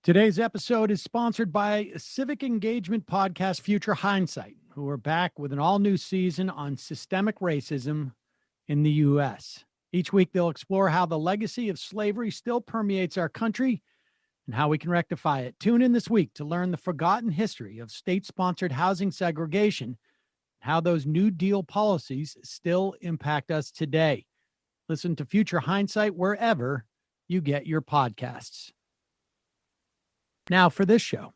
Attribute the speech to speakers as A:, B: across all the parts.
A: Today's episode is sponsored by civic engagement podcast Future Hindsight, who are back with an all-new season on systemic racism in the U.S. Each week, they'll explore how the legacy of slavery still permeates our country and how we can rectify it. Tune in this week to learn the forgotten history of state-sponsored housing segregation and how those New Deal policies still impact us today. Listen to Future Hindsight wherever you get your podcasts. Now for this show.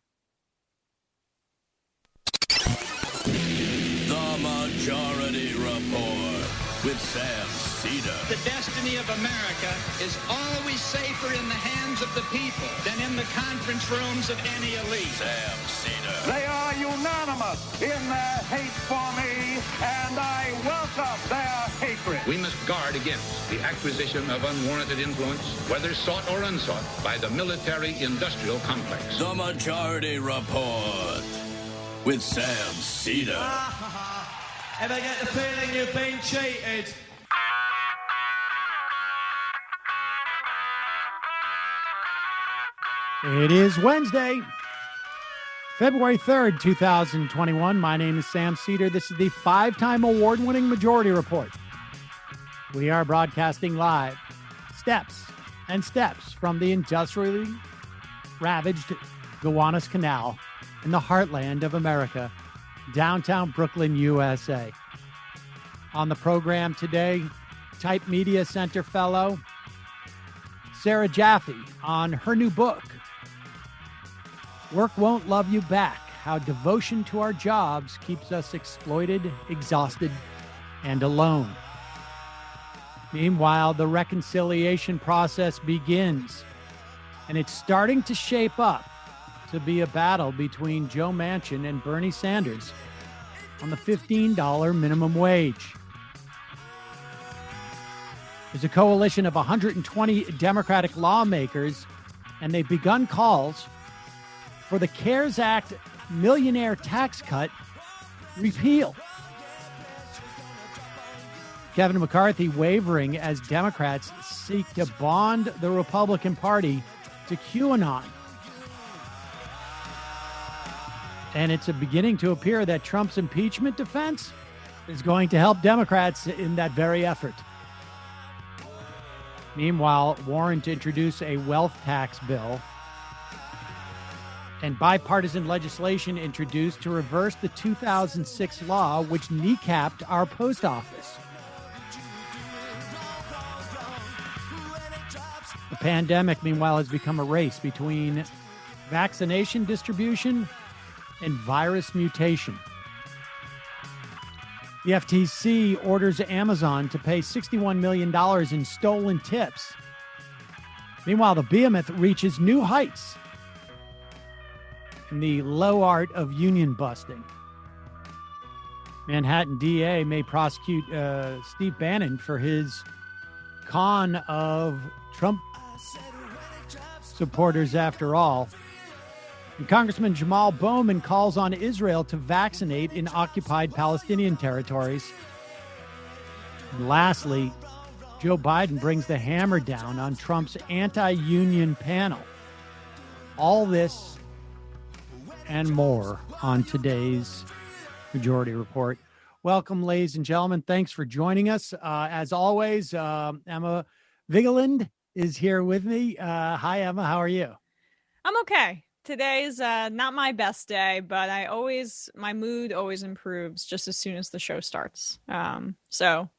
B: The Majority Report with Sam Seder.
C: The destiny of America is always safer in the hands of the people than in the conference rooms of any elite.
B: Sam Seder.
D: They are unanimous in their hate for me, and I welcome their hatred.
C: We must guard against the acquisition of unwarranted influence, whether sought or unsought, by the military-industrial complex.
B: The Majority Report with Sam Seder.
E: Ever get the feeling you've been cheated?
A: It is Wednesday, February 3rd, 2021. My name is Sam Seder. This is the five-time award-winning Majority Report. We are broadcasting live, steps and steps from the industrially ravaged Gowanus Canal in the heartland of America, downtown Brooklyn, USA. On the program today, Type Media Center fellow Sarah Jaffe on her new book, Work Won't Love You Back, How Devotion to Our Jobs Keeps Us Exploited, Exhausted, and Alone. Meanwhile, the reconciliation process begins, and it's starting to shape up to be a battle between Joe Manchin and Bernie Sanders on the $15 minimum wage. There's a coalition of 120 Democratic lawmakers, and they've begun calls for the CARES Act millionaire tax cut repeal. Kevin McCarthy wavering as Democrats seek to bond the Republican Party to QAnon. And it's beginning to appear that Trump's impeachment defense is going to help Democrats in that very effort. Meanwhile, Warren to introduce a wealth tax bill and bipartisan legislation introduced to reverse the 2006 law which kneecapped our post office. The pandemic, meanwhile, has become a race between vaccination distribution and virus mutation. The FTC orders Amazon to pay $61 million in stolen tips. Meanwhile, the behemoth reaches new heights in the low art of union busting. Manhattan DA may prosecute Steve Bannon for his con of Trump supporters after all. And Congressman Jamal Bowman calls on Israel to vaccinate in occupied Palestinian territories. And lastly, Joe Biden brings the hammer down on Trump's anti-union panel. All this and more on today's Majority Report. Welcome, ladies and gentlemen. Thanks for joining us. As always, Emma Vigeland is here with me. Hi, Emma. How are you?
F: I'm okay. Today's not my best day, but my mood always improves just as soon as the show starts. So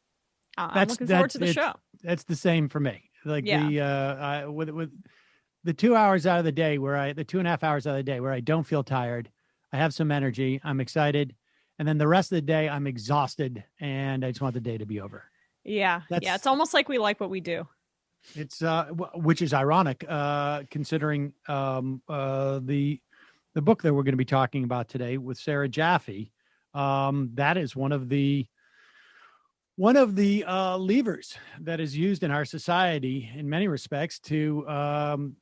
F: I'm looking forward to the show.
A: That's the same for me. Like with the 2 hours out of the day the 2.5 hours out of the day where I don't feel tired, I have some energy, I'm excited. And then the rest of the day I'm exhausted and I just want the day to be over.
F: Yeah. It's almost like we like what we do.
A: It's which is ironic, considering the book that we're going to be talking about today with Sarah Jaffe. That is one of the levers that is used in our society in many respects to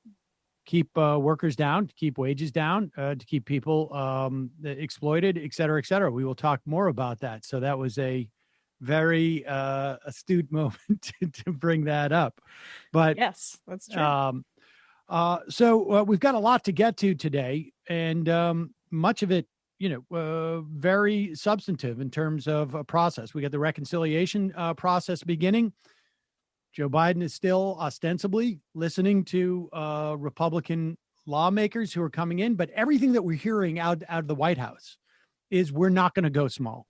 A: keep workers down, to keep wages down, to keep people exploited, et cetera, et cetera. We will talk more about that. So that was a very astute moment to bring that up. But
F: yes, that's true.
A: So we've got a lot to get to today, and much of it, very substantive in terms of a process. We got the reconciliation process beginning. Joe Biden is still ostensibly listening to Republican lawmakers who are coming in, but everything that we're hearing out of the White House is we're not going to go small.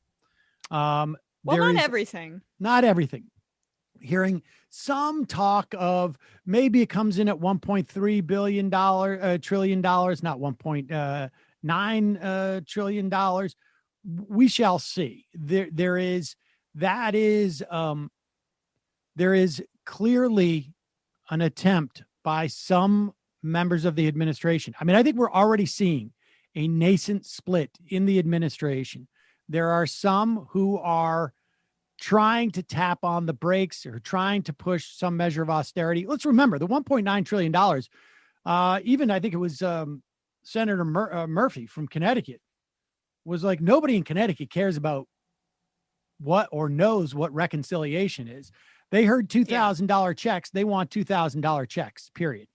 F: Well, not everything.
A: Not everything. Hearing some talk of maybe it comes in at $1.3 trillion, not $1.9 trillion. We shall see. There is clearly an attempt by some members of the administration. I mean, I think we're already seeing a nascent split in the administration. There are some who are trying to tap on the brakes or trying to push some measure of austerity. Let's remember the $1.9 trillion, even I think it was Senator Murphy from Connecticut was like, nobody in Connecticut cares about what or knows what reconciliation is. They heard $2,000 checks. They want $2,000 checks, period.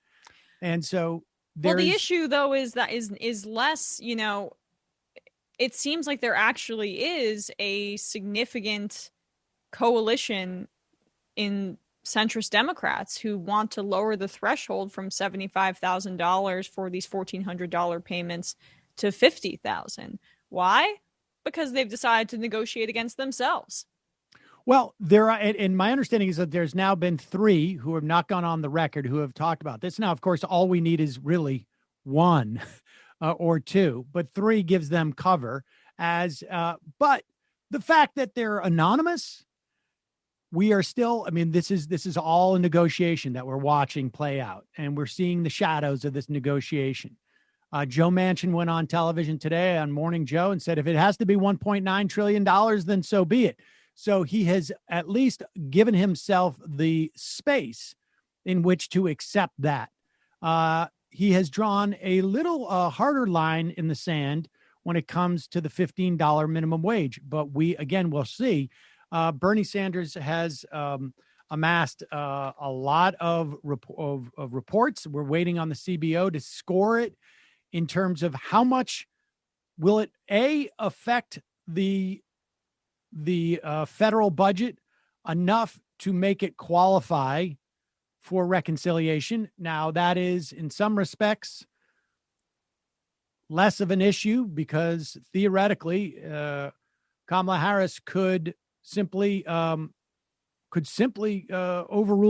A: And so
F: the issue though is that is less, it seems like there actually is a significant coalition in centrist Democrats who want to lower the threshold from $75,000 for these $1,400 payments to $50,000. Why? Because they've decided to negotiate against themselves.
A: Well, there are, and my understanding is that there's now been 3 who have not gone on the record who have talked about this. Now, of course, all we need is really 1 or 2, but 3 gives them cover but the fact that they're anonymous, we are still, I mean, this is all a negotiation that we're watching play out, and we're seeing the shadows of this negotiation. Joe Manchin went on television today on Morning Joe and said, if it has to be $1.9 trillion, then so be it. So he has at least given himself the space in which to accept that. He has drawn a little harder line in the sand when it comes to the $15 minimum wage. But we'll see. Bernie Sanders has amassed a lot of reports. We're waiting on the CBO to score it in terms of how much will it affect the federal budget enough to make it qualify for reconciliation. Now, that is in some respects less of an issue because theoretically Kamala Harris could simply overrule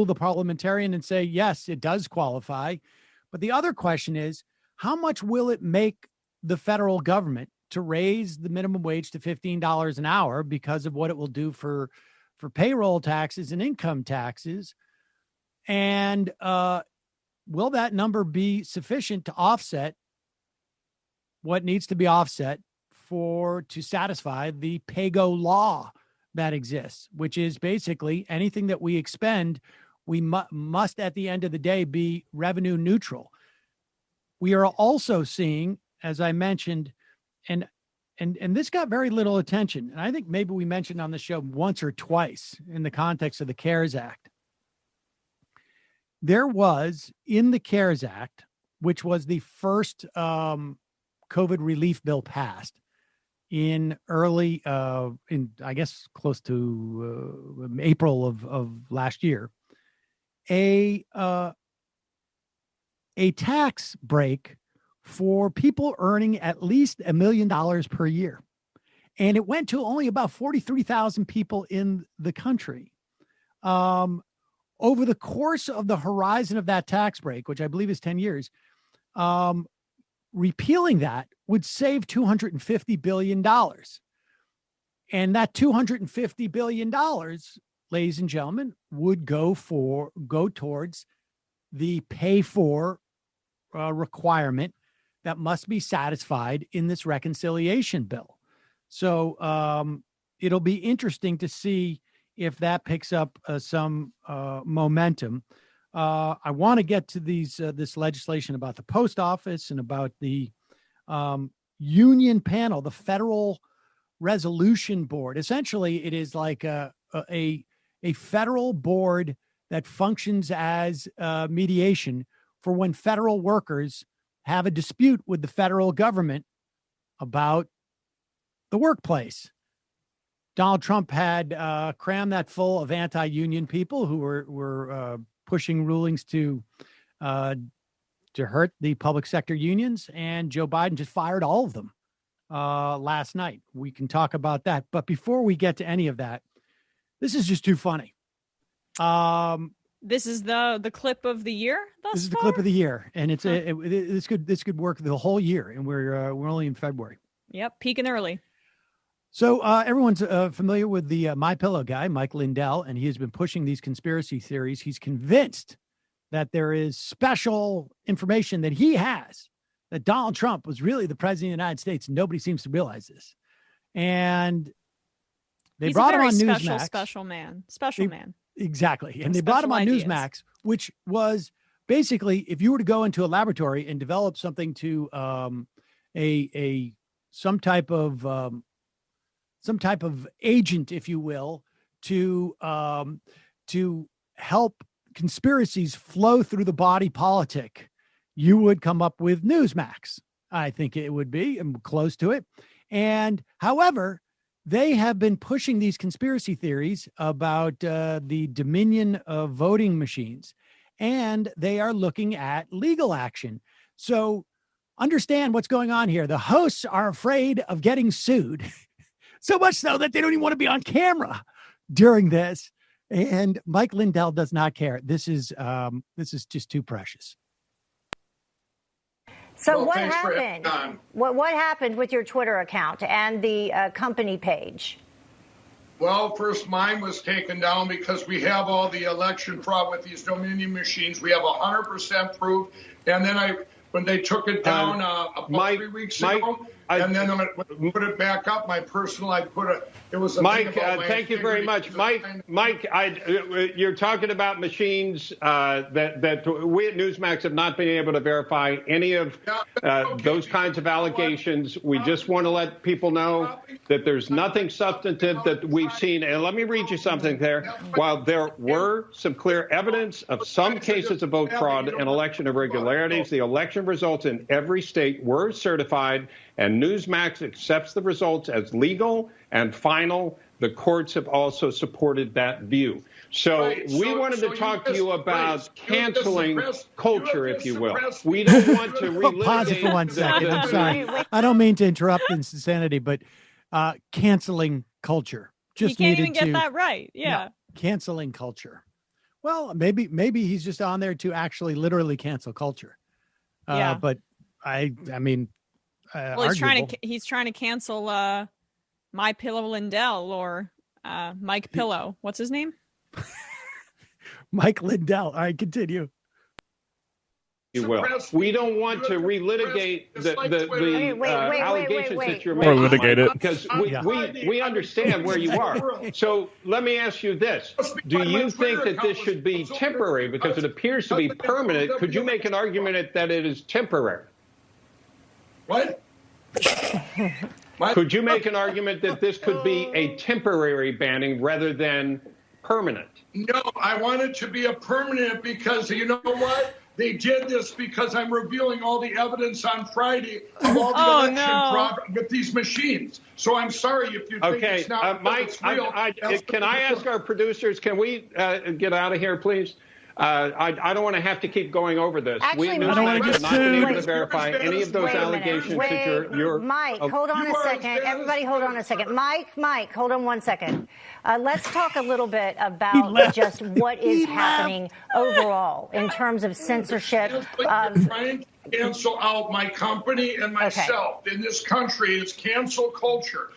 A: the parliamentarian and say, yes, it does qualify. But the other question is, how much will it make the federal government to raise the minimum wage to $15 an hour because of what it will do for payroll taxes and income taxes? And will that number be sufficient to offset what needs to be offset to satisfy the pay-go law that exists, which is basically anything that we expend, we must at the end of the day be revenue neutral. We are also seeing, as I mentioned, and this got very little attention, and I think maybe we mentioned on the show once or twice in the context of the CARES Act. There was in the CARES Act, which was the first COVID relief bill passed in early, I guess close to April of last year, a tax break for people earning at least $1 million per year. And it went to only about 43,000 people in the country. Over the course of the horizon of that tax break, which I believe is 10 years, repealing that would save $250 billion. And that $250 billion, ladies and gentlemen, would go towards the pay for requirement that must be satisfied in this reconciliation bill. So it'll be interesting to see if that picks up some momentum. I want to get to this legislation about the post office and about the union panel, the Federal Resolution Board. Essentially, it is like a federal board that functions as mediation for when federal workers have a dispute with the federal government about the workplace. Donald Trump had crammed that full of anti-union people who were pushing rulings to hurt the public sector unions, and Joe Biden just fired all of them last night. We can talk about that, but before we get to any of that, this is just too funny.
F: This is the clip of the year.
A: This is the clip of the year, and it's this could work the whole year, and we're only in February.
F: Yep, peaking early.
A: So everyone's familiar with the MyPillow guy, Mike Lindell, and he has been pushing these conspiracy theories. He's convinced that there is special information that he has, that Donald Trump was really the president of the United States. Nobody seems to realize this. And they brought him on Newsmax.
F: Special man.
A: Exactly. And they brought him on Newsmax, which was basically, if you were to go into a laboratory and develop something to some type of agent, if you will, to help conspiracies flow through the body politic, you would come up with Newsmax. I think it would be close to it. And however, they have been pushing these conspiracy theories about the dominion of voting machines, and they are looking at legal action. So understand what's going on here. The hosts are afraid of getting sued, so much so that they don't even want to be on camera during this. And Mike Lindell does not care. This is just too precious.
G: So what happened? What happened with your Twitter account and the company page?
H: Well, first mine was taken down because we have all the election fraud with these Dominion machines. We have 100% proof. And then when they took it down about 3 weeks ago, and then I put it back up. My personal, it was a
I: Mike. Thank you very much, Mike. You're talking about machines that we at Newsmax have not been able to verify any of those kinds of allegations. We just want to let people know that there's nothing substantive that we've seen. And let me read you something there. While there were some clear evidence of some cases of vote fraud and election irregularities, the election results in every state were certified, and Newsmax accepts the results as legal and final. The courts have also supported that view. So we wanted to talk to you about canceling culture, if you will. We don't want to relitigate.
A: Pause it for 1 second. I'm sorry. I don't mean to interrupt insanity, but canceling culture. Just
F: you can't even get that right. Yeah.
A: Canceling culture. Well, maybe he's just on there to actually literally cancel culture. But I mean,
F: well, he's trying to cancel MyPillow Lindell or Mike Pillow. What's his name?
A: Mike Lindell. All right, continue.
I: You will. We don't want to relitigate the allegations that you're making.
J: Or litigate it.
I: Because we understand where you are. So let me ask you this. Do you think that this should be temporary? Because it appears to be permanent. Could you make an argument that it is temporary?
H: What?
I: Could you make an argument that this could be a temporary banning rather than permanent?
H: No, I want it to be a permanent because you know what? They did this because I'm revealing all the evidence on Friday of all the election fraud with these machines. So I'm sorry if you think it's not
I: Mike,
H: real.
I: Can I ask our producers, can we get out of here, please? I don't want to have to keep going over this.
G: Actually,
I: we have not been able to verify any of those allegations that you're
G: Mike, hold on a second. Everybody hold on a second. Mike, hold on 1 second. Let's talk a little bit about just what is happening overall in terms of censorship.
H: Trying to cancel out my company and myself in this country. It's cancel culture.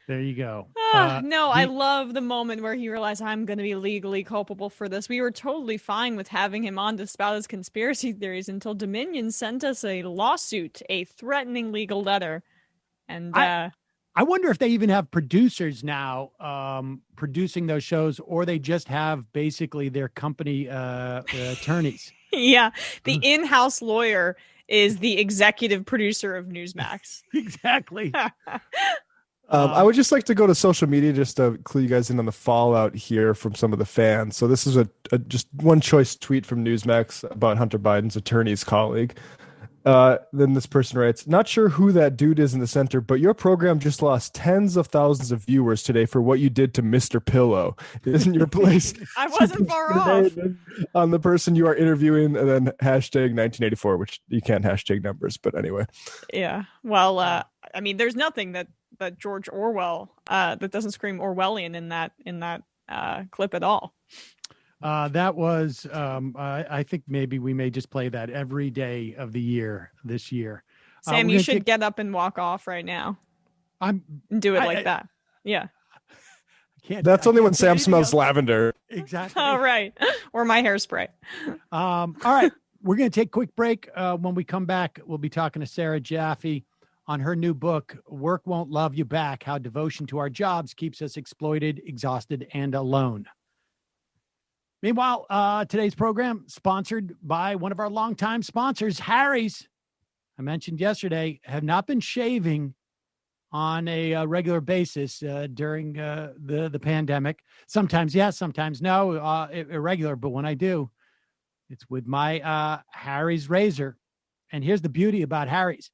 A: There you go.
F: I love the moment where he realized I'm going to be legally culpable for this. We were totally fine with having him on to spout his conspiracy theories until Dominion sent us a lawsuit, a threatening legal letter. And
A: I wonder if they even have producers now producing those shows, or they just have basically their company attorneys.
F: Yeah, the in-house lawyer is the executive producer of Newsmax.
A: Exactly.
J: I would just like to go to social media just to clue you guys in on the fallout here from some of the fans. So this is a just one choice tweet from Newsmax about Hunter Biden's attorney's colleague. Then this person writes, not sure who that dude is in the center, but your program just lost tens of thousands of viewers today for what you did to Mr. Pillow. Isn't your place?
F: I wasn't far off.
J: On the person you are interviewing, and then hashtag 1984, which you can't hashtag numbers, but anyway.
F: Yeah. Well, I mean, there's nothing that George Orwell that doesn't scream Orwellian in that clip at all.
A: That was, I think maybe we may just play that every day of the year this year.
F: Sam, you should get up and walk off right now. Do it like that. Yeah.
J: That's only when Sam smells lavender.
A: Exactly.
F: All right. Or my hairspray.
A: All right. We're going to take a quick break. When we come back, we'll be talking to Sarah Jaffe on her new book, Work Won't Love You Back, How Devotion to Our Jobs Keeps Us Exploited, Exhausted, and Alone. Meanwhile, today's program sponsored by one of our longtime sponsors, Harry's. I mentioned yesterday, have not been shaving on a regular basis during the pandemic. Sometimes yes, sometimes no, irregular. But when I do, it's with my Harry's razor. And here's the beauty about Harry's.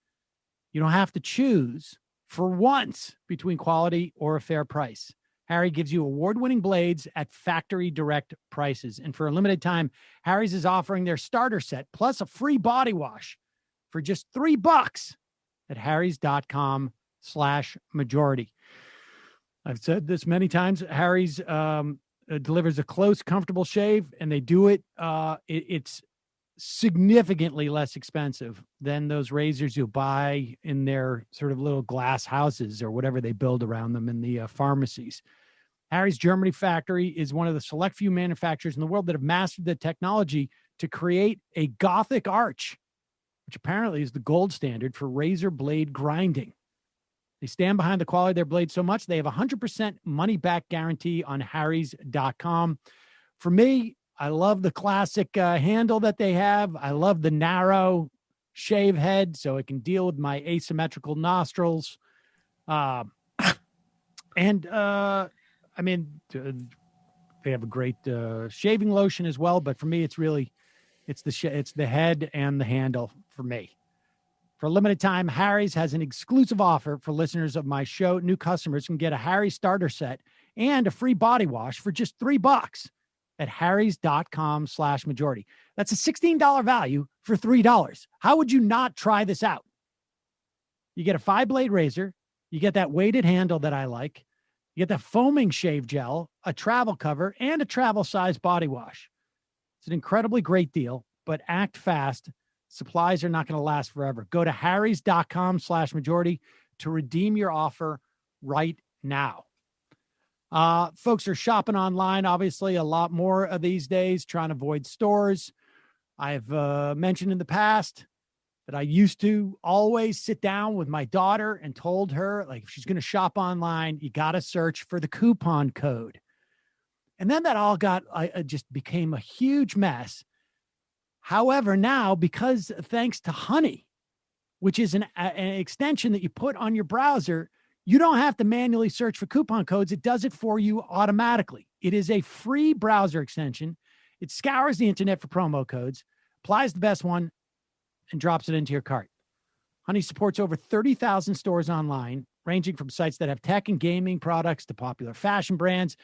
A: You don't have to choose for once between quality or a fair price. Harry gives you award-winning blades at factory direct prices. And for a limited time, Harry's is offering their starter set plus a free body wash for just $3 at harrys.com/majority. I've said this many times. Harry's delivers a close, comfortable shave, and they do it. It's significantly less expensive than those razors you'll buy in their sort of little glass houses or whatever they build around them in the pharmacies. Harry's Germany factory is one of the select few manufacturers in the world that have mastered the technology to create a Gothic arch, which apparently is the gold standard for razor blade grinding. They stand behind the quality of their blades so much, they have a 100% money-back guarantee on harrys.com. For me, I love the classic handle that they have. I love the narrow shave head so it can deal with my asymmetrical nostrils. I mean, they have a great shaving lotion as well. But for me, it's the head and the handle for me. For a limited time, Harry's has an exclusive offer for listeners of my show. New customers can get a Harry's starter set and a free body wash for just $3 at harrys.com/majority. That's a $16 value for $3. How would you not try this out? You get a 5-blade razor. You get that weighted handle that I like. You get the foaming shave gel, a travel cover, and a travel size body wash. It's an incredibly great deal, but act fast. Supplies are not going to last forever. Go to harrys.com/majority to redeem your offer right now. Folks are shopping online, obviously, a lot more of these days, trying to avoid stores. I've mentioned in the past that I used to always sit down with my daughter and told her, like, if she's going to shop online, you got to search for the coupon code. And then that all just became a huge mess. However, now, because thanks to Honey, which is an extension that you put on your browser, you don't have to manually search for coupon codes. It does it for you automatically. It is a free browser extension. It scours the internet for promo codes, applies the best one, and drops it into your cart. Honey supports over 30,000 stores online, ranging from sites that have tech and gaming products to popular fashion brands,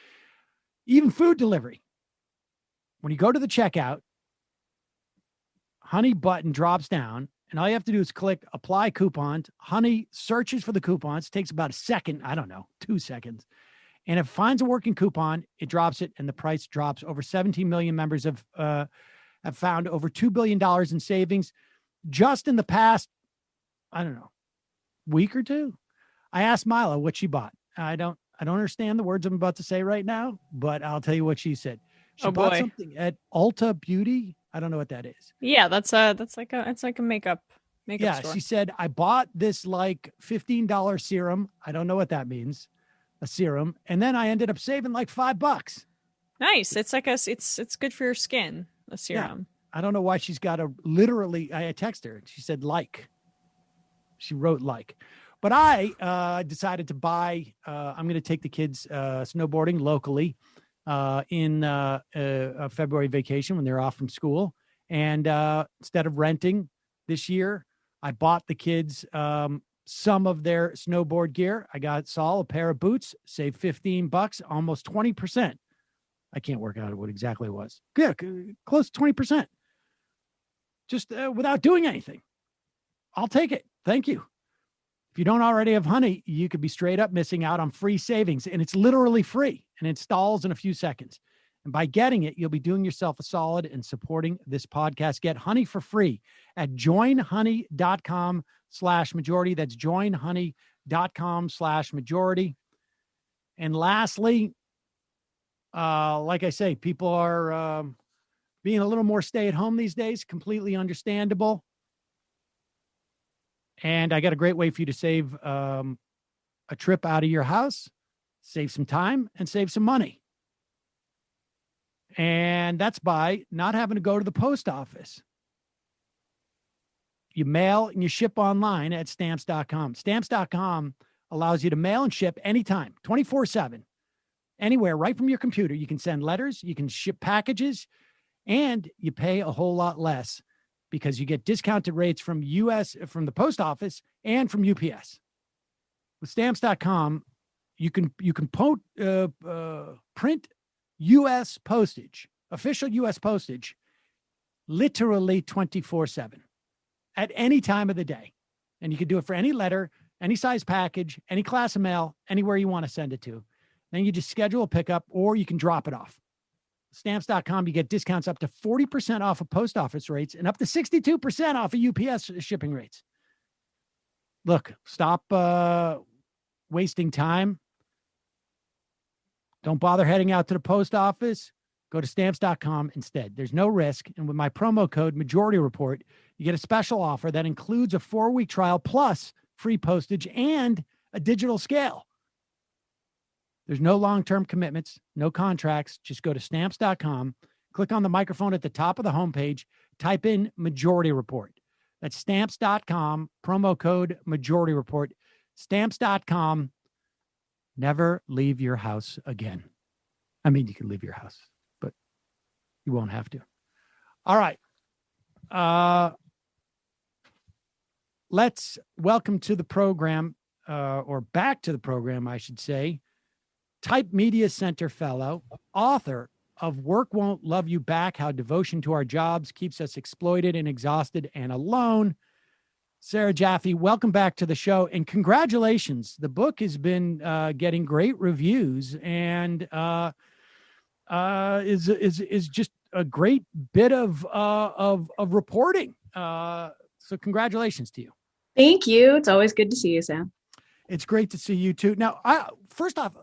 A: even food delivery. When you go to the checkout, Honey button drops down, and all you have to do is click apply coupons. Honey searches for the coupons. It takes about a second. I don't know, 2 seconds. And if it finds a working coupon, it drops it, and the price drops. Over 17 million members have found over $2 billion in savings just in the past, I don't know, week or two. I asked Mila what she bought. I don't understand the words I'm about to say right now, but I'll tell you what she said. She bought something at Ulta Beauty. I don't know what that is.
F: Yeah, it's like a makeup store.
A: She said, I bought this like $15 serum. I don't know what that means, a serum. And then I ended up saving like $5.
F: Nice. It's like it's good for your skin, a serum.
A: Yeah. I don't know why she's got I texted her. She said like. She wrote like. But I decided to buy, I'm going to take the kids snowboarding locally in a February vacation when they're off from school. And instead of renting this year, I bought the kids some of their snowboard gear. I got Saul a pair of boots, saved $15, almost 20%. I can't work out what exactly it was. Yeah, close to 20%. Just without doing anything. I'll take it. Thank you. If you don't already have Honey, you could be straight up missing out on free savings, and it's literally free and installs in a few seconds. And by getting it, you'll be doing yourself a solid and supporting this podcast. Get Honey for free at joinhoney.com/majority. That's joinhoney.com/majority. And lastly, like I say, people are being a little more stay at home these days. Completely understandable. And I got a great way for you to save a trip out of your house, save some time, and save some money. And that's by not having to go to the post office. You mail and you ship online at stamps.com. Stamps.com allows you to mail and ship anytime, 24/7, anywhere, right from your computer. You can send letters, you can ship packages, and you pay a whole lot less because you get discounted rates from from the post office and from UPS. With stamps.com, you can print U.S. postage, official U.S. postage, literally 24/7 at any time of the day. And you can do it for any letter, any size package, any class of mail, anywhere you want to send it to. Then you just schedule a pickup or you can drop it off. Stamps.com, you get discounts up to 40% off of post office rates and up to 62% off of UPS shipping rates. Look, stop wasting time. Don't bother heading out to the post office. Go to stamps.com instead. There's no risk. And with my promo code Majority Report, you get a special offer that includes a 4-week trial plus free postage and a digital scale. There's no long-term commitments, no contracts. Just go to stamps.com, click on the microphone at the top of the homepage, type in Majority Report. That's stamps.com, promo code Majority Report. Stamps.com. Never leave your house again. I mean, you can leave your house, but you won't have to. All right. Let's welcome to the program, or back to the program, I should say, Type Media Center Fellow, author of Work Won't Love You Back, How Devotion to Our Jobs Keeps Us Exploited and Exhausted and Alone. Sarah Jaffe, welcome back to the show, and congratulations. The book has been getting great reviews and is just a great bit of reporting. So congratulations to you.
K: Thank you. It's always good to see you, Sam.
A: It's great to see you too. Now, first off,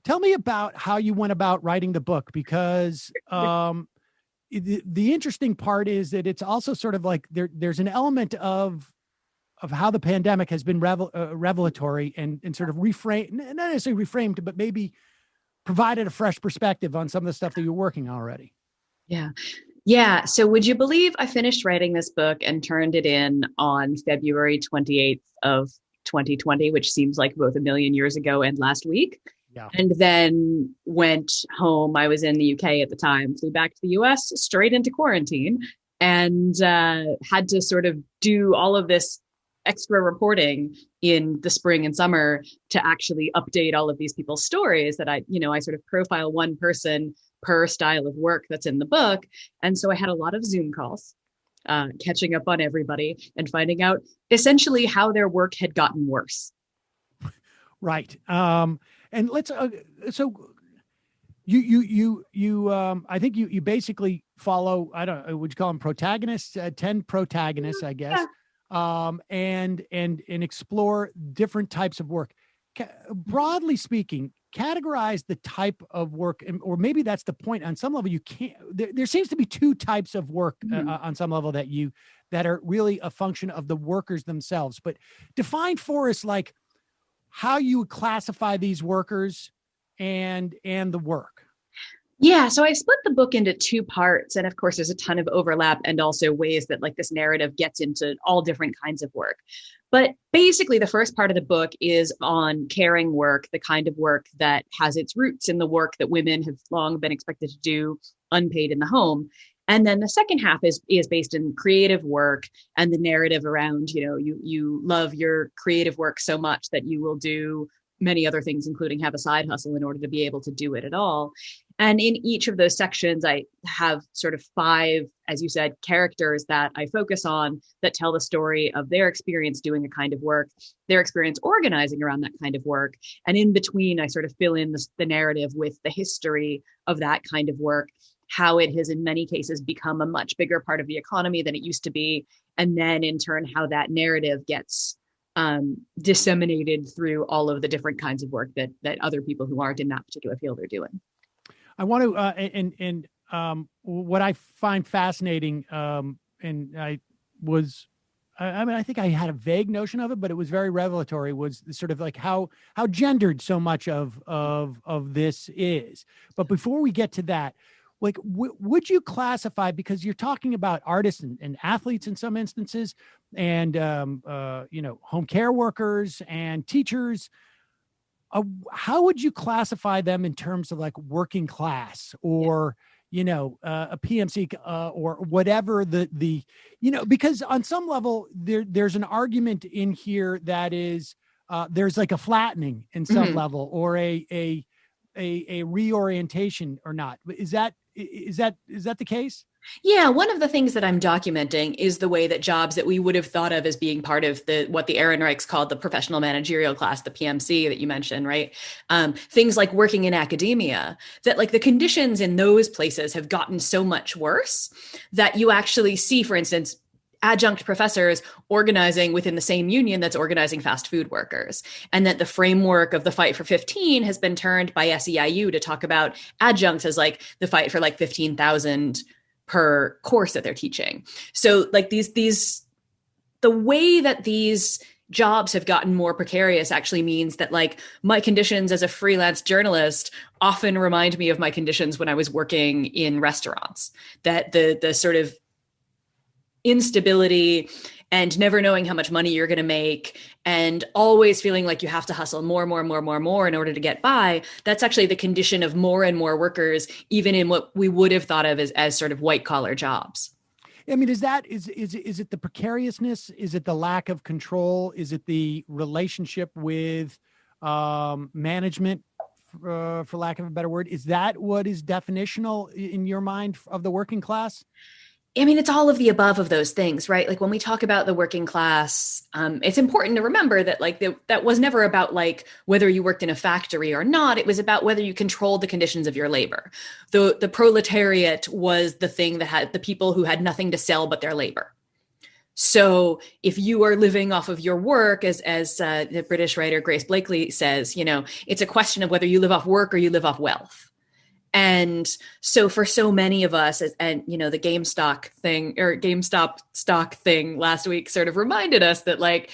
A: tell me about how you went about writing the book, because the interesting part is that it's also sort of like there's an element of how the pandemic has been revelatory and sort of reframed, not necessarily reframed, but maybe provided a fresh perspective on some of the stuff that you're working on already.
K: Yeah. So would you believe I finished writing this book and turned it in on February 28th of 2020, which seems like both a million years ago and last week.
A: Yeah.
K: And then went home. I was in the UK at the time, flew back to the US, straight into quarantine, and had to sort of do all of this extra reporting in the spring and summer to actually update all of these people's stories that I sort of profile one person per style of work that's in the book. And so I had a lot of Zoom calls, catching up on everybody and finding out essentially how their work had gotten worse.
A: Right. And let's, so you I think you basically follow, I don't know, would you call them protagonists, 10 protagonists, I guess, and explore different types of work. Broadly speaking, categorize the type of work, or maybe that's the point. On some level, you can't, there seems to be two types of work on some level that are really a function of the workers themselves, but define for us, like, how you would classify these workers and the work.
K: Yeah, so I split the book into two parts. And of course, there's a ton of overlap and also ways that like this narrative gets into all different kinds of work. But basically, the first part of the book is on caring work, the kind of work that has its roots in the work that women have long been expected to do unpaid in the home. And then the second half is based in creative work and the narrative around, you love your creative work so much that you will do many other things, including have a side hustle in order to be able to do it at all. And in each of those sections, I have sort of 5, as you said, characters that I focus on that tell the story of their experience doing a kind of work, their experience organizing around that kind of work. And in between, I sort of fill in the narrative with the history of that kind of work, how it has in many cases become a much bigger part of the economy than it used to be. And then in turn, how that narrative gets disseminated through all of the different kinds of work that other people who aren't in that particular field are doing.
A: I want to, what I find fascinating, and I think I had a vague notion of it, but it was very revelatory, was sort of like how gendered so much of this is. But before we get to that, like, would you classify, because you're talking about artists and athletes in some instances, and, home care workers and teachers, how would you classify them in terms of like working class or, a PMC or whatever because on some level there's an argument in here that is there's like a flattening in some level or a reorientation or not. Is that the case?
K: Yeah, one of the things that I'm documenting is the way that jobs that we would have thought of as being part of what the Ehrenreichs called the professional managerial class, the PMC that you mentioned, right? Things like working in academia, that like the conditions in those places have gotten so much worse that you actually see, for instance, adjunct professors organizing within the same union that's organizing fast food workers. And that the framework of the fight for 15 has been turned by SEIU to talk about adjuncts as like the fight for like 15,000 per course that they're teaching. So like the way that these jobs have gotten more precarious actually means that like my conditions as a freelance journalist often remind me of my conditions when I was working in restaurants, that the sort of instability and never knowing how much money you're going to make and always feeling like you have to hustle more in order to get by. That's actually the condition of more and more workers, even in what we would have thought of as sort of white collar jobs.
A: I mean, is it the precariousness? Is it the lack of control? Is it the relationship with management, for lack of a better word? Is that what is definitional in your mind of the working class?
K: I mean, it's all of the above of those things, right? Like when we talk about the working class, it's important to remember that like that was never about like whether you worked in a factory or not. It was about whether you controlled the conditions of your labor. The proletariat was the thing that had the people who had nothing to sell but their labor. So if you are living off of your work, as the British writer Grace Blakely says, it's a question of whether you live off work or you live off wealth. And so for so many of us, and the GameStop stock thing last week sort of reminded us that like,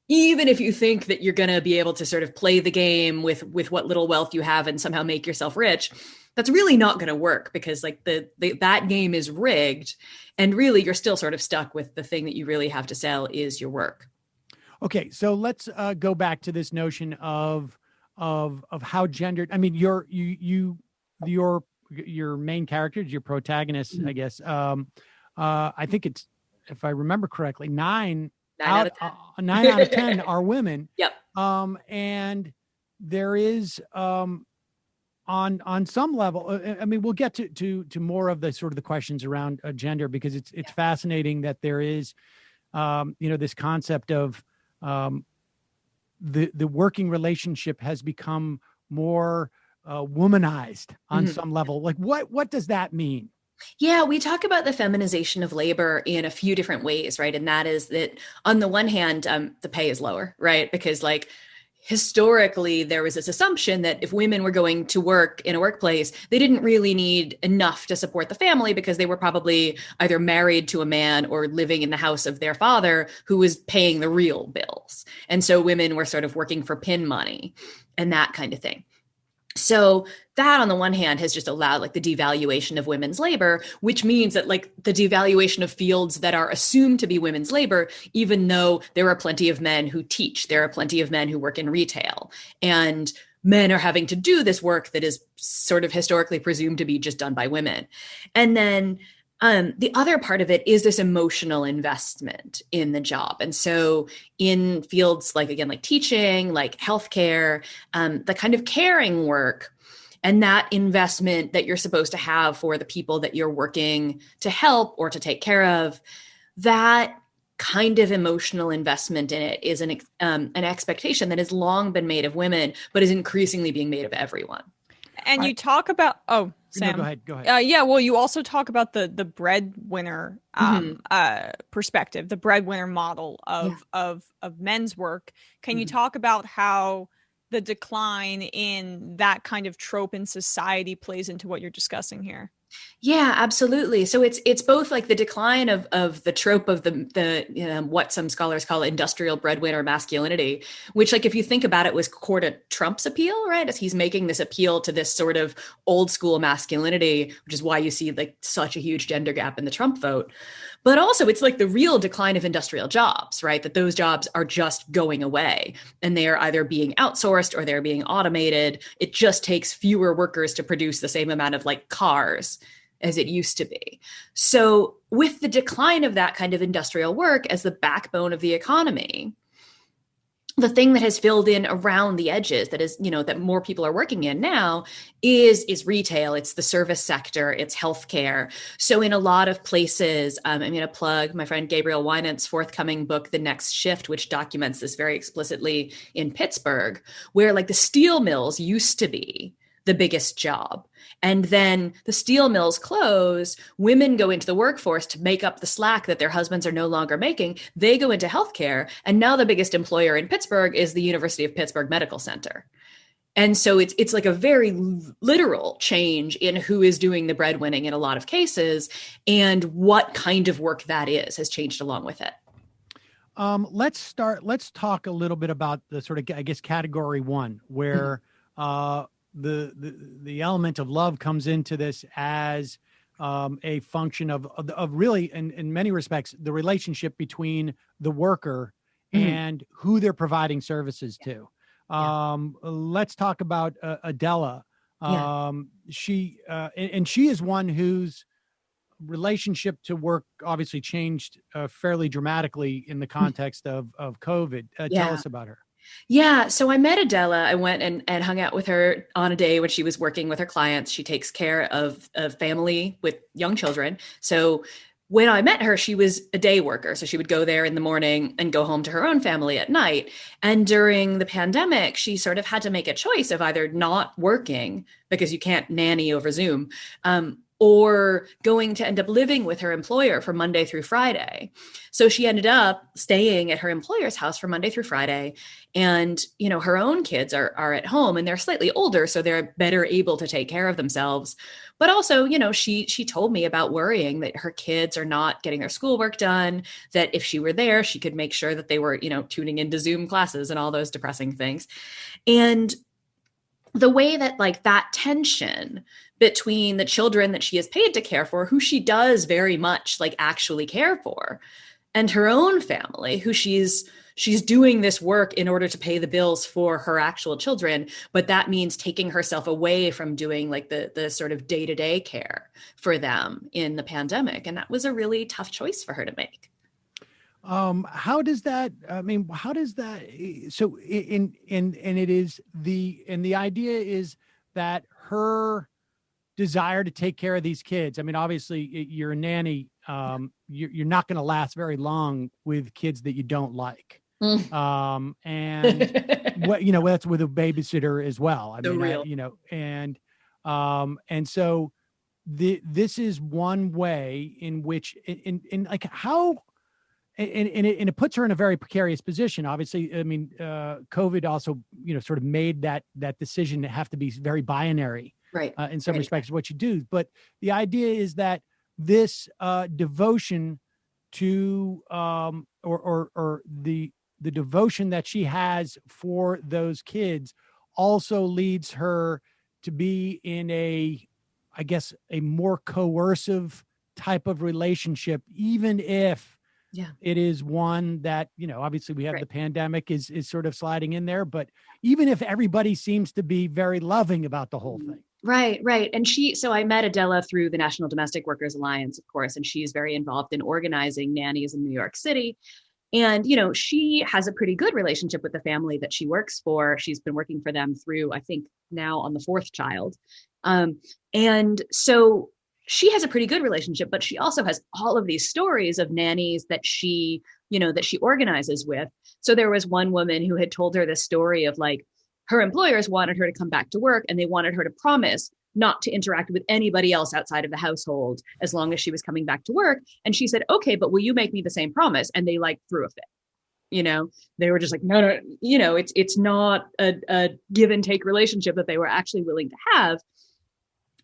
K: even if you think that you're going to be able to sort of play the game with what little wealth you have and somehow make yourself rich, that's really not going to work because like that game is rigged. And really you're still sort of stuck with the thing that you really have to sell is your work.
A: Okay. So let's go back to this notion of how gendered, I mean, your main characters, your protagonists, I guess. I think it's, if I remember correctly, 9 out of 10 are women.
K: Yep.
A: And there is, on some level, I mean, we'll get to more of the sort of the questions around gender, because it's fascinating that there is, this concept of the working relationship has become more womanized on some level. Like what does that mean?
K: Yeah, we talk about the feminization of labor in a few different ways, right? And that is that on the one hand, the pay is lower, right? Because like historically, there was this assumption that if women were going to work in a workplace, they didn't really need enough to support the family because they were probably either married to a man or living in the house of their father who was paying the real bills. And so women were sort of working for pin money and that kind of thing. So that on the one hand has just allowed like the devaluation of women's labor, which means that like the devaluation of fields that are assumed to be women's labor, even though there are plenty of men who teach, there are plenty of men who work in retail, and men are having to do this work that is sort of historically presumed to be just done by women. And then the other part of it is this emotional investment in the job. And so in fields like, again, like teaching, like healthcare, the kind of caring work and that investment that you're supposed to have for the people that you're working to help or to take care of, that kind of emotional investment in it is an expectation that has long been made of women, but is increasingly being made of everyone.
F: And you talk about, Sam.
A: No, go ahead.
F: Yeah, well, you also talk about the breadwinner perspective, the breadwinner model of men's work. Can you talk about how the decline in that kind of trope in society plays into what you're discussing here?
K: Yeah, absolutely. So it's both like the decline of the trope of the what some scholars call industrial breadwinner masculinity, which, like, if you think about it, was core to Trump's appeal, right? As he's making this appeal to this sort of old school masculinity, which is why you see like such a huge gender gap in the Trump vote. But also it's like the real decline of industrial jobs, right? That those jobs are just going away and they are either being outsourced or they're being automated. It just takes fewer workers to produce the same amount of like cars as it used to be. So with the decline of that kind of industrial work as the backbone of the economy, the thing that has filled in around the edges that is, that more people are working in now is retail. It's the service sector. It's healthcare. So in a lot of places, I'm going to plug my friend Gabriel Wynant's forthcoming book, The Next Shift, which documents this very explicitly in Pittsburgh, where like the steel mills used to be the biggest job. And then the steel mills close, women go into the workforce to make up the slack that their husbands are no longer making. They go into healthcare. And now the biggest employer in Pittsburgh is the University of Pittsburgh Medical Center. And so it's like a very literal change in who is doing the breadwinning in a lot of cases, and what kind of work that is has changed along with it.
A: Let's talk a little bit about the sort of, I guess, category one, where the element of love comes into this as a function of really, in many respects, the relationship between the worker and who they're providing services to. Let's talk about Adela. She is one whose relationship to work obviously changed fairly dramatically in the context of COVID. Tell us about her.
K: Yeah. So I met Adela. I went and hung out with her on a day when she was working with her clients. She takes care of family with young children. So when I met her, she was a day worker. So she would go there in the morning and go home to her own family at night. And during the pandemic, she sort of had to make a choice of either not working because you can't nanny over Zoom, or going to end up living with her employer for Monday through Friday. So she ended up staying at her employer's house for Monday through Friday. And, her own kids are at home and they're slightly older, so they're better able to take care of themselves. But also, she told me about worrying that her kids are not getting their schoolwork done, that if she were there, she could make sure that they were, tuning into Zoom classes and all those depressing things. And the way that like that tension between the children that she is paid to care for, who she does very much like actually care for, and her own family, who she's doing this work in order to pay the bills for her actual children, but that means taking herself away from doing like the sort of day-to-day care for them in the pandemic. And that was a really tough choice for her to make.
A: How does that, so the idea is that her desire to take care of these kids. I mean, obviously you're a nanny. You're not going to last very long with kids that you don't like. And that's with a babysitter as well. I mean, and so this is one way in which in like how, and it puts her in a very precarious position. Obviously, I mean, COVID also, sort of made that decision to have to be very binary,
K: right?
A: In some respects, what you do. But the idea is that this devotion to, or the devotion that she has for those kids also leads her to be in a more coercive type of relationship, even if it is one that, obviously we have the pandemic is sort of sliding in there, but even if everybody seems to be very loving about the whole thing.
K: Right. And so I met Adela through the National Domestic Workers Alliance, of course, and she's very involved in organizing nannies in New York City. And, she has a pretty good relationship with the family that she works for. She's been working for them through, I think, now on the fourth child. And so she has a pretty good relationship, but she also has all of these stories of nannies that she organizes with. So there was one woman who had told her this story of like, her employers wanted her to come back to work and they wanted her to promise not to interact with anybody else outside of the household as long as she was coming back to work. And she said, okay, but will you make me the same promise? And they like threw a fit. They were just like, no, it's not a give and take relationship that they were actually willing to have.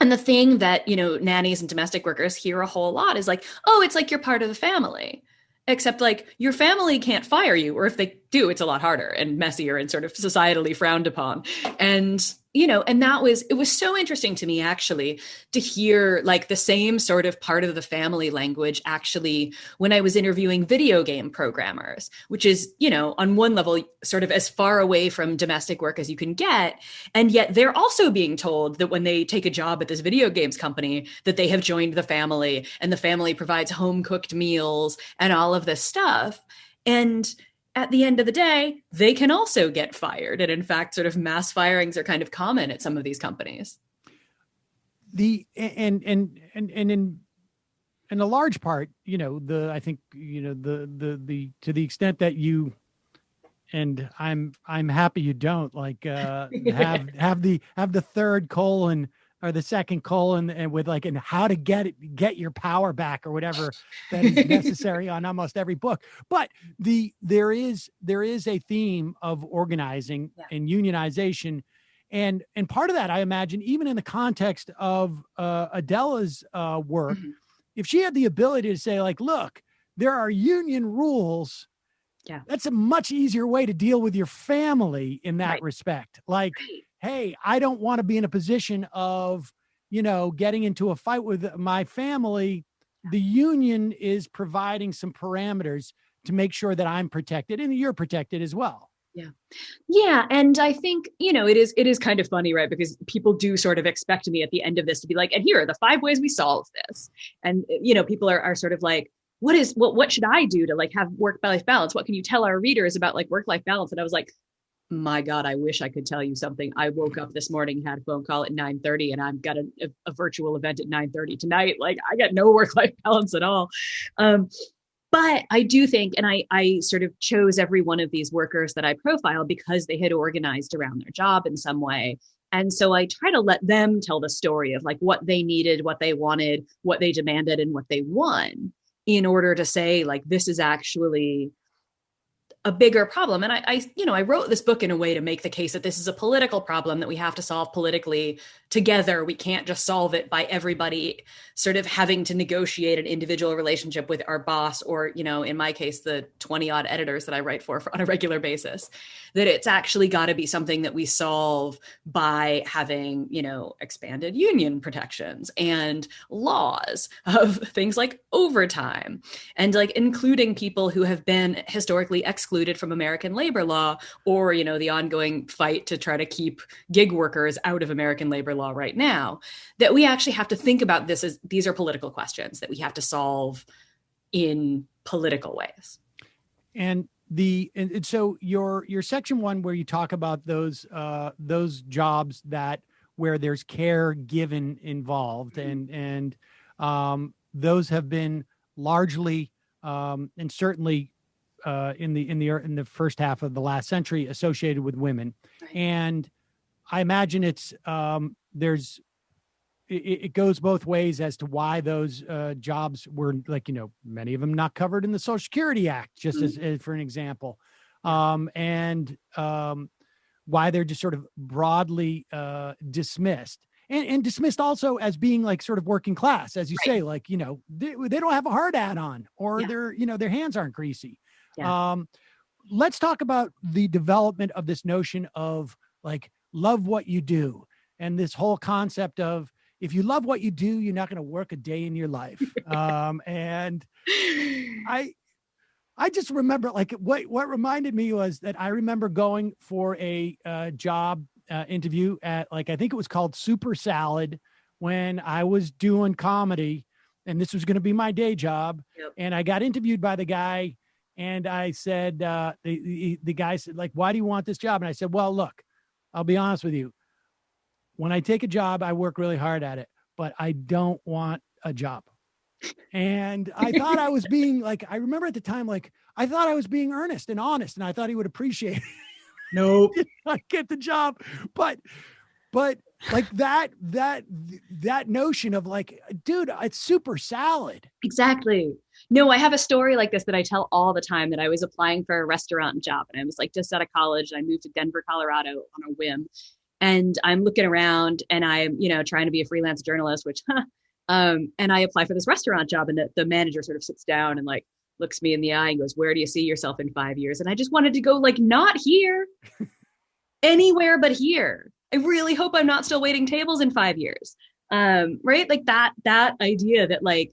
K: And the thing that, nannies and domestic workers hear a whole lot is like, oh, it's like you're part of the family. Except like your family can't fire you, or if they do, it's a lot harder and messier and sort of societally frowned upon. And, and it was so interesting to me actually to hear like the same sort of part of the family language actually when I was interviewing video game programmers, which is, on one level, sort of as far away from domestic work as you can get. And yet they're also being told that when they take a job at this video games company, that they have joined the family and the family provides home cooked meals and all of this stuff. And at the end of the day, they can also get fired. And in fact, sort of mass firings are kind of common at some of these companies.
A: And in a large part, I think, the to the extent that you, and I'm happy you don't like have the third colon or the second colon and with like, and how to get your power back or whatever that is necessary on almost every book. But there is a theme of organizing and unionization. And part of that, I imagine, even in the context of Adela's work, if she had the ability to say like, look, there are union rules.
K: Yeah.
A: That's a much easier way to deal with your family in that respect. Like, hey, I don't want to be in a position of, getting into a fight with my family. The union is providing some parameters to make sure that I'm protected and you're protected as well.
K: Yeah. Yeah. And I think, it is kind of funny, right? Because people do sort of expect me at the end of this to be like, and here are the 5 ways we solve this. And, people are sort of like, what should I do to like have work-life balance? What can you tell our readers about like work-life balance? And I was like, my God, I wish I could tell you something. I woke up this morning, had a phone call at 9:30 and I've got a virtual event at 9:30 tonight. Like I got no work-life balance at all. But I do think, and I sort of chose every one of these workers that I profiled because they had organized around their job in some way. And so I try to let them tell the story of like what they needed, what they wanted, what they demanded, and what they won, in order to say, like, this is actually a bigger problem. And I wrote this book in a way to make the case that this is a political problem that we have to solve politically together. We can't just solve it by everybody sort of having to negotiate an individual relationship with our boss or, in my case, the 20 odd editors that I write for on a regular basis, that it's actually got to be something that we solve by having, expanded union protections and laws of things like overtime and like including people who have been historically excluded from American labor law or, the ongoing fight to try to keep gig workers out of American labor law right now, that we actually have to think about this as these are political questions that we have to solve in political ways.
A: And so your section 1, where you talk about those jobs where there's care given involved and those have been largely and certainly in the first half of the last century associated with women. Right. And I imagine it goes both ways as to why those jobs were like, many of them not covered in the Social Security Act, just as for an example, and why they're just sort of broadly dismissed and dismissed also as being like sort of working class, as you say, like, they don't have a hard hat on or their hands aren't greasy. Yeah. Let's talk about the development of this notion of like, love what you do and this whole concept of, if you love what you do, you're not going to work a day in your life. And I just remember, like, what reminded me was that I remember going for a job interview at, like, I think it was called Super Salad, when I was doing comedy, and this was going to be my day job.
K: Yep.
A: And I got interviewed by the guy, and I said, the guy said, like, why do you want this job? And I said, well, look, I'll be honest with you. When I take a job, I work really hard at it, but I don't want a job. And I thought I was being, like, I remember at the time, like, I thought I was being earnest and honest, and I thought he would appreciate it.
L: Nope.
A: I get the job. But like that notion of, like, dude, it's Super Salad.
K: Exactly. No, I have a story like this that I tell all the time, that I was applying for a restaurant job, and I was, like, just out of college, and I moved to Denver, Colorado on a whim. And I'm looking around, and I'm, trying to be a freelance journalist, which, and I apply for this restaurant job, and the manager sort of sits down and, like, looks me in the eye and goes, where do you see yourself in 5 years? And I just wanted to go, like, not here, anywhere but here. I really hope I'm not still waiting tables in 5 years. Right. Like that idea that, like,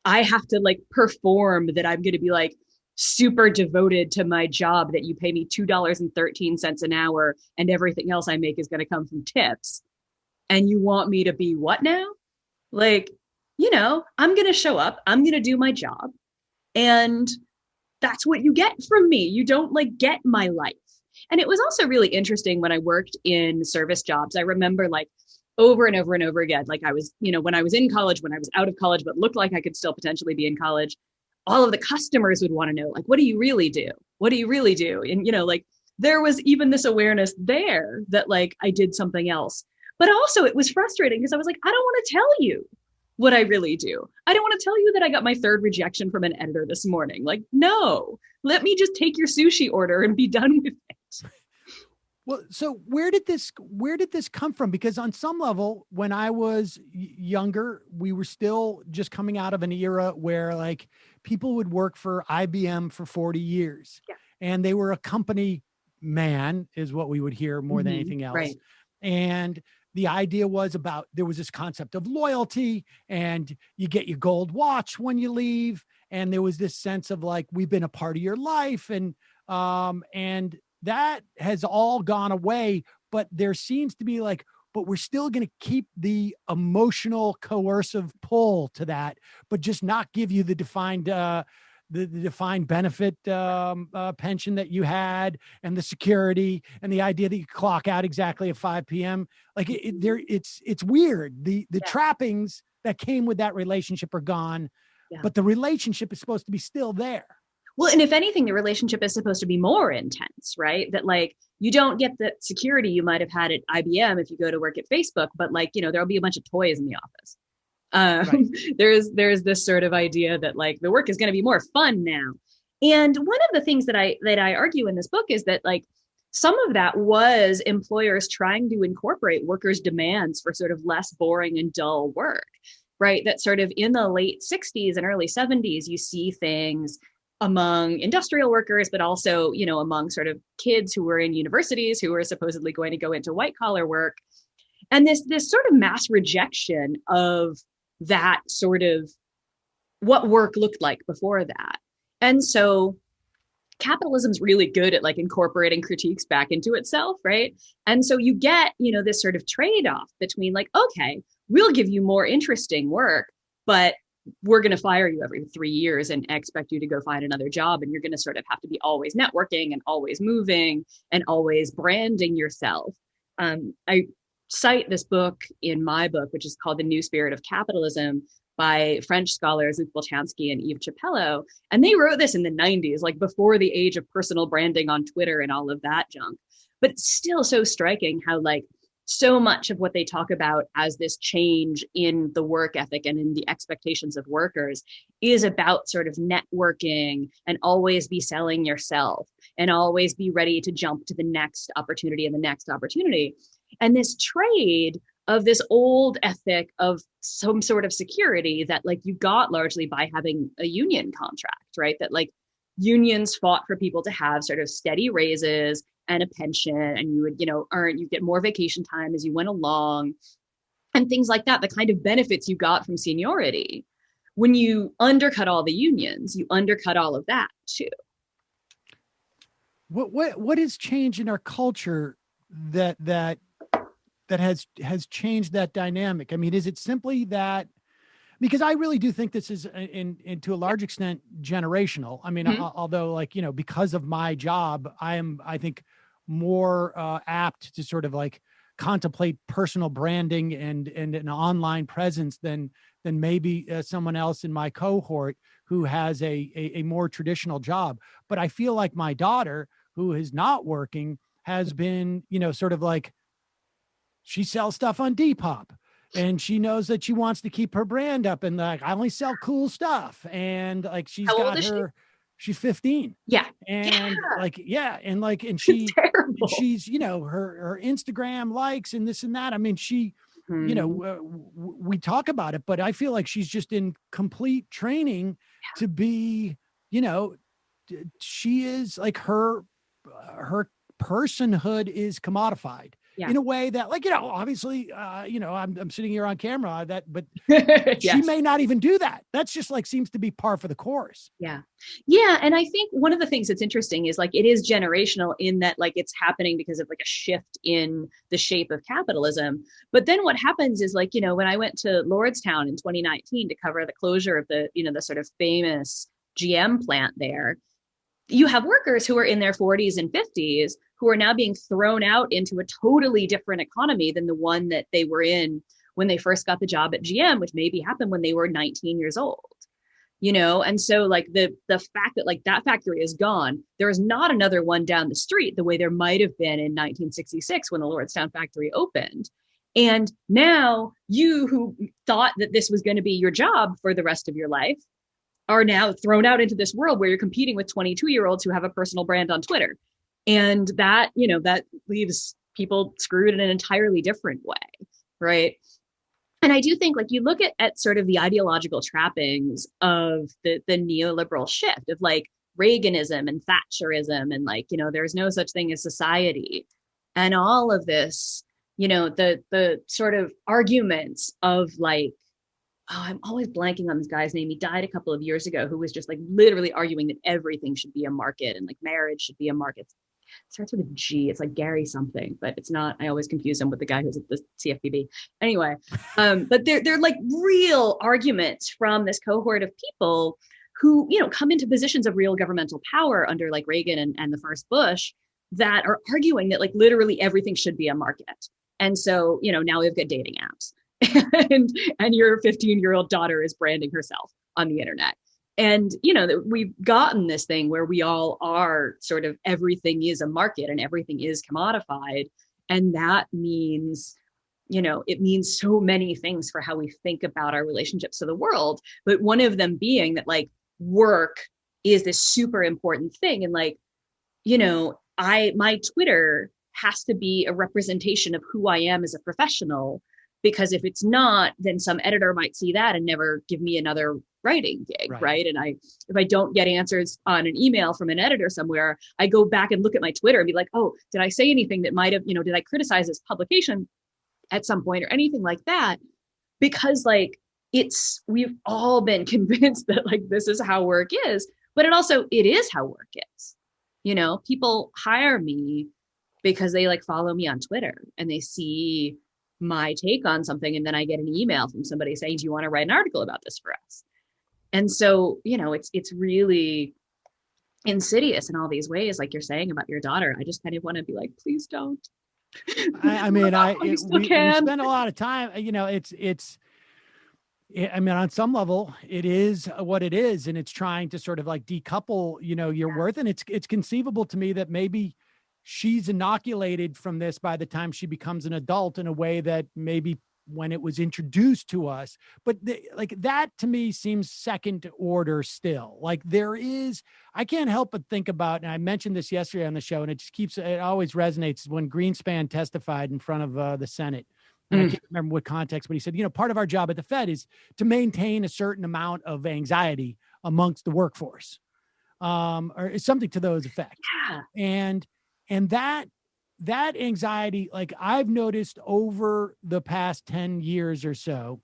K: I have to, like, perform that I'm going to be, like, super devoted to my job, that you pay me $2.13 an hour and everything else I make is going to come from tips. And you want me to be what now? Like, I'm going to show up, I'm going to do my job. And that's what you get from me. You don't, like, get my life. And it was also really interesting when I worked in service jobs. I remember, like, over and over and over again, like, I was, when I was in college, when I was out of college, but looked like I could still potentially be in college, all of the customers would want to know, like, what do you really do? What do you really do? And, like, there was even this awareness there that, like, I did something else. But also it was frustrating because I was like, I don't want to tell you what I really do. I don't want to tell you that I got my 3rd rejection from an editor this morning. Like, no, let me just take your sushi order and be done with it.
A: Well, so where did this come from? Because on some level, when I was younger, we were still just coming out of an era where, like, people would work for IBM for 40 years, and they were a company man, is what we would hear more than anything else.
K: Right.
A: And the idea was there was this concept of loyalty, and you get your gold watch when you leave. And there was this sense of, like, we've been a part of your life. And that has all gone away, but there seems to be, like, but we're still going to keep the emotional coercive pull to that, but just not give you the defined, the defined benefit pension that you had, and the security, and the idea that you clock out exactly at 5 p.m. Like, it's weird. The trappings that came with that relationship are gone, but the relationship is supposed to be still there.
K: Well, and if anything, the relationship is supposed to be more intense, right? That, like, you don't get the security you might have had at IBM if you go to work at Facebook, but, like, there'll be a bunch of toys in the office. Right. There's this sort of idea that, like, the work is going to be more fun now. And one of the things that I argue in this book is that, like, some of that was employers trying to incorporate workers' demands for sort of less boring and dull work, right? That sort of in the late 60s and early 70s, you see things among industrial workers, but also, among sort of kids who were in universities who were supposedly going to go into white collar work. And this sort of mass rejection of that sort of what work looked like before that. And so capitalism's really good at, like, incorporating critiques back into itself, right? And so you get, this sort of trade-off between, like, okay, we'll give you more interesting work, but we're going to fire you every 3 years and expect you to go find another job. And you're going to sort of have to be always networking and always moving and always branding yourself. I cite this book in my book, which is called The New Spirit of Capitalism, by French scholars Luc Boltanski and Yves Chapelleau. And they wrote this in the 90s, like before the age of personal branding on Twitter and all of that junk. But it's still so striking how, like, so much of what they talk about as this change in the work ethic and in the expectations of workers is about sort of networking and always be selling yourself and always be ready to jump to the next opportunity and the next opportunity. And this trade of this old ethic of some sort of security that, like, you got largely by having a union contract, right? That, like, unions fought for people to have sort of steady raises and a pension, and you would, you get more vacation time as you went along and things like that, the kind of benefits you got from seniority. When you undercut all the unions, you undercut all of that too.
A: What has changed in our culture that has changed that dynamic? I mean, is it simply that, because I really do think this is to a large extent generational. I mean, although because of my job, I think more apt to sort of like contemplate personal branding and an online presence than maybe someone else in my cohort who has a more traditional job. But I feel like my daughter, who is not working, has been, sort of like, she sells stuff on Depop, and she knows that she wants to keep her brand up, and like, I only sell cool stuff. And like, she's
K: How
A: got
K: old is
A: her, she's 15.
K: Yeah.
A: And and she's, her Instagram likes and this and that. I mean, she, we talk about it, but I feel like she's just in complete training to be, she is like, her personhood is commodified in a way that, like, obviously, I'm sitting here on camera but
K: Yes.
A: She may not even do that. That's just like, seems to be par for the course.
K: Yeah. Yeah. And I think one of the things that's interesting is like, it is generational in that, like, it's happening because of like a shift in the shape of capitalism. But then what happens is, like, when I went to Lordstown in 2019 to cover the closure of the sort of famous GM plant there, you have workers who are in their 40s and 50s who are now being thrown out into a totally different economy than the one that they were in when they first got the job at GM, which maybe happened when they were 19 years old, And so, like, the fact that, like, that factory is gone, there is not another one down the street the way there might have been in 1966 when the Lordstown factory opened. And now you, who thought that this was going to be your job for the rest of your life, are now thrown out into this world where you're competing with 22-year-olds who have a personal brand on Twitter. And that, that leaves people screwed in an entirely different way, right? And I do think, like, you look at sort of the ideological trappings of the neoliberal shift of, like, Reaganism and Thatcherism and, like, there's no such thing as society. And all of this, the sort of arguments of, like, I'm always blanking on this guy's name. He died a couple of years ago, who was just, like, literally arguing that everything should be a market and, like, marriage should be a market. It starts with a G. It's like Gary something, but it's not. I always confuse him with the guy who's at the CFPB. Anyway, but they're like real arguments from this cohort of people who, come into positions of real governmental power under, like, Reagan and the first Bush, that are arguing that, like, literally everything should be a market. And so, now we've got dating apps. and your 15-year-old daughter is branding herself on the internet. And, we've gotten this thing where we all are sort of, everything is a market and everything is commodified. And that means, it means so many things for how we think about our relationships to the world. But one of them being that, like, work is this super important thing. And, like, my Twitter has to be a representation of who I am as a professional. Because if it's not, then some editor might see that and never give me another writing gig, right? And if I don't get answers on an email from an editor somewhere, I go back and look at my Twitter and be like, oh, did I say anything that might have, did I criticize this publication at some point or anything like that? Because, like, we've all been convinced that, like, this is how work is, but it is how work is. People hire me because they, like, follow me on Twitter and they see my take on something, and then I get an email from somebody saying, do you want to write an article about this for us? And so, it's really insidious in all these ways, like you're saying about your daughter. I just kind of want to be like, please don't.
A: We spend a lot of time, on some level, it is what it is, and it's trying to sort of, like, decouple, your worth. And it's conceivable to me that maybe she's inoculated from this by the time she becomes an adult in a way that maybe when it was introduced to us, but that to me seems second order still. Like, I can't help but think about, and I mentioned this yesterday on the show, and it always resonates, when Greenspan testified in front of the Senate. And I can't remember what context, but he said, part of our job at the Fed is to maintain a certain amount of anxiety amongst the workforce, or something to those effects.
K: Yeah.
A: And And that anxiety, like I've noticed over the past 10 years or so,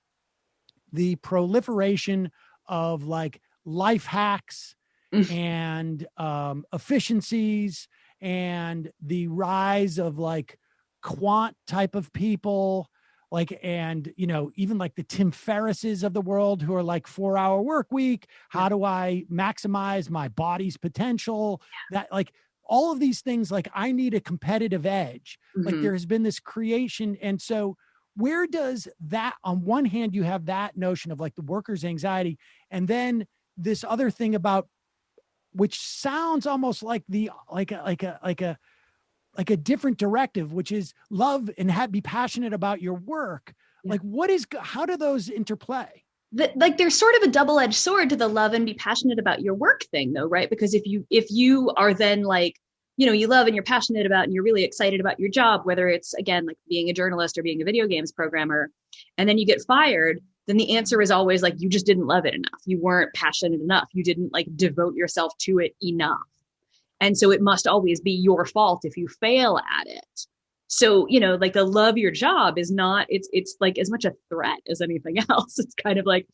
A: the proliferation of like life hacks and efficiencies and the rise of like quant type of people, like, and, you know, even like the Tim Ferrisses of the world who are like 4-hour work week. How do I maximize my body's potential? That, like, all of these things, like I need a competitive edge. Like there has been this creation. And so where does that, on one hand, you have that notion of like the worker's anxiety, and then this other thing about, which sounds almost like a different directive, which is love and be passionate about your work. Like how do those interplay?
K: Like there's sort of a double-edged sword to the love and be passionate about your work thing though, right? Because if you are then like, you know, you love and you're passionate about and you're really excited about your job, whether it's again, like being a journalist or being a video games programmer, and then you get fired, then the answer is always like, you just didn't love it enough. You weren't passionate enough. You didn't like devote yourself to it enough. And so it must always be your fault if you fail at it. So, you know, like the love your job is not, it's like as much a threat as anything else. It's kind of like,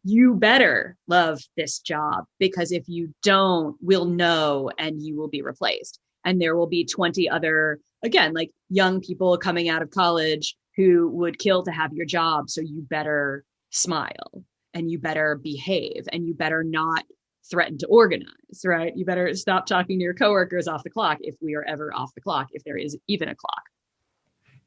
K: you better love this job, because if you don't, we'll know and you will be replaced. And there will be 20 other, again, like young people coming out of college who would kill to have your job. So you better smile and you better behave and you better not threaten to organize, right? You better stop talking to your coworkers off the clock, if we are ever off the clock, if there is even a clock.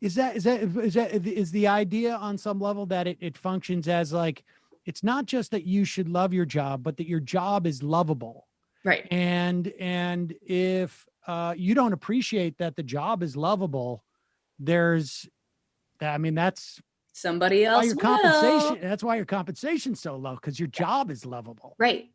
A: Is the idea on some level that it functions as like, it's not just that you should love your job, but that your job is lovable.
K: Right.
A: And if you don't appreciate that the job is lovable, that's
K: somebody else.
A: That's why your compensation's so low, because your job is lovable.
K: Right.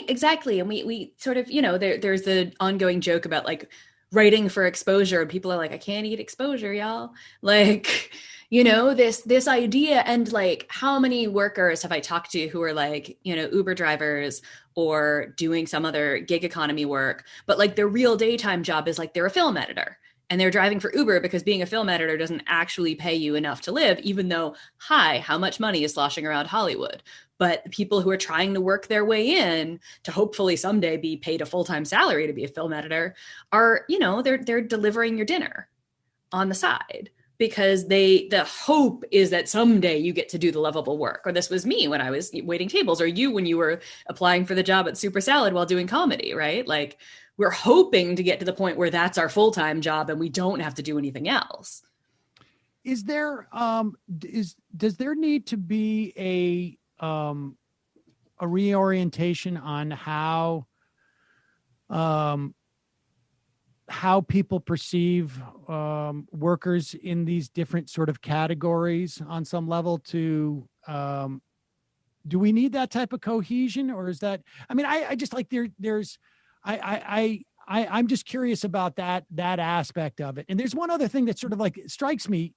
K: Exactly. And we sort of, you know, there's the ongoing joke about like writing for exposure. People are like, I can't eat exposure, y'all. Like, you know, this idea. And like, how many workers have I talked to who are like, you know, Uber drivers or doing some other gig economy work, but like their real daytime job is like, they're a film editor and they're driving for Uber because being a film editor doesn't actually pay you enough to live, even though, how much money is sloshing around Hollywood? But the people who are trying to work their way in to hopefully someday be paid a full-time salary to be a film editor are, you know, they're delivering your dinner on the side, because the hope is that someday you get to do the lovable work. Or this was me when I was waiting tables, or you when you were applying for the job at Super Salad while doing comedy, right? Like we're hoping to get to the point where that's our full-time job and we don't have to do anything else.
A: Is there does there need to be a reorientation on how people perceive workers in these different sort of categories on some level? To do we need that type of cohesion, or is that, I mean, I just like I'm just curious about that aspect of it. And there's one other thing that sort of like strikes me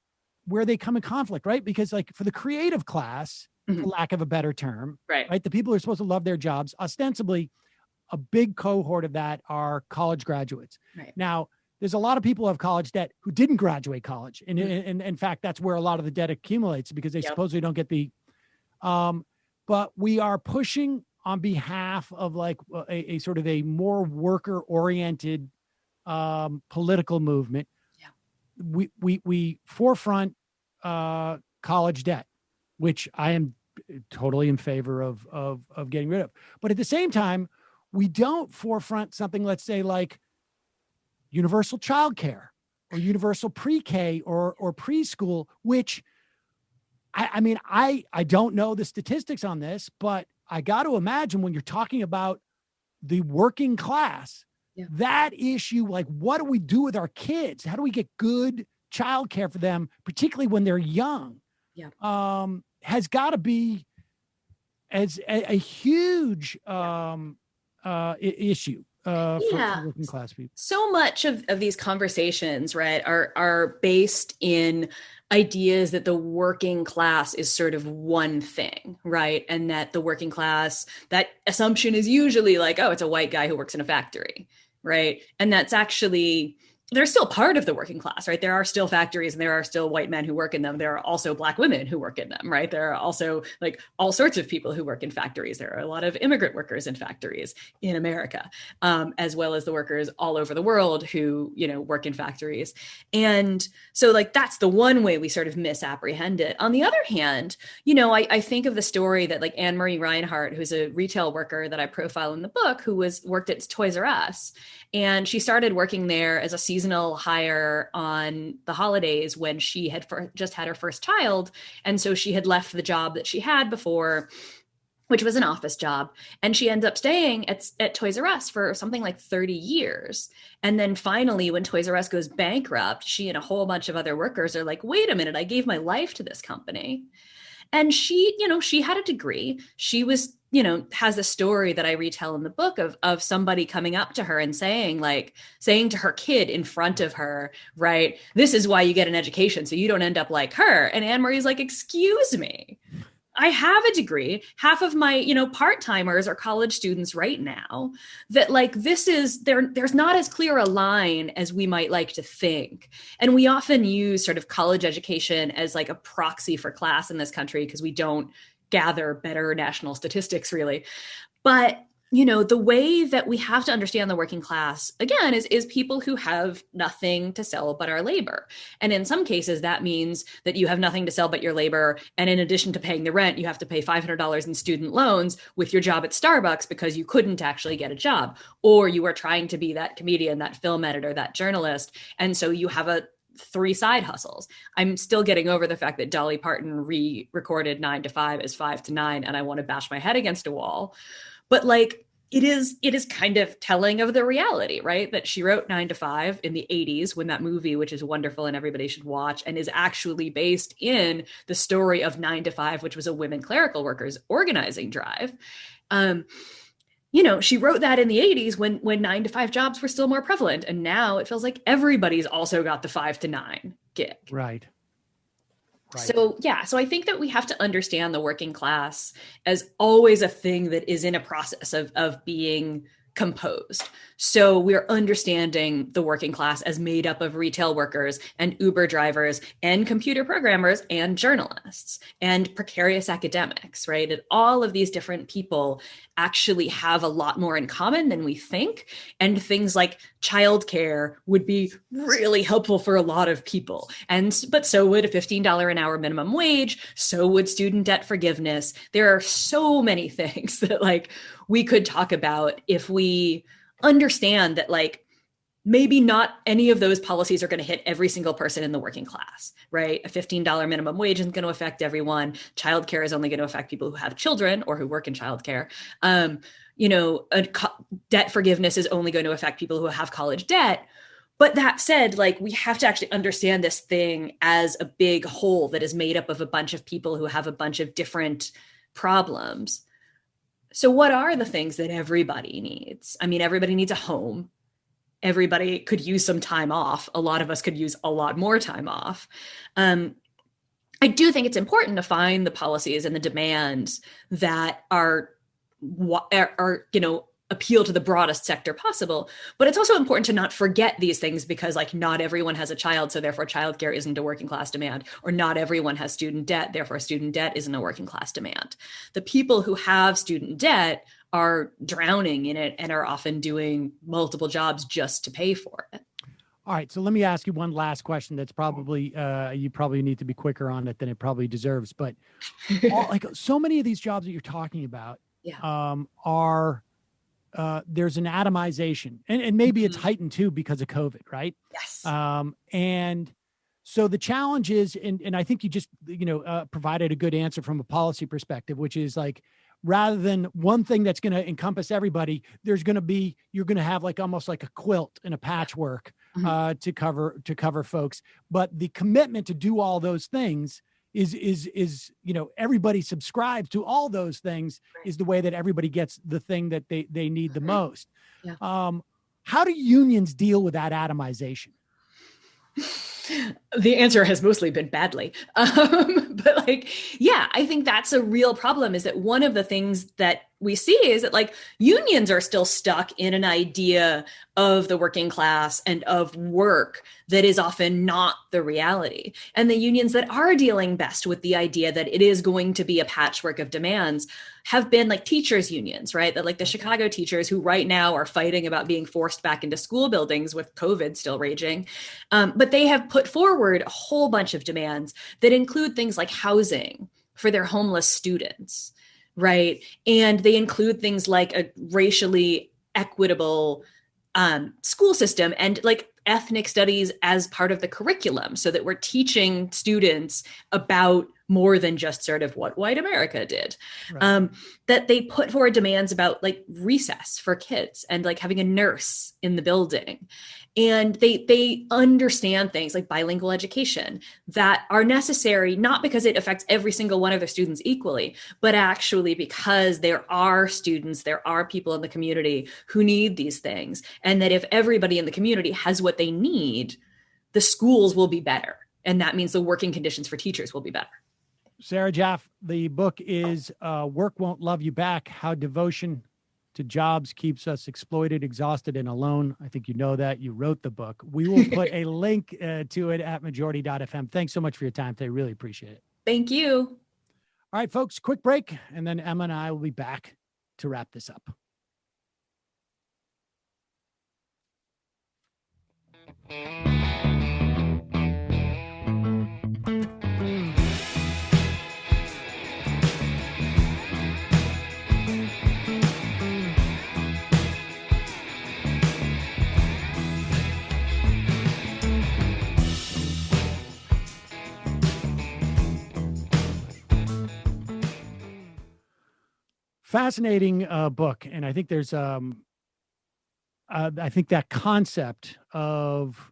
A: where they come in conflict, right? Because like for the creative class, for lack of a better term, right? The people who are supposed to love their jobs, ostensibly a big cohort of that are college graduates.
K: Right.
A: Now, there's a lot of people who have college debt who didn't graduate college. And in fact, that's where a lot of the debt accumulates, because they supposedly don't get the, but we are pushing on behalf of like a sort of a more worker oriented political movement. Yeah. We forefront college debt, which I am totally in favor of getting rid of. But at the same time, we don't forefront something, let's say, like universal childcare or universal pre-K or preschool, which I mean, I don't know the statistics on this, but I got to imagine when you're talking about the working class, that issue, like what do we do with our kids? How do we get good childcare for them, particularly when they're young? Has got to be as a huge issue for working class people.
K: So much of these conversations, right, are based in ideas that the working class is sort of one thing, right? And that the working class, that assumption is usually like, oh, it's a white guy who works in a factory, right? And that's actually they're still part of the working class, right? There are still factories and there are still white men who work in them. There are also Black women who work in them, right? There are also like all sorts of people who work in factories. There are a lot of immigrant workers in factories in America, as well as the workers all over the world who, you know, work in factories. And so like, that's the one way we sort of misapprehend it. On the other hand, you know, I think of the story that like Anne Marie Reinhardt, who's a retail worker that I profile in the book, who worked at Toys R Us. And she started working there as a seasonal hire on the holidays when she had just had her first child. And so she had left the job that she had before, which was an office job. And she ended up staying at Toys R Us for something like 30 years. And then finally, when Toys R Us goes bankrupt, she and a whole bunch of other workers are like, wait a minute, I gave my life to this company. And she, you know, she had a degree. She was, you know, has a story that I retell in the book of somebody coming up to her and saying to her kid in front of her, right, this is why you get an education, so you don't end up like her. And Anne Marie's like, excuse me, I have a degree. Half of my, you know, part-timers are college students right now. That like, this is, there's not as clear a line as we might like to think. And we often use sort of college education as like a proxy for class in this country because we don't gather better national statistics really. But, you know, the way that we have to understand the working class, again, is people who have nothing to sell but our labor. And in some cases, that means that you have nothing to sell but your labor. And in addition to paying the rent, you have to pay $500 in student loans with your job at Starbucks because you couldn't actually get a job. Or you are trying to be that comedian, that film editor, that journalist. And so you have 3 side hustles. I'm still getting over the fact that Dolly Parton re-recorded 9 to 5 as 5 to 9, and I want to bash my head against a wall. But like, it is kind of telling of the reality, right? That she wrote 9 to 5 in the 80s when that movie, which is wonderful and everybody should watch, and is actually based in the story of 9 to 5, which was a women clerical workers organizing drive. You know, she wrote that in the 80s when 9 to 5 jobs were still more prevalent. And now it feels like everybody's also got the 5 to 9 gig.
A: Right.
K: So, yeah, so I think that we have to understand the working class as always a thing that is in a process of being composed. So we're understanding the working class as made up of retail workers and Uber drivers and computer programmers and journalists and precarious academics, right? And all of these different people actually have a lot more in common than we think. And things like childcare would be really helpful for a lot of people. But so would a $15 an hour minimum wage. So would student debt forgiveness. There are so many things that like we could talk about if we understand that like maybe not any of those policies are going to hit every single person in the working class, right? A $15 minimum wage isn't going to affect everyone. Childcare is only going to affect people who have children or who work in childcare. You know, debt forgiveness is only going to affect people who have college debt. But that said, like we have to actually understand this thing as a big whole that is made up of a bunch of people who have a bunch of different problems. So what are the things that everybody needs? I mean, everybody needs a home. Everybody could use some time off. A lot of us could use a lot more time off. I do think it's important to find the policies and the demands that are you know, appeal to the broadest sector possible. But it's also important to not forget these things because like not everyone has a child, so therefore childcare isn't a working class demand, or not everyone has student debt, therefore student debt isn't a working class demand. The people who have student debt are drowning in it and are often doing multiple jobs just to pay for it.
A: All right, so let me ask you one last question that's probably, you probably need to be quicker on it than it probably deserves, but like so many of these jobs that you're talking about are, there's an atomization and maybe it's heightened too because of COVID, right?
K: Yes.
A: And so the challenge is, and I think you just, you know, provided a good answer from a policy perspective, which is like, rather than one thing that's going to encompass everybody, you're going to have like almost like a quilt and a patchwork to cover folks. But the commitment to do all those things is, you know, everybody subscribes to all those things is the way that everybody gets the thing that they need the most.
K: Yeah.
A: How do unions deal with that atomization?
K: The answer has mostly been badly. But like, yeah, I think that's a real problem, is that one of the things that we see is that like unions are still stuck in an idea of the working class and of work that is often not the reality. And the unions that are dealing best with the idea that it is going to be a patchwork of demands have been like teachers unions, right? That like the Chicago teachers who right now are fighting about being forced back into school buildings with COVID still raging. But they have put forward a whole bunch of demands that include things like housing for their homeless students, right? And they include things like a racially equitable school system and like ethnic studies as part of the curriculum so that we're teaching students about more than just sort of what white America did. Right. That they put forward demands about like recess for kids and like having a nurse in the building. And they understand things like bilingual education that are necessary, not because it affects every single one of their students equally, but actually because there are students, there are people in the community who need these things. And that if everybody in the community has what they need, the schools will be better. And that means the working conditions for teachers will be better.
A: Sarah Jaffe, the book is Work Won't Love You Back, How Devotion to Jobs Keeps Us Exploited, Exhausted, and Alone. I think you know that. You wrote the book. We will put a link to it at majority.fm. Thanks so much for your time today. Really appreciate it.
K: Thank you.
A: All right, folks, quick break, and then Emma and I will be back to wrap this up. Fascinating book, and I think there's I think that concept of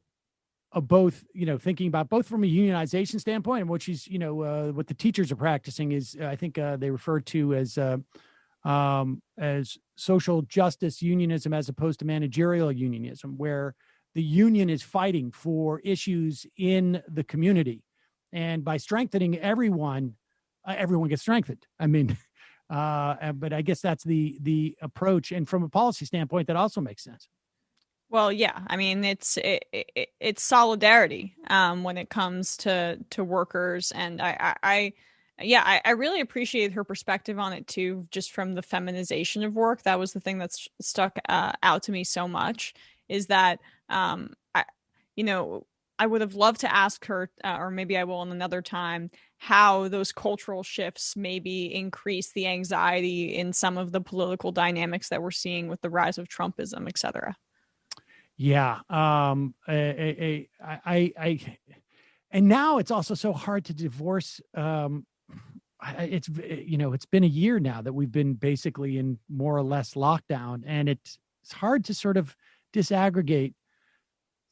A: both, thinking about both from a unionization standpoint and what she's, what the teachers are practicing is, I think they refer to as social justice unionism as opposed to managerial unionism, where the union is fighting for issues in the community, and by strengthening everyone, everyone gets strengthened. I mean. But I guess that's the approach, and from a policy standpoint, that also makes sense.
F: Well, yeah, I mean it's solidarity when it comes to workers, and I really appreciate her perspective on it too, just from the feminization of work. That was the thing that's stuck out to me so much, is that I would have loved to ask her, or maybe I will in another time, how those cultural shifts maybe increase the anxiety in some of the political dynamics that we're seeing with the rise of Trumpism, et cetera.
A: Yeah. And now it's also so hard to divorce. It's been a year now that we've been basically in more or less lockdown, and it's hard to sort of disaggregate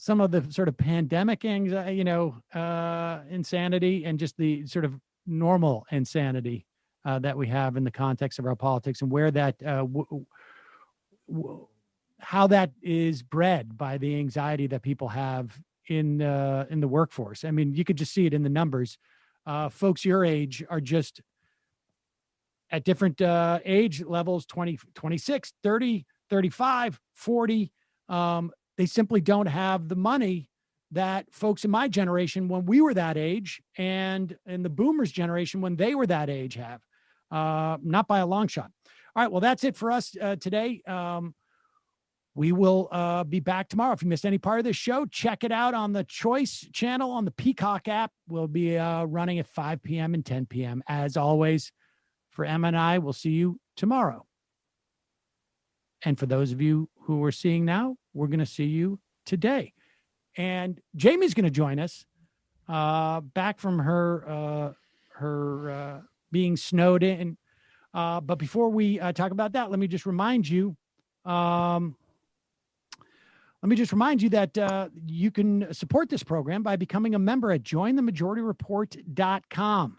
A: some of the sort of pandemic anxiety, insanity, and just the sort of normal insanity that we have in the context of our politics, and where that, how that is bred by the anxiety that people have in the workforce. I mean, you could just see it in the numbers. Folks your age are just at different age levels, 20, 26, 30, 35, 40. They simply don't have the money that folks in my generation, when we were that age, and in the boomers generation, when they were that age, have. Not by a long shot. All right, well, that's it for us today. We will be back tomorrow. If you missed any part of this show, check it out on the Choice channel on the Peacock app. We'll be running at 5 p.m. and 10 p.m. As always, for Emma and I, we'll see you tomorrow. And for those of you who we're seeing now, we're going to see you today. And Jamie's going to join us back from her being snowed in. But before we talk about that, let me just remind you that you can support this program by becoming a member at jointhemajorityreport.com.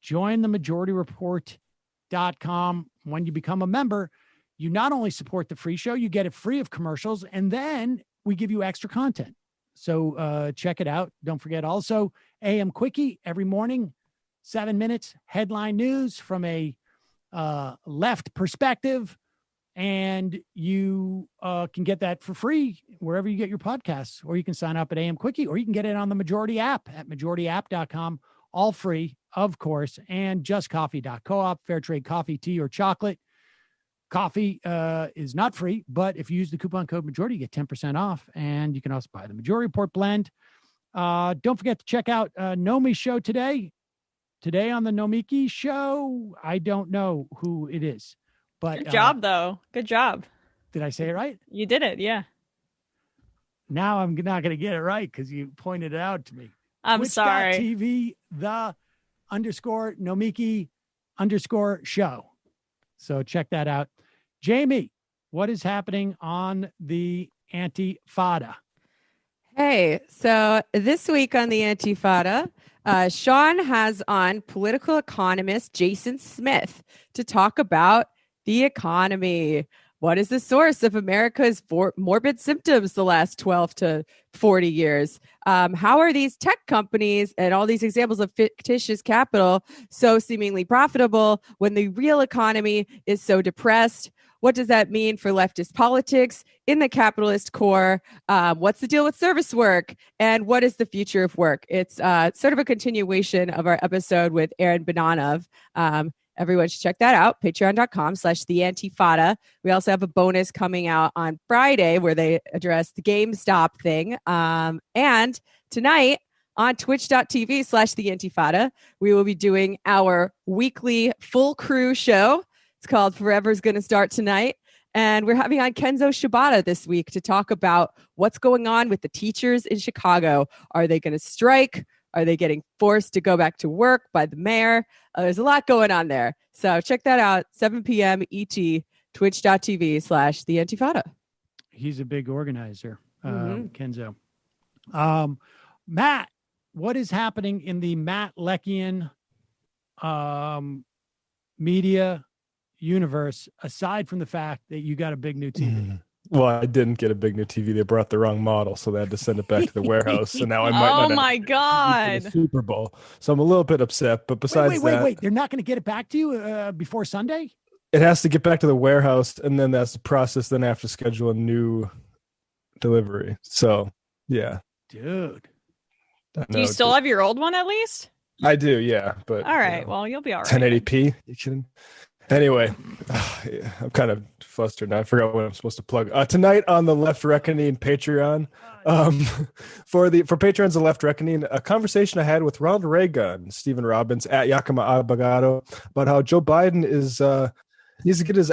A: Jointhemajorityreport.com. When you become a member, you not only support the free show, you get it free of commercials, and then we give you extra content. So check it out. Don't forget also AM Quickie every morning, 7 minutes, headline news from a left perspective. And you can get that for free wherever you get your podcasts, or you can sign up at AM Quickie, or you can get it on the Majority app at majorityapp.com, all free, of course, and justcoffee.coop, fair trade coffee, tea, or chocolate. Coffee is not free, but if you use the coupon code Majority, you get 10% off, and you can also buy the Majority Report blend. Don't forget to check out Nomi's show today. Today on the Nomiki show, I don't know who it is. But,
F: good job, though. Good job.
A: Did I say it right?
F: You did it, yeah.
A: Now I'm not going to get it right because you pointed it out to me.
F: I'm sorry.
A: TV, _Nomiki_show. So check that out. Jamie, what is happening on the Antifada?
L: Hey, so this week on the Antifada, Sean has on political economist Jason Smith to talk about the economy. What is the source of America's morbid symptoms the last 12 to 40 years? How are these tech companies and all these examples of fictitious capital so seemingly profitable when the real economy is so depressed? What does that mean for leftist politics in the capitalist core? What's the deal with service work? And what is the future of work? It's sort of a continuation of our episode with Aaron Bananov. Everyone should check that out. Patreon.com/theantifada. We also have a bonus coming out on Friday where they address the GameStop thing. And tonight on twitch.tv/theantifada, we will be doing our weekly full crew show. It's called Forever's Gonna Start Tonight. And we're having on Kenzo Shibata this week to talk about what's going on with the teachers in Chicago. Are they going to strike? Are they getting forced to go back to work by the mayor? There's a lot going on there. So check that out, 7 p.m. ET, twitch.tv/theantifada.
A: He's a big organizer, Kenzo. Matt, what is happening in the Matt Leckian media universe, aside from the fact that you got a big new TV?
J: Well, I didn't get a big new TV. They brought the wrong model, so they had to send it back to the warehouse. So now I might not.
F: Oh my God!
J: Super Bowl. So I'm a little bit upset. But besides
A: wait. They're not going to get it back to you before Sunday?
J: It has to get back to the warehouse, and then that's the process. Then I have to schedule a new delivery. So yeah,
A: dude.
F: Do you still have your old one at least?
J: I do, yeah. But
F: all right, well, you'll be all right.
J: 1080p. You kidding? Anyway, I'm kind of flustered now. I forgot what I'm supposed to plug. Tonight on the Left Reckoning Patreon, for patrons of Left Reckoning, a conversation I had with Ronald Reagan, Stephen Robbins at Yakima Abogado about how Joe Biden needs to get his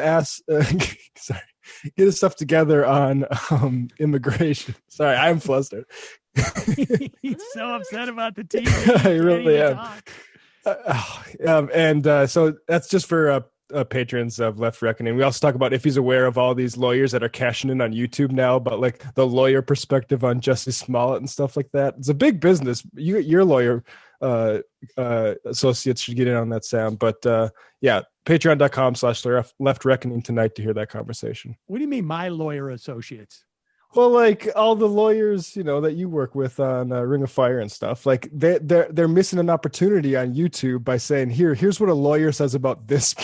J: get his stuff together on immigration. Sorry, I'm flustered.
A: He's so upset about the TV.
J: I really am. So that's just for patrons of Left Reckoning. We also talk about if he's aware of all these lawyers that are cashing in on YouTube now, but like the lawyer perspective on Jussie Smollett and stuff like that. It's a big business. Your lawyer associates should get in on that, Sam. But yeah, patreon.com/Left Reckoning tonight to hear that conversation.
A: What do you mean, my lawyer associates?
J: Well, like all the lawyers, that you work with on Ring of Fire and stuff, like they're missing an opportunity on YouTube by saying, here's what a lawyer says about this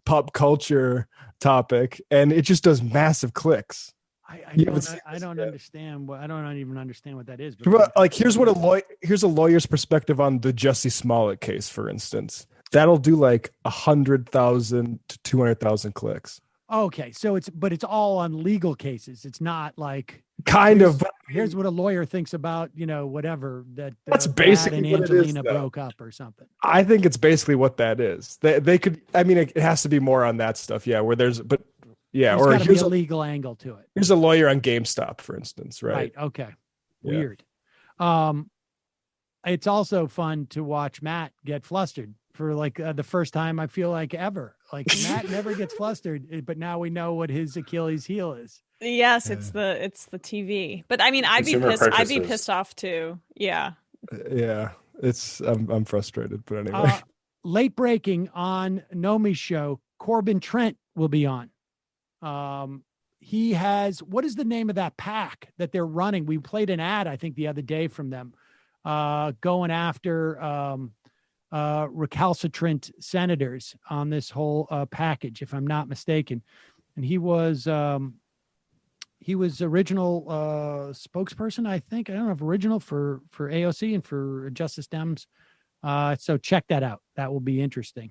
J: pop culture topic, and it just does massive clicks.
A: I don't understand. I don't even understand what that is.
J: But like, here's a lawyer's perspective on the Jussie Smollett case, for instance. That'll do like 100,000 to 200,000 clicks.
A: Okay, so it's all on legal cases. It's not like
J: kind of.
A: Here's what a lawyer thinks about whatever
J: that's basically
A: Brad and Angelina broke up or something.
J: I think it's basically what that is. They could. I mean, it has to be more on that stuff. Yeah, where there's
A: here's a legal angle to it.
J: Here's a lawyer on GameStop, for instance. Right.
A: Okay.
J: Yeah.
A: Weird. It's also fun to watch Matt get flustered for like the first time I feel like ever. Like Matt never gets flustered, but now we know what his Achilles heel is.
F: Yes, it's the TV. But I mean, I'd be pissed off too. Yeah.
J: Yeah, I'm frustrated, but anyway.
A: Late breaking on Nomi's show, Corbin Trent will be on. He has, what is the name of that pack that they're running? We played an ad, I think, the other day from them, going after recalcitrant senators on this whole package, if I'm not mistaken. And he was original spokesperson, I think. I don't know if original for AOC and for Justice Dems. So check that out. That will be interesting.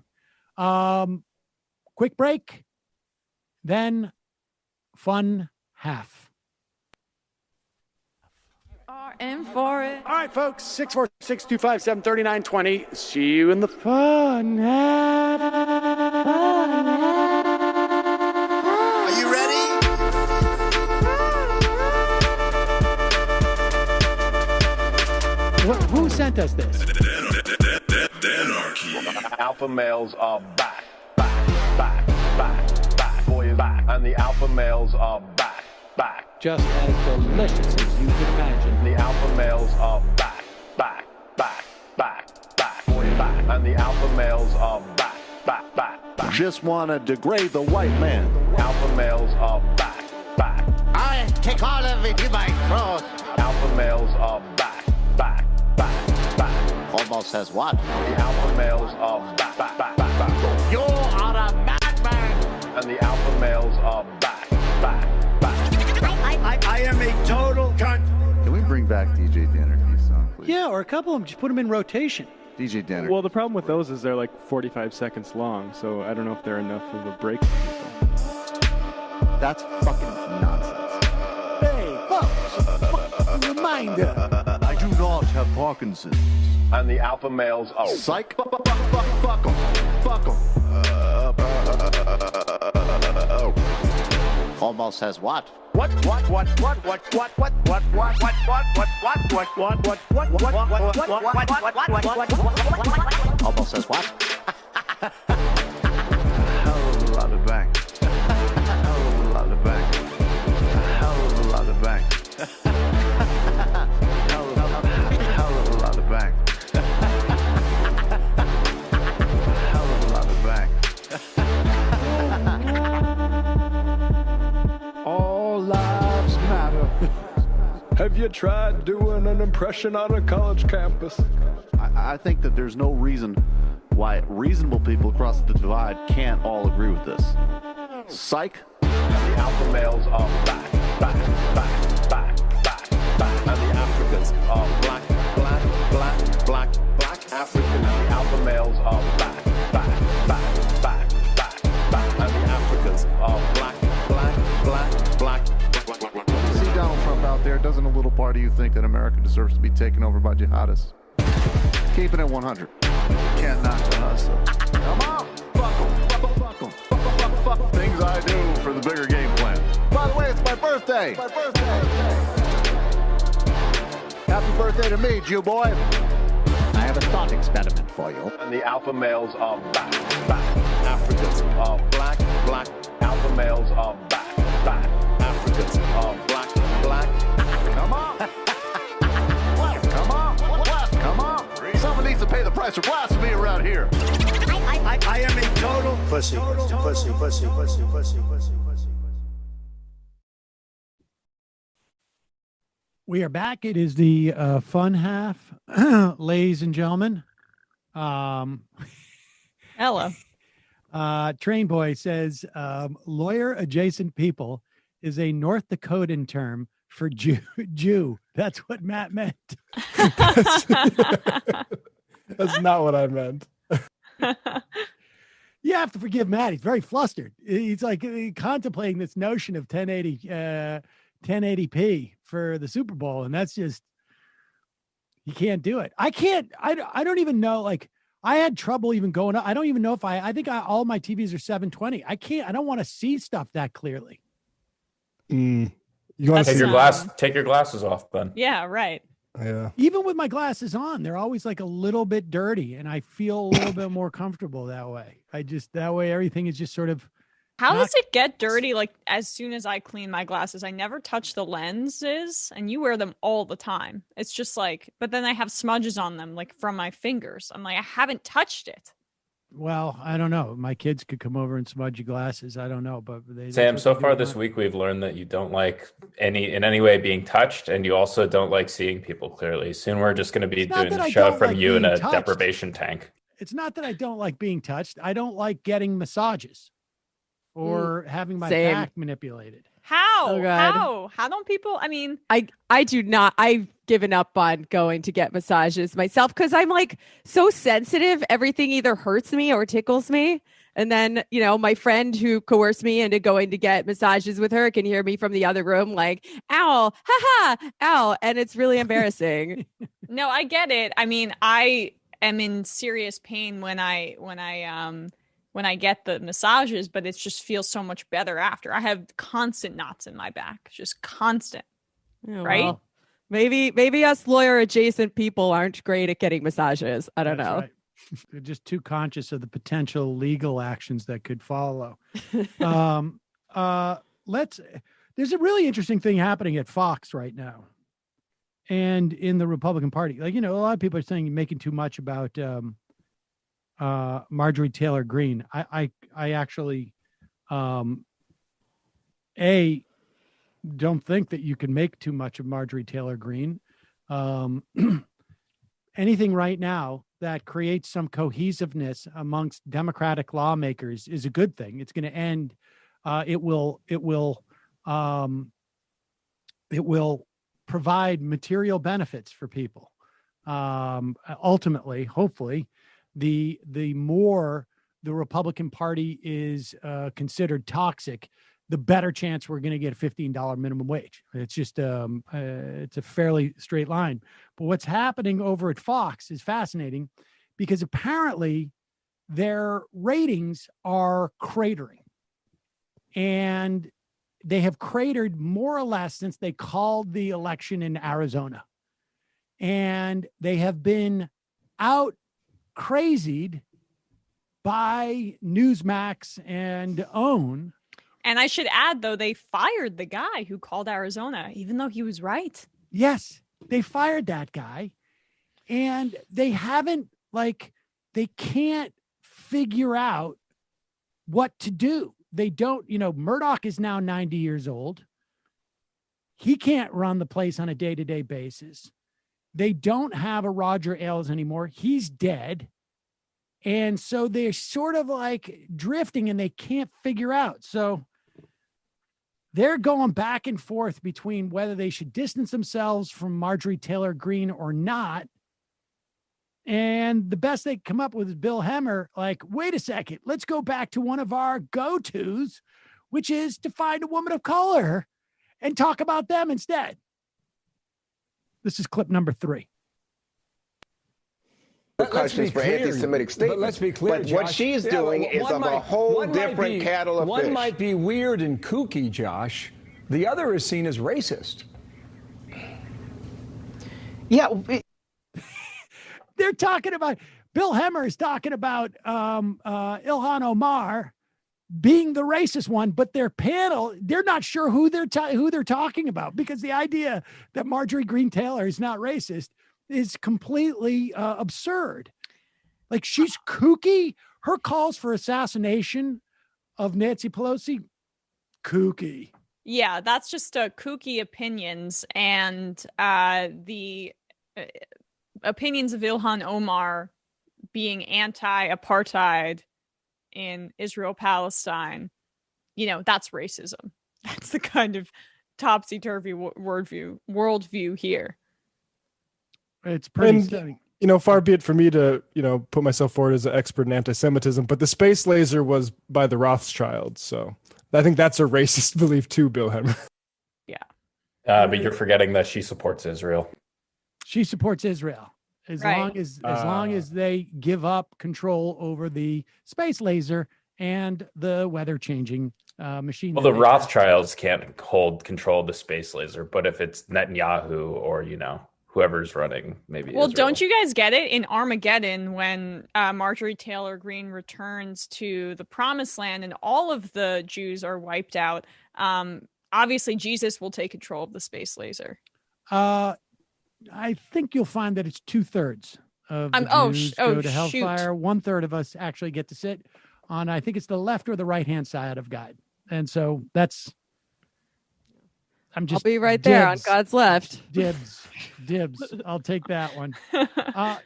A: Quick break, then fun half.
L: Are in for it.
A: All right, folks, 646-257-3920. See you in the fun half.
M: Are you ready?
A: Who sent us this?
N: Alpha males are back, boys back, and the alpha males are back.
A: Just as delicious as you can imagine.
N: The alpha males are back, boys back, and the alpha males are back.
M: Just want to degrade the white man.
N: Alpha males are back.
M: I take all of it in my throat.
N: Alpha males are back.
M: Almost says what?
N: The alpha males are back.
M: You are a madman.
N: And the alpha males are back.
M: I am a total cunt. Can we bring back DJ Dannerky's song, please?
A: Yeah, or a couple of them. Just put them in rotation.
M: DJ Danner.
J: Well, the problem with those is they're like 45 seconds long, so I don't know if they're enough of a break.
M: That's fucking nonsense.
A: Hey, folks, reminder.
M: I do not have Parkinson's.
N: And the alpha males are...
M: Psych. Fuck them. Almost says what?
N: What?
M: Almost says what? Hell of a lot of bank. Hell of a lot of bank. Hell of a lot of bank. Hell of a lot of bank. Hell of a lot of bank.
J: All lives matter. Have you tried doing an impression on a college campus?
M: I think that there's no reason why reasonable people across the divide can't all agree with this. Psych.
N: And the alpha males are back. And the Africans are black Africans. And the alpha males are back. And the Africans are black.
M: See Donald Trump out there, doesn't a little part of you think that America deserves to be taken over by jihadists? Keeping it 100. Can't knock the hustle. Come on! Fuck 'em. Fuck things I do for the bigger game plan. By the way, it's my birthday! Happy birthday to me, Jew boy! I have a thought experiment for you.
N: And the alpha males are back. Africans are black. Alpha males are back. Africans are black.
M: Come on! Come on! Someone needs to pay the price for blasphemy around here. I am a total pussy.
A: We are back. It is the fun half, ladies and gentlemen.
F: Hello.
A: Train Boy says lawyer adjacent people is a North Dakotan term for Jew. That's what Matt meant.
J: That's not what I meant.
A: You have to forgive Matt. He's very flustered. He's like contemplating this notion of 1080p for the Super Bowl, and that's just, you can't do it. I don't even know. Like, I had trouble even going up. I don't even know if I think all my TVs are 720. I don't want to see stuff that clearly.
J: You want to
O: take your glasses off, then.
F: Yeah, right.
J: Yeah.
A: Even with my glasses on, they're always like a little bit dirty, and I feel a little bit more comfortable that way. That way everything is just sort of.
F: How does it get dirty? Like, as soon as I clean my glasses, I never touch the lenses, and you wear them all the time. It's just like, but then I have smudges on them, like from my fingers. I'm like, I haven't touched it.
A: Well, I don't know. My kids could come over and smudge your glasses. I don't know, but
O: Sam, so far this week we've learned that you don't like in any way being touched, and you also don't like seeing people clearly. Soon we're just going to be doing the show from you in a deprivation tank.
A: it's not that I don't like being touched. I don't like getting massages or having my back manipulated.
F: How?
L: Oh, God.
F: How don't people? I mean,
L: I do not. I've given up on going to get massages myself because I'm like so sensitive. Everything either hurts me or tickles me. And then, my friend who coerced me into going to get massages with her can hear me from the other room like, ow, haha, ow. And it's really embarrassing.
F: No, I get it. I mean, I am in serious pain when I get the massages, but it just feels so much better after. I have constant knots in my back, just constant.
L: Oh,
F: right?
L: Well, maybe us lawyer adjacent people aren't great at getting massages. I don't know.
A: Right. They're just too conscious of the potential legal actions that could follow. There's a really interesting thing happening at Fox right now and in the Republican Party. Like, a lot of people are saying you're making too much about Marjorie Taylor Greene. I actually don't think that you can make too much of Marjorie Taylor Greene. Anything right now that creates some cohesiveness amongst Democratic lawmakers is a good thing. It's going to end. It will provide material benefits for people. Ultimately, hopefully, the more the Republican Party is considered toxic, the better chance we're going to get a $15 minimum wage. It's just it's a fairly straight line. But what's happening over at Fox is fascinating because apparently their ratings are cratering. And they have cratered more or less since they called the election in Arizona. And they have been out crazied by Newsmax and OWN.
F: And I should add, though, they fired the guy who called Arizona, even though he was right.
A: Yes, they fired that guy. And they haven't, they can't figure out what to do. They don't, Murdoch is now 90 years old. He can't run the place on a day-to-day basis. They don't have a Roger Ailes anymore. He's dead. And so they're sort of drifting and they can't figure out. So they're going back and forth between whether they should distance themselves from Marjorie Taylor Greene or not. And the best they come up with is Bill Hemmer, wait a second, let's go back to one of our go-tos, which is to find a woman of color and talk about them instead. This is clip number 3.
P: Repercussions for anti-Semitic statements.
Q: But let's be clear,
P: But what
Q: Josh,
P: she's doing is of a whole different kettle of fish.
Q: One might be weird and kooky, Josh. The other is seen as racist.
P: Yeah.
A: They're talking about, Bill Hemmer is talking about Ilhan Omar being the racist one, but their panel, they're not sure who they're talking about, because the idea that Marjorie Greene Taylor is not racist is completely absurd. She's kooky. Her calls for assassination of Nancy Pelosi, kooky.
F: Yeah, that's just kooky opinions. And the opinions of Ilhan Omar being anti-apartheid in Israel-Palestine, that's racism. That's the kind of topsy-turvy worldview here.
A: It's pretty stunning.
J: Far be it for me to, put myself forward as an expert in anti-Semitism, but the space laser was by the Rothschilds. So I think that's a racist belief too, Bill Hemmer.
F: Yeah.
O: But you're forgetting that she supports Israel.
A: She supports Israel as long as they give up control over the space laser and the weather changing machine.
O: Well, the Rothschilds can't hold control of the space laser, but if it's Netanyahu or, whoever's running, maybe.
F: Well,
O: Israel.
F: Don't you guys get it in Armageddon when Marjorie Taylor Greene returns to the Promised Land and all of the Jews are wiped out? Obviously, Jesus will take control of the space laser.
A: I think you'll find that it's 2/3 of the Jews go to hellfire.
F: Shoot.
A: 1/3 of us actually get to sit on, I think it's the left or the right-hand side of God. And so I'll
L: be right there on God's left.
A: Dibs. I'll take that one.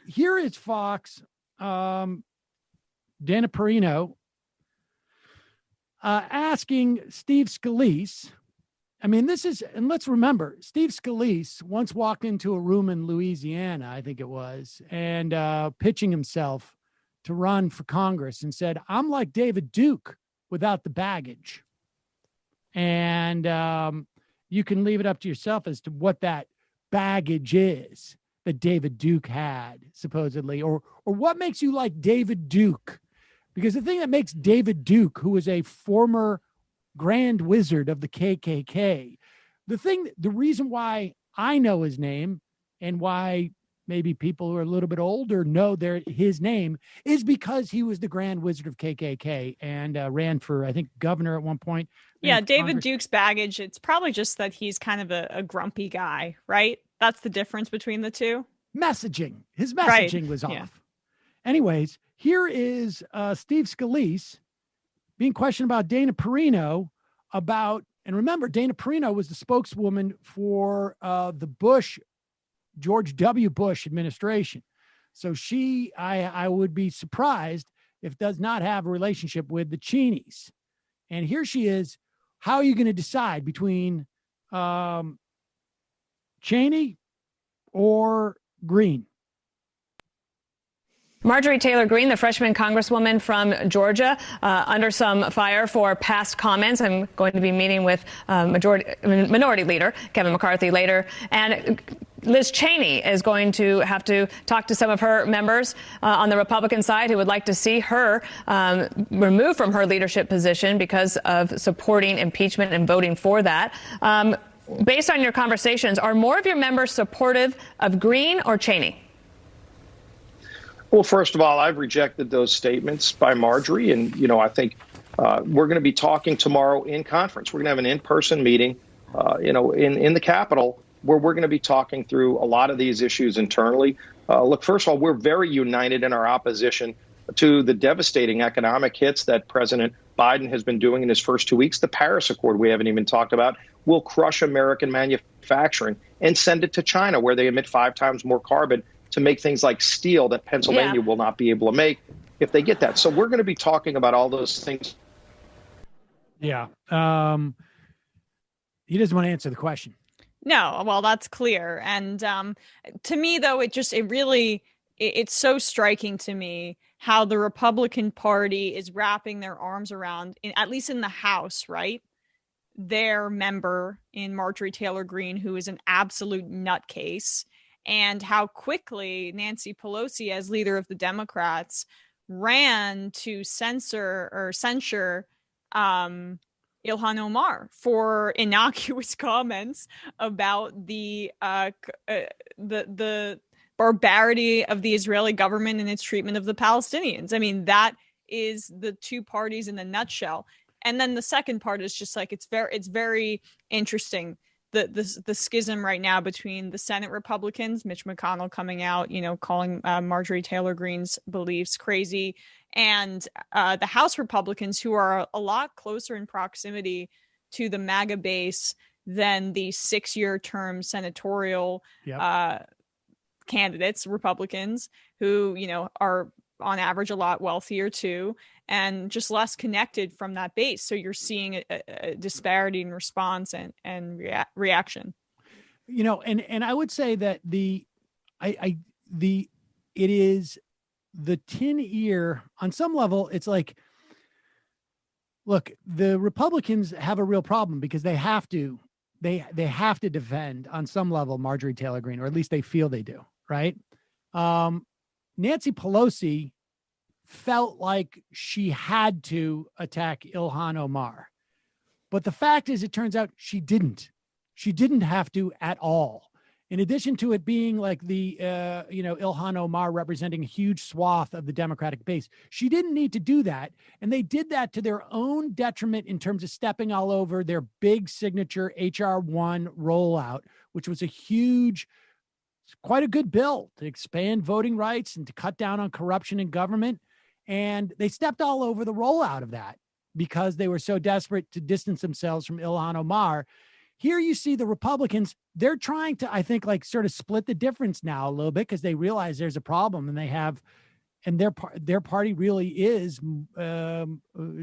A: Here is Fox. Dana Perino asking Steve Scalise. I mean, and let's remember, Steve Scalise once walked into a room in Louisiana, I think it was, and pitching himself to run for Congress and said, I'm like David Duke without the baggage. And you can leave it up to yourself as to what that baggage is that David Duke had, supposedly, or what makes you like David Duke. Because the thing that makes David Duke, who was a former Grand Wizard of the KKK, the reason why I know his name and why maybe people who are a little bit older know his name is because he was the Grand Wizard of KKK and ran for, I think, governor at one point.
F: Yeah, David Duke's baggage, it's probably just that he's kind of a grumpy guy, right? That's the difference between the two.
A: Messaging. His messaging was off. Yeah. Anyways, here is Steve Scalise being questioned about Dana Perino and remember, Dana Perino was the spokeswoman for the George W. Bush administration. So I would be surprised if does not have a relationship with the Cheneys. And here she is. How are you going to decide between Cheney or Green?
R: Marjorie Taylor Greene, the freshman congresswoman from Georgia, under some fire for past comments. I'm going to be meeting with Minority Leader Kevin McCarthy later. And Liz Cheney is going to have to talk to some of her members on the Republican side who would like to see her removed from her leadership position because of supporting impeachment and voting for that. Based on your conversations, are more of your members supportive of Greene or Cheney?
S: Well, first of all, I've rejected those statements by Marjorie. And, I think we're going to be talking tomorrow in conference. We're going to have an in-person meeting, in the Capitol where we're going to be talking through a lot of these issues internally. Look, first of all, we're very united in our opposition to the devastating economic hits that President Biden has been doing in his first 2 weeks. The Paris Accord, we haven't even talked about, will crush American manufacturing and send it to China, where they emit 5 times more carbon to make things like steel that Pennsylvania will not be able to make if they get that. So we're going to be talking about all those things.
A: Yeah. He doesn't want to answer the question.
F: No, well, that's clear. And to me, though, it's so striking to me how the Republican Party is wrapping their arms around, at least in the House, right? Their member in Marjorie Taylor Greene, who is an absolute nutcase. And how quickly Nancy Pelosi, as leader of the Democrats, ran to censure Ilhan Omar for innocuous comments about the barbarity of the Israeli government and its treatment of the Palestinians. I mean, that is the two parties in a nutshell. And then the second part is just like it's very interesting. The schism right now between the Senate Republicans, Mitch McConnell coming out, calling Marjorie Taylor Greene's beliefs crazy, and the House Republicans, who are a lot closer in proximity to the MAGA base than the 6-year term senatorial candidates, Republicans, who, are on average a lot wealthier too, and just less connected from that base. So you're seeing a disparity in response and reaction.
A: And I would say that it is the tin ear on some level. It's like, look, the Republicans have a real problem because they have to defend on some level Marjorie Taylor Greene, or at least they feel they do, right? Nancy Pelosi felt like she had to attack Ilhan Omar. But the fact is, it turns out she didn't. She didn't have to at all. In addition to it being like the, Ilhan Omar representing a huge swath of the Democratic base, she didn't need to do that. And they did that to their own detriment in terms of stepping all over their big signature HR1 rollout, which was quite a good bill to expand voting rights and to cut down on corruption in government. And they stepped all over the rollout of that because they were so desperate to distance themselves from Ilhan Omar. Here you see the Republicans, they're trying to, I think, like sort of split the difference now a little bit because they realize there's a problem and they have their party really is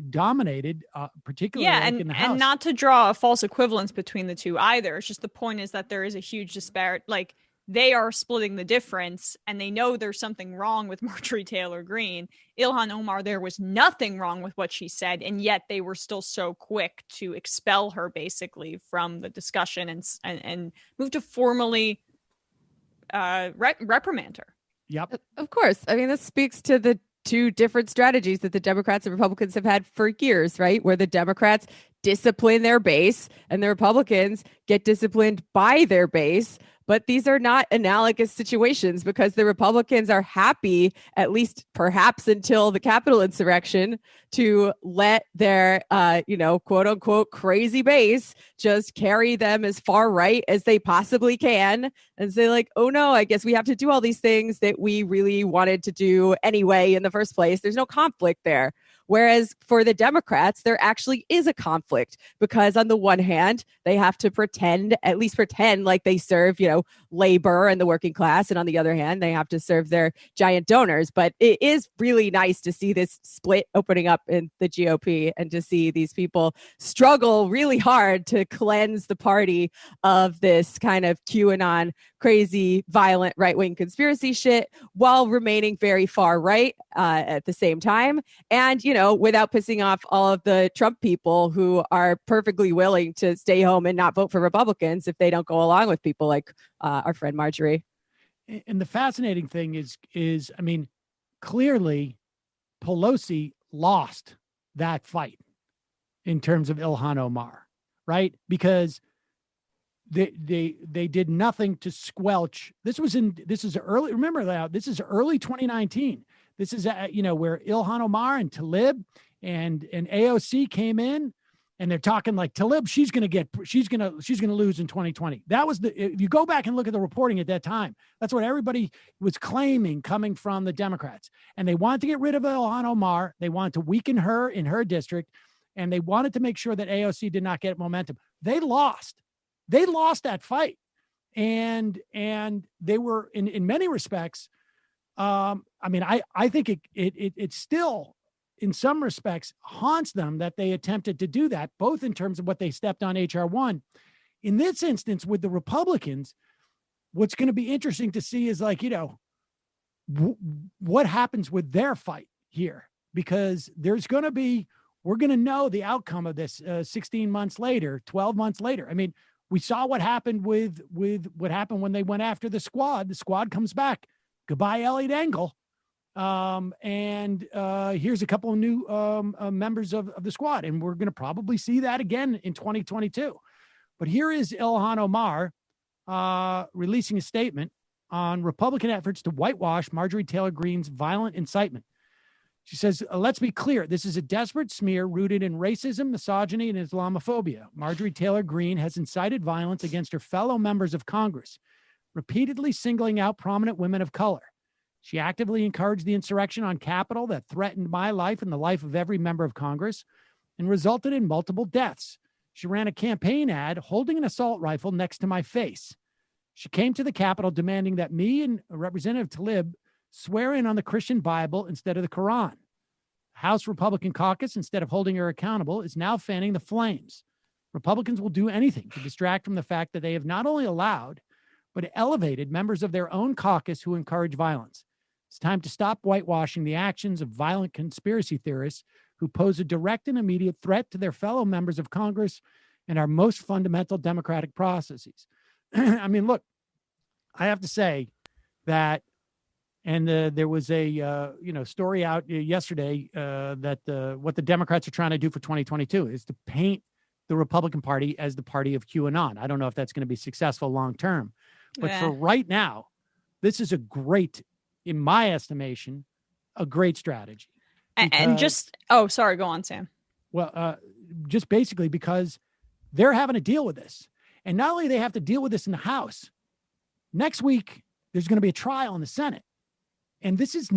A: dominated, particularly in the House.
F: And not to draw a false equivalence between the two either. It's just the point is that there is a huge disparity. Like, they are splitting the difference, and they know there's something wrong with Marjorie Taylor Greene. Ilhan Omar, there was nothing wrong with what she said, and yet they were still so quick to expel her basically from the discussion and move to formally reprimand her.
A: Yep.
L: Of course. I mean, this speaks to the two different strategies that the Democrats and Republicans have had for years, right? Where the Democrats discipline their base and the Republicans get disciplined by their base. But these are not analogous situations because the Republicans are happy, at least perhaps until the Capitol insurrection, to let their, quote unquote, crazy base just carry them as far right as they possibly can and say like, oh no, I guess we have to do all these things that we really wanted to do anyway in the first place. There's no conflict there. Whereas for the Democrats, there actually is a conflict because on the one hand, they have to at least pretend like they serve, labor and the working class. And on the other hand, they have to serve their giant donors. But it is really nice to see this split opening up in the GOP and to see these people struggle really hard to cleanse the party of this kind of QAnon crazy, violent right-wing conspiracy shit while remaining very far right at the same time. And, without pissing off all of the Trump people who are perfectly willing to stay home and not vote for Republicans if they don't go along with people like our friend Marjorie.
A: And the fascinating thing is, I mean, clearly Pelosi lost that fight in terms of Ilhan Omar, right? Because they did nothing to squelch. This is early. Remember that this is early 2019. This is where Ilhan Omar and Tlaib and AOC came in, and they're talking like Tlaib. She's gonna lose in 2020. That was if you go back and look at the reporting at that time, that's what everybody was claiming coming from the Democrats. And they wanted to get rid of Ilhan Omar. They wanted to weaken her in her district, and they wanted to make sure that AOC did not get momentum. They lost that fight. And they were in many respects, I think it still, in some respects, haunts them that they attempted to do that, both in terms of what they stepped on HR1. In this instance, with the Republicans, what's going to be interesting to see is what happens with their fight here, because we're going to know the outcome of this 16 months later, 12 months later. I mean, we saw what happened with what happened when they went after the squad. The squad comes back. Goodbye, Elliot Engel. Here's a couple of new members of the squad. And we're going to probably see that again in 2022. But here is Ilhan Omar releasing a statement on Republican efforts to whitewash Marjorie Taylor Greene's violent incitement. She says, let's be clear. This is a desperate smear rooted in racism, misogyny, and Islamophobia. Marjorie Taylor Greene has incited violence against her fellow members of Congress, repeatedly singling out prominent women of color. She actively encouraged the insurrection on Capitol that threatened my life and the life of every member of Congress and resulted in multiple deaths. She ran a campaign ad holding an assault rifle next to my face. She came to the Capitol demanding that me and Representative Tlaib swear in on the Christian Bible instead of the Quran. House Republican caucus, instead of holding her accountable, is now fanning the flames. Republicans will do anything to distract from the fact that they have not only allowed, but elevated members of their own caucus who encourage violence. It's time to stop whitewashing the actions of violent conspiracy theorists who pose a direct and immediate threat to their fellow members of Congress and our most fundamental democratic processes. I mean, look, I have to say that, and there was a story out yesterday that what the Democrats are trying to do for 2022 is to paint the Republican Party as the party of QAnon. I don't know if that's going to be successful long term, but for right now, this is in my estimation, a great strategy.
F: Sorry, go on, Sam.
A: Well, just basically because they're having to deal with this. And not only they have to deal with this in the House, next week, there's going to be a trial in the Senate. And this is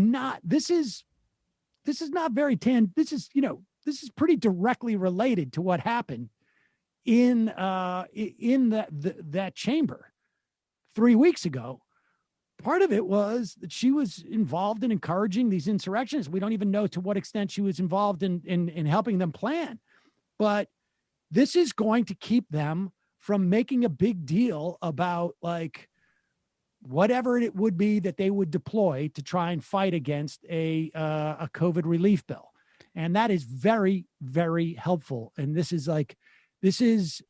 A: pretty directly related to what happened in that chamber 3 weeks ago. part of it was that she was involved in encouraging these insurrections. We don't even know to what extent she was involved in helping them plan. But this is going to keep them from making a big deal about like whatever it would be that they would deploy to try and fight against a COVID relief bill. And that is very, very helpful. And this is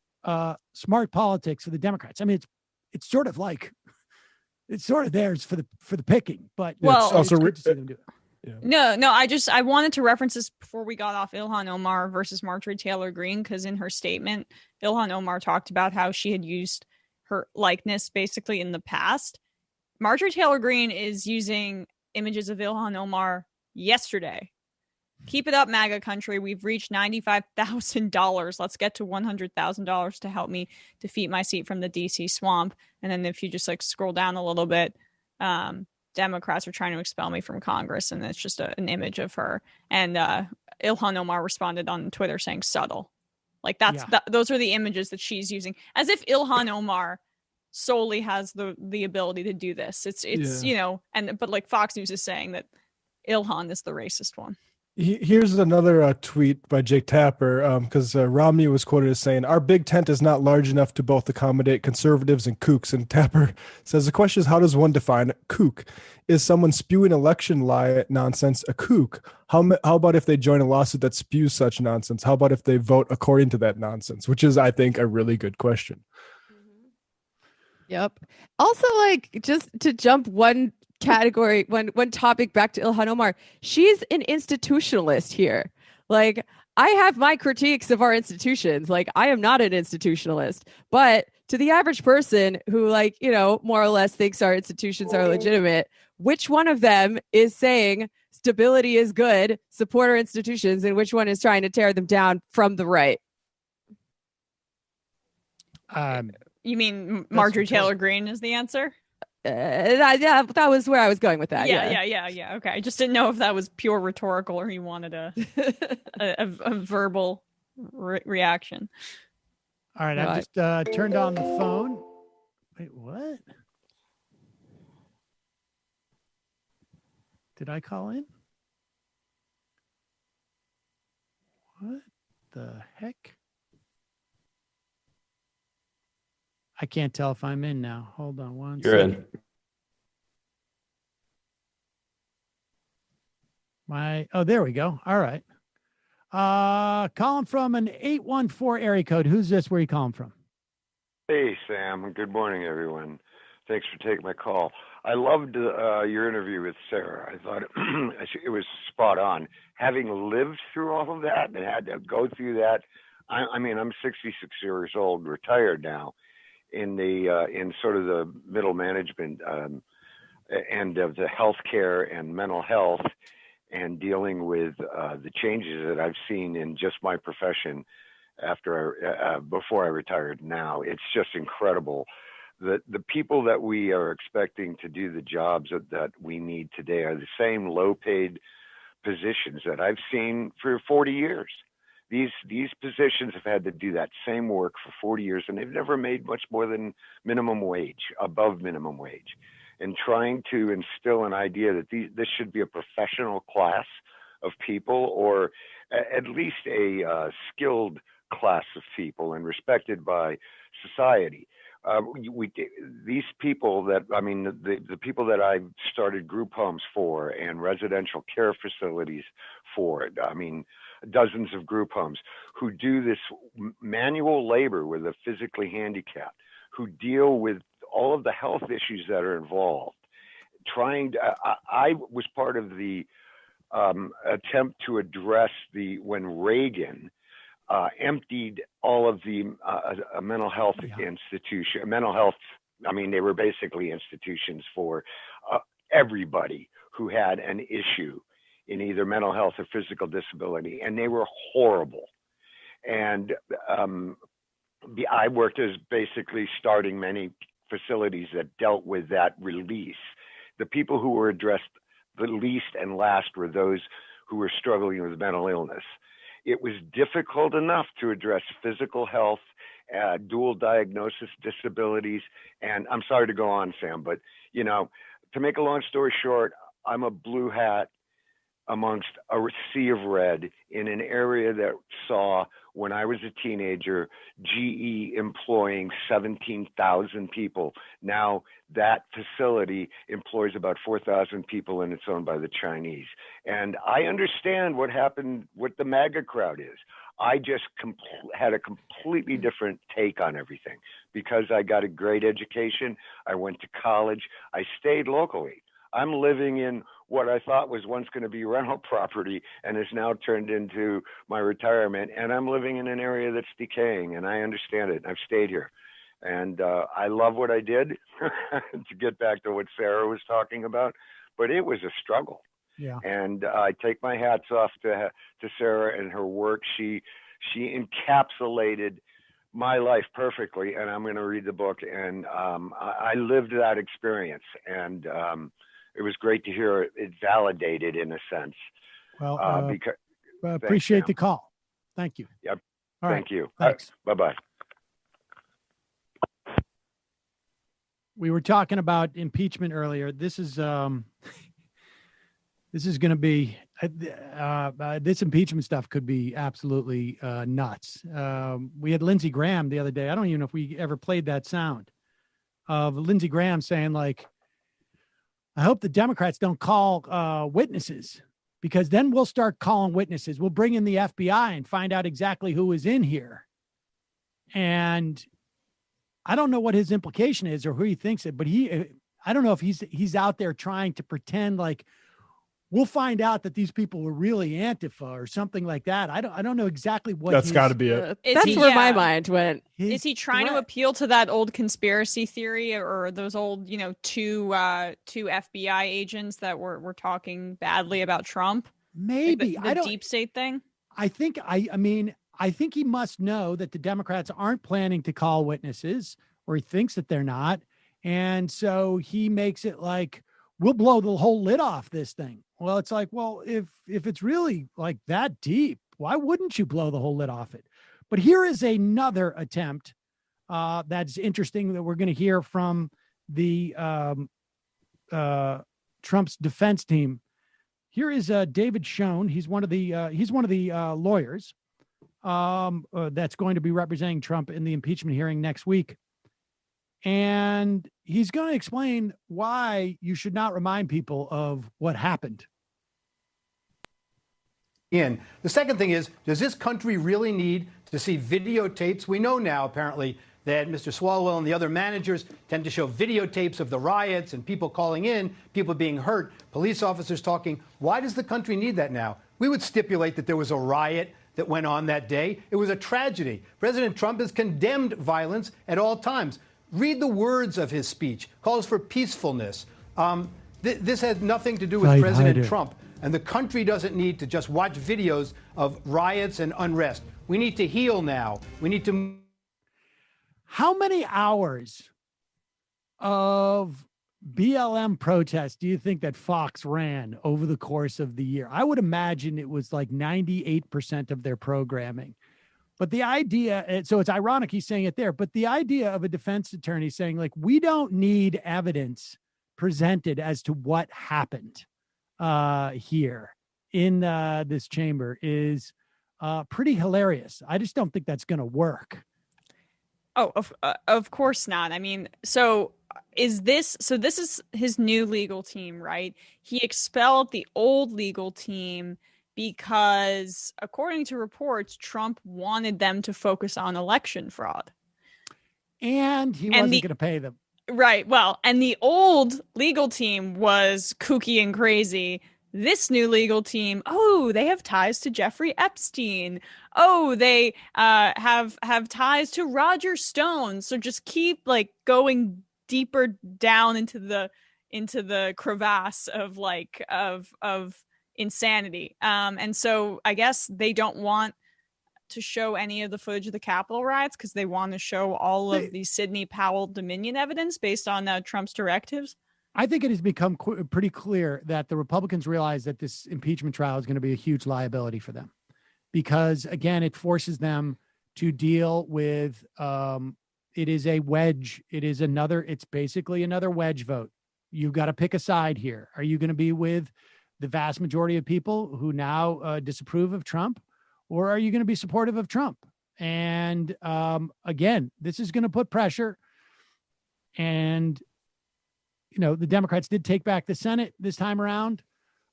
A: smart politics for the Democrats. I mean, it's sort of theirs for the picking, but
F: well,
A: it's good to see them do it.
F: Yeah. No, I wanted to reference this before we got off Ilhan Omar versus Marjorie Taylor Greene, because in her statement, Ilhan Omar talked about how she had used her likeness basically in the past. Marjorie Taylor Greene is using images of Ilhan Omar yesterday. Keep it up, MAGA country. We've reached $95,000. Let's get to $100,000 to help me defeat my seat from the DC swamp. And then if you just like scroll down a little bit, Democrats are trying to expel me from Congress, and it's just an image of her. And Ilhan Omar responded on Twitter saying subtle. Like those are the images that she's using, as if Ilhan Omar solely has the ability to do this. It's but like Fox News is saying that Ilhan is the racist one.
J: Here's another tweet by Jake Tapper, because Romney was quoted as saying, "Our big tent is not large enough to both accommodate conservatives and kooks." And Tapper says, the question is, how does one define kook? Is someone spewing election lie nonsense a kook? How about if they join a lawsuit that spews such nonsense? How about if they vote according to that nonsense? Which is, I think, a really good question.
L: Yep. Also, like, just to jump one category, one topic back to Ilhan Omar, she's an institutionalist here. Like, I have my critiques of our institutions. Like, I am not an institutionalist, but to the average person who, like, more or less thinks our institutions are legitimate, which one of them is saying stability is good, support our institutions, and which one is trying to tear them down from the right?
F: You mean Marjorie Taylor Greene is the answer?
L: That was where I was going with that.
F: Yeah. Okay, I just didn't know if that was pure rhetorical or he wanted a verbal reaction.
A: All right, I just turned on the phone. Wait, what? Did I call in? What the heck? I can't tell if I'm in now. Hold on one second. You're in. There we go. All right. Calling from an 814 area code. Who's this? Where are you calling from?
T: Hey, Sam. Good morning, everyone. Thanks for taking my call. I loved your interview with Sarah. I thought it was spot on. Having lived through all of that and had to go through that, I mean, I'm 66 years old, retired now, in sort of the middle management end of the healthcare and mental health, and dealing with the changes that I've seen in just my profession before I retired. Now it's just incredible. The people that we are expecting to do the jobs that we need today are the same low-paid positions that I've seen for 40 years. These positions have had to do that same work for 40 years, and they've never made much more than minimum wage, above minimum wage. And trying to instill an idea that this should be a professional class of people, or at least a skilled class of people and respected by society. These people that, I mean, the people that I started group homes for and residential care facilities for, I mean, dozens of group homes, who do this manual labor with the physically handicapped, who deal with all of the health issues that are involved. I was part of the attempt to address when Reagan emptied all of the mental health I mean, they were basically institutions for everybody who had an issue in either mental health or physical disability, and they were horrible. And I worked as basically starting many facilities that dealt with that release. The people who were addressed the least and last were those who were struggling with mental illness. It was difficult enough to address physical health, dual diagnosis disabilities, and I'm sorry to go on, Sam, but to make a long story short, I'm a blue hat amongst a sea of red in an area that saw, when I was a teenager, GE employing 17,000 people. Now that facility employs about 4,000 people, and it's owned by the Chinese. And I understand what happened, what the MAGA crowd is. I just had a completely different take on everything because I got a great education. I went to college. I stayed locally. I'm living in what I thought was once going to be rental property and is now turned into my retirement. And I'm living in an area that's decaying, and I understand it. I've stayed here. And I love what I did, to get back to what Sarah was talking about. But it was a struggle.
A: Yeah.
T: And I take my hats off to Sarah and her work. She encapsulated my life perfectly, and I'm going to read the book. And I lived that experience, and it was great to hear it validated in a sense.
A: Well,
T: because
A: appreciate the call. Thank you.
T: Yep.
A: All
T: Thank
A: right.
T: you.
A: Thanks.
T: Bye-bye.
A: We were talking about impeachment earlier. This is going to be this impeachment stuff could be absolutely nuts. We had Lindsey Graham the other day. I don't even know if we ever played that sound of Lindsey Graham saying, like, I hope the Democrats don't call witnesses, because then we'll start calling witnesses. We'll bring in the FBI and find out exactly who is in here. And I don't know what his implication is or who he thinks it, but I don't know if he's out there trying to pretend like we'll find out that these people were really Antifa or something like that. I don't know exactly what.
J: That's got to be it.
L: That's where my mind went.
F: Is he trying to appeal to that old conspiracy theory or those old, two FBI agents that were talking badly about Trump?
A: Maybe
F: like the deep state thing.
A: I think he must know that the Democrats aren't planning to call witnesses, or he thinks that they're not. And so he makes it like, we'll blow the whole lid off this thing. Well, it's like, well, if it's really like that deep, why wouldn't you blow the whole lid off it? But here is another attempt that's interesting that we're going to hear from the Trump's defense team. Here is David Schoen. He's one of the lawyers that's going to be representing Trump in the impeachment hearing next week. And he's going to explain why you should not remind people of what happened.
U: The second thing is, does this country really need to see videotapes? We know now, apparently, that Mr. Swalwell and the other managers tend to show videotapes of the riots and people calling in, people being hurt, police officers talking. Why does the country need that now? We would stipulate that there was a riot that went on that day. It was a tragedy. President Trump has condemned violence at all times. Read the words of his speech. Calls for peacefulness. This has nothing to do with President Trump. And the country doesn't need to just watch videos of riots and unrest. We need to heal now. We need to.
A: How many hours of BLM protests do you think that Fox ran over the course of the year? I would imagine it was like 98% of their programming. But the idea, so it's ironic he's saying it there, but the idea of a defense attorney saying, like, we don't need evidence presented as to what happened here in this chamber is pretty hilarious. I just don't think that's going to work.
F: Oh, of course not. I mean, this is his new legal team, right? He expelled the old legal team because, according to reports, Trump wanted them to focus on election fraud.
A: And he wasn't going to pay them.
F: Right. Well, and the old legal team was kooky and crazy. This new legal team, they have ties to Jeffrey Epstein. They have ties to Roger Stone. So just keep like going deeper down into the crevasse of of insanity. And so I guess they don't want to show any of the footage of the Capitol riots because they want to show all of the Sidney Powell Dominion evidence based on Trump's directives.
A: I think it has become pretty clear that the Republicans realize that this impeachment trial is going to be a huge liability for them because, again, it forces them to deal with it is a wedge. It's basically another wedge vote you've got to pick a side here. Are you going to be with the vast majority of people who now disapprove of Trump, or are you going to be supportive of Trump? And again, this is going to put pressure. And, the Democrats did take back the Senate this time around.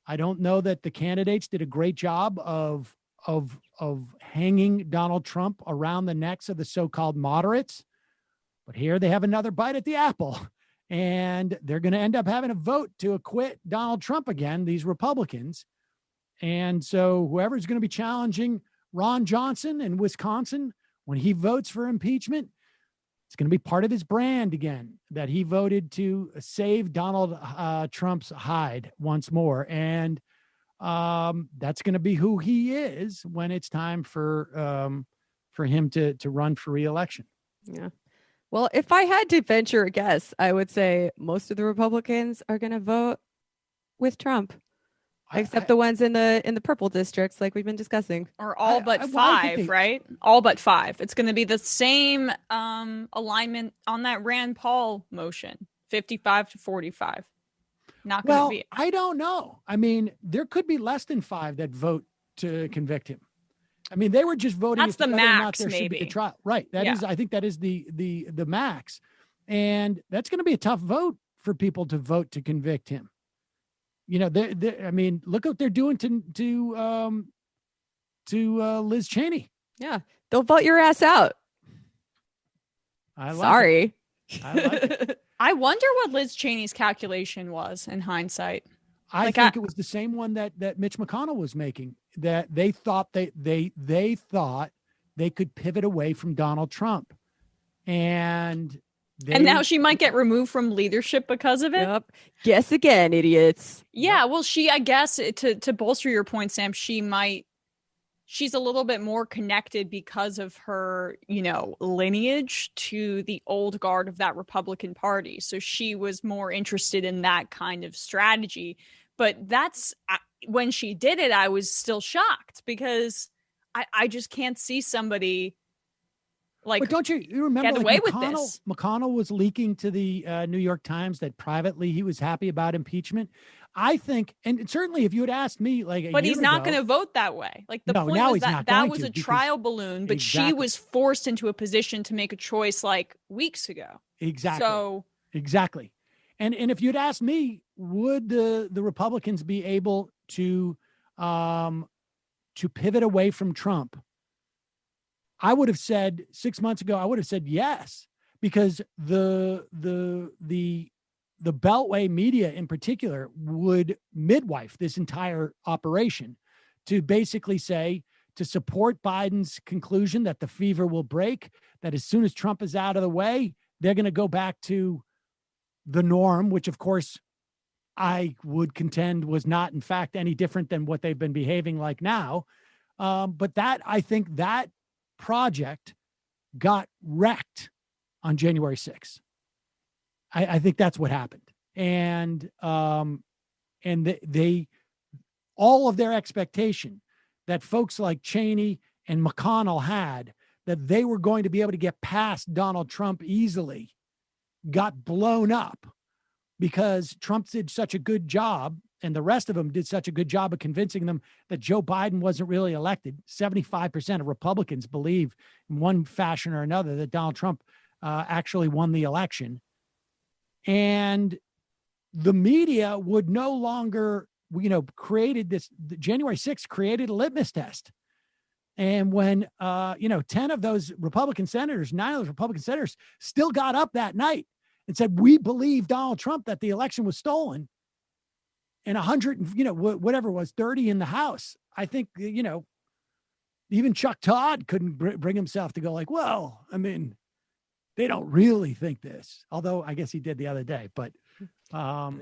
A: I don't know that the candidates did a great job of hanging Donald Trump around the necks of the so-called moderates. But here they have another bite at the apple, and they're going to end up having a vote to acquit Donald Trump again, these Republicans. And so whoever's going to be challenging Ron Johnson in Wisconsin when he votes for impeachment, it's going to be part of his brand again, that he voted to save Donald Trump's hide once more. And that's going to be who he is when it's time for him to run for re-election.
L: Yeah. Well, if I had to venture a guess, I would say most of the Republicans are going to vote with Trump, except the ones in the purple districts, like we've been discussing.
F: Or all but five, right? All but five. It's going to be the same alignment on that Rand Paul motion, 55 to 45. Not going to be.
A: I don't know. I mean, there could be less than 5 that vote to convict him. I mean, they were just voting.
F: That's the max,
A: there
F: maybe.
A: Should be a trial. Right. That is. I think that is the max, and that's going to be a tough vote for people to vote to convict him. I mean, look what they're doing to Liz Cheney.
L: Yeah, they'll vote your ass out. Sorry.
A: I like it.
F: I wonder what Liz Cheney's calculation was in hindsight.
A: I think it was the same one that Mitch McConnell was making, that they thought they thought they could pivot away from Donald Trump. And
F: now she might get removed from leadership because of it.
L: Yep. Guess again, idiots.
F: Yeah, well, I guess to bolster your point, Sam, she's a little bit more connected because of her, lineage to the old guard of that Republican Party. So she was more interested in that kind of strategy. But that's when she did it, I was still shocked because I just can't see somebody
A: but don't you remember
F: get away with this?
A: McConnell was leaking to the New York Times that privately he was happy about impeachment. I think, and certainly if you had asked me
F: but he's not going to vote that way. Like the point was that was a trial balloon, but she was forced into a position to make a choice like weeks ago.
A: Exactly.
F: So
A: exactly. And if you'd asked me, would the Republicans be able to pivot away from Trump? I would have said 6 months ago, I would have said yes, because the Beltway media in particular would midwife this entire operation to basically say, to support Biden's conclusion that the fever will break, that as soon as Trump is out of the way, they're going to go back to the norm, which of course I would contend was not in fact any different than what they've been behaving like now. But I think that project got wrecked on January 6th. I think that's what happened. And they all of their expectation that folks like Cheney and McConnell had, that they were going to be able to get past Donald Trump easily, got blown up because Trump did such a good job and the rest of them did such a good job of convincing them that Joe Biden wasn't really elected. 75% of Republicans believe in one fashion or another that Donald Trump actually won the election. And the media would no longer, created this, January 6th created a litmus test. And when, 10 of those Republican senators, 9 of those Republican senators still got up that night and said, we believe Donald Trump that the election was stolen. And 100, whatever it was, 30 in the House. I think, even Chuck Todd couldn't bring himself to go like, well, I mean, they don't really think this. Although I guess he did the other day. But
L: do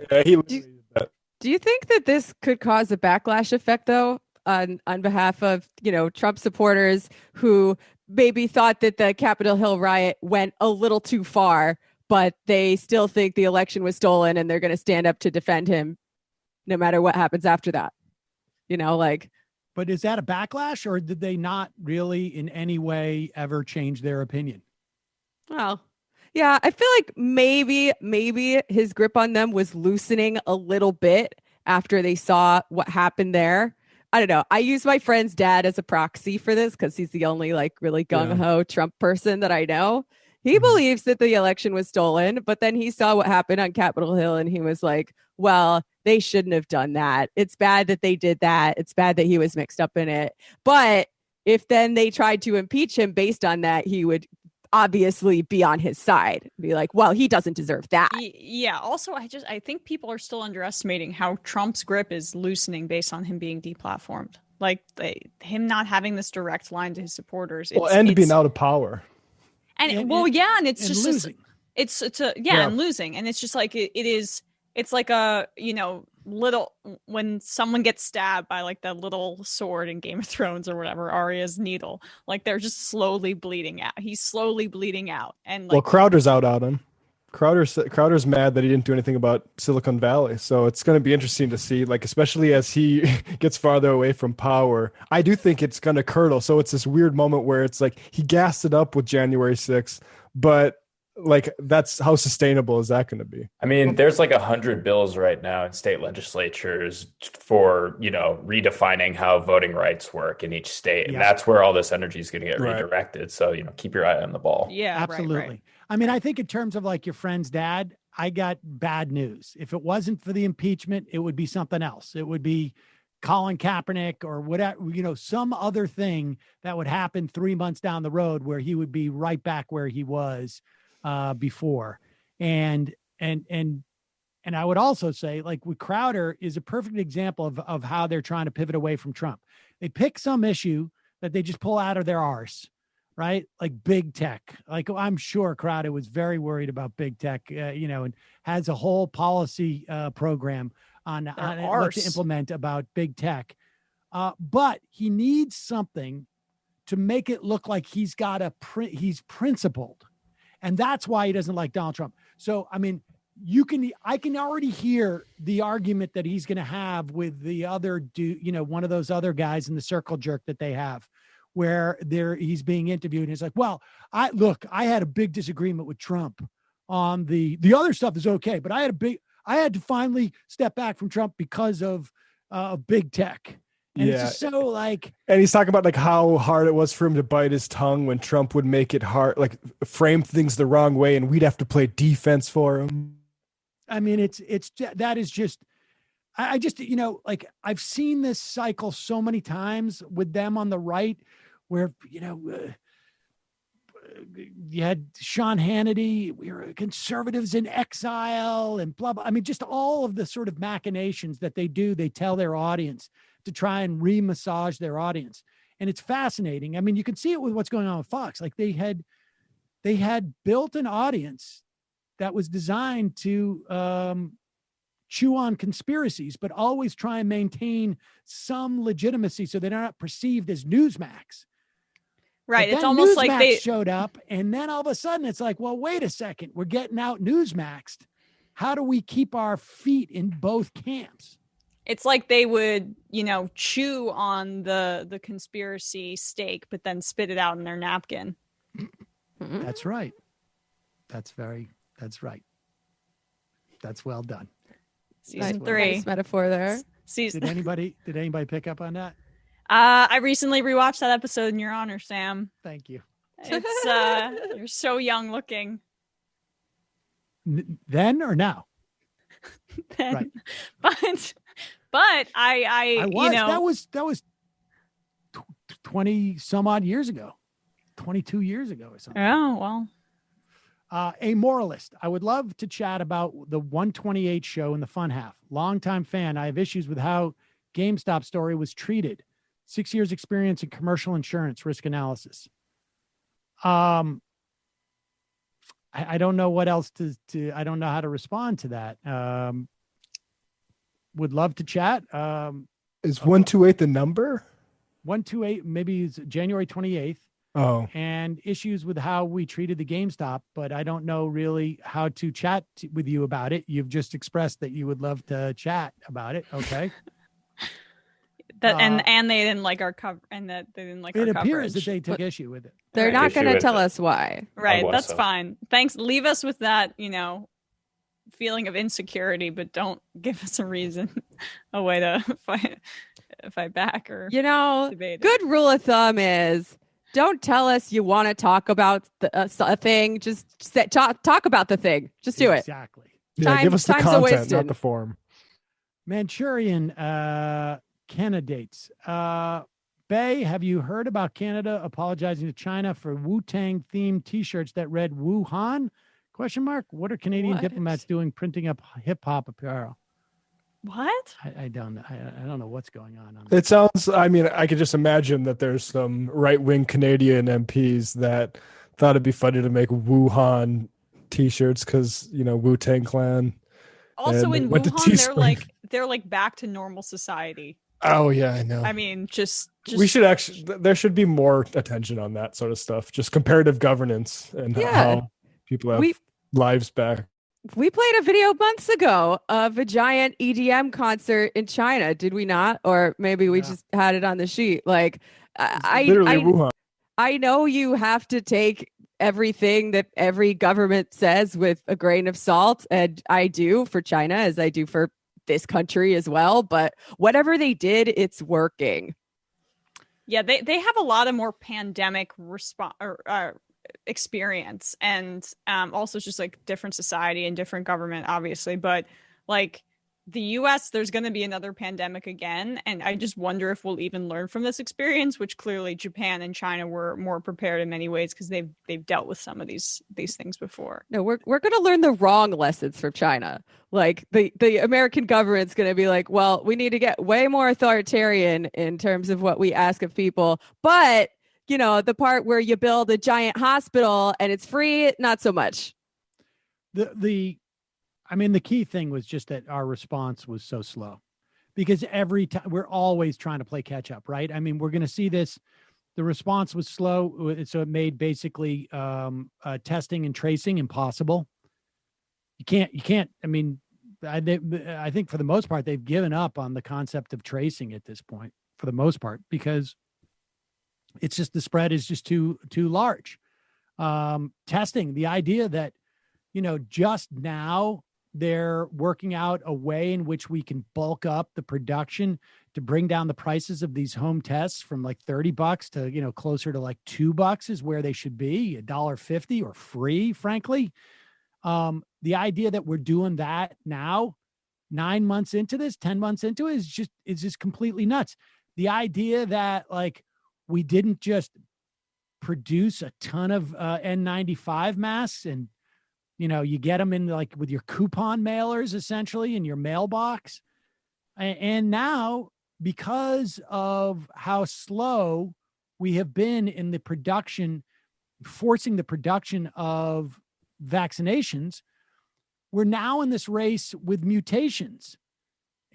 L: you think that this could cause a backlash effect, though, on behalf of, Trump supporters who maybe thought that the Capitol Hill riot went a little too far, but they still think the election was stolen and they're going to stand up to defend him no matter what happens after that? But
A: is that a backlash, or did they not really in any way ever change their opinion?
L: Well, Yeah, I feel like maybe his grip on them was loosening a little bit after they saw what happened there. I don't know. I use my friend's dad as a proxy for this because he's the only like really gung-ho Trump person that I know. He believes that the election was stolen, but then he saw what happened on Capitol Hill and he was like, well, they shouldn't have done that. It's bad that they did that. It's bad that he was mixed up in it. But if then they tried to impeach him based on that, he would obviously be on his side, be like, well, he doesn't deserve that.
F: Yeah. Also, I think people are still underestimating how Trump's grip is loosening based on him being deplatformed. Like him not having this direct line to his supporters.
J: And being out of power.
F: And it's just losing. And losing, and it's just like it's like a little when someone gets stabbed by like that little sword in Game of Thrones or whatever, Arya's needle, like they're just slowly bleeding out. He's slowly bleeding out, and like,
J: Crowder's out on him. Crowder's mad that he didn't do anything about Silicon Valley, so it's going to be interesting to see, like, especially as he gets farther away from power. I do think it's going to curdle. So it's this weird moment where it's like he gassed it up with January 6th, but like that's how sustainable is that going to be?
O: I mean, there's like 100 bills right now in state legislatures for, redefining how voting rights work in each state. And that's where all this energy is going to get redirected. So, keep your eye on the ball.
F: Yeah,
A: absolutely. Right. I mean, I think in terms of like your friend's dad, I got bad news. If it wasn't for the impeachment, it would be something else. It would be Colin Kaepernick or whatever, some other thing that would happen 3 months down the road where he would be right back where he was before. And I would also say, like, with Crowder is a perfect example of how they're trying to pivot away from Trump. They pick some issue that they just pull out of their arse, right? Like big tech. Like, I'm sure Crowder was very worried about big tech, and has a whole policy program on what to implement about big tech. But he needs something to make it look like he's principled. And that's why he doesn't like Donald Trump. So, I mean, I can already hear the argument that he's going to have with the other one of those other guys in the circle jerk that they have, where he's being interviewed. And he's like, well, I had a big disagreement with Trump on the other stuff is okay, but I had to finally step back from Trump because of big tech. And it's just so like,
J: and he's talking about like how hard it was for him to bite his tongue when Trump would make it hard, like frame things the wrong way, and we'd have to play defense for him.
A: I mean, that is just, I just, like I've seen this cycle so many times with them on the right, where you had Sean Hannity, we were conservatives in exile, and blah blah. I mean, just all of the sort of machinations that they do. They tell their audience to try and re-massage their audience. And it's fascinating. I mean, you can see it with what's going on with Fox. Like they had built an audience that was designed to chew on conspiracies, but always try and maintain some legitimacy so they're not perceived as Newsmax.
F: Right. It's almost
A: Newsmax
F: like they
A: showed up, and then all of a sudden it's like, well, wait a second, we're getting out Newsmaxed. How do we keep our feet in both camps?
F: It's like they would, chew on the conspiracy steak, but then spit it out in their napkin.
A: That's right. That's right. That's well done.
F: Season 3.
L: Nice metaphor there.
A: Did anybody pick up on that?
F: I recently rewatched that episode in your honor, Sam.
A: Thank you.
F: It's you're so young looking.
A: Then or now?
F: Then. Right. But I
A: was, that was 20 some odd years ago, 22 years ago or something.
F: Oh, well.
A: A moralist. I would love to chat about the 128 show in the fun half. Longtime fan. I have issues with how GameStop story was treated. 6 years experience in commercial insurance risk analysis. I don't know what else to I don't know how to respond to that. Would love to chat.
J: Is 128 the number?
A: 128, maybe it's January 28th.
J: Oh.
A: And issues with how we treated the GameStop, but I don't know really how to chat with you about it. You've just expressed that you would love to chat about it. Okay.
F: That and they didn't like our cover, and that they didn't like our coverage.
A: It appears that they took issue with it.
L: They're not going to tell us why.
F: Right, that's fine. Thanks. Leave us with that, feeling of insecurity, but don't give us a reason, a way to fight back or debate.
L: Good rule of thumb is don't tell us you want to talk about a thing. Just talk about the thing. Just do it.
A: Exactly.
J: Yeah, give us the content, not the form.
A: Manchurian candidates. Bay, have you heard about Canada apologizing to China for Wu-Tang themed T-shirts that read Wuhan? ? What are Canadian diplomats doing printing up hip hop apparel?
F: What?
A: I don't know what's going on.
J: It sounds. I mean, I could just imagine that there's some right-wing Canadian MPs that thought it'd be funny to make Wuhan T-shirts because Wu-Tang Clan.
F: Also in Wuhan, they're like back to normal society.
J: Oh yeah, I know.
F: I mean, just
J: we should actually. There should be more attention on that sort of stuff. Just comparative governance and how people have lives back.
L: We played a video months ago of a giant EDM concert in China, did we not? Or maybe we just had it on the sheet. Like,
J: Wuhan.
L: I know you have to take everything that every government says with a grain of salt, and I do for China as I do for this country as well. But whatever they did, it's working.
F: Yeah, they have a lot of more pandemic experience, and also just like different society and different government, obviously, but like the US, there's going to be another pandemic again, and I just wonder if we'll even learn from this experience, which clearly Japan and China were more prepared in many ways because they've dealt with some of these things before.
L: No, we're going to learn the wrong lessons from China. Like the American government's going to be like, well, we need to get way more authoritarian in terms of what we ask of people, but the part where you build a giant hospital and it's free, not so much.
A: The key thing was just that our response was so slow, because every time we're always trying to play catch up, right? I mean, we're going to see this. The response was slow, so it made basically testing and tracing impossible. You can't. I mean, I think for the most part they've given up on the concept of tracing at this point, for the most part, because it's just the spread is just too large. Testing, the idea that, just now they're working out a way in which we can bulk up the production to bring down the prices of these home tests from like $30 to, closer to like $2 is where they should be, $1.50 or free, frankly. The idea that we're doing that now, 9 months into this, 10 months into it is just completely nuts. The idea that like, we didn't just produce a ton of N95 masks and, you get them in like with your coupon mailers essentially in your mailbox. And now, because of how slow we have been in the production, forcing the production of vaccinations, we're now in this race with mutations.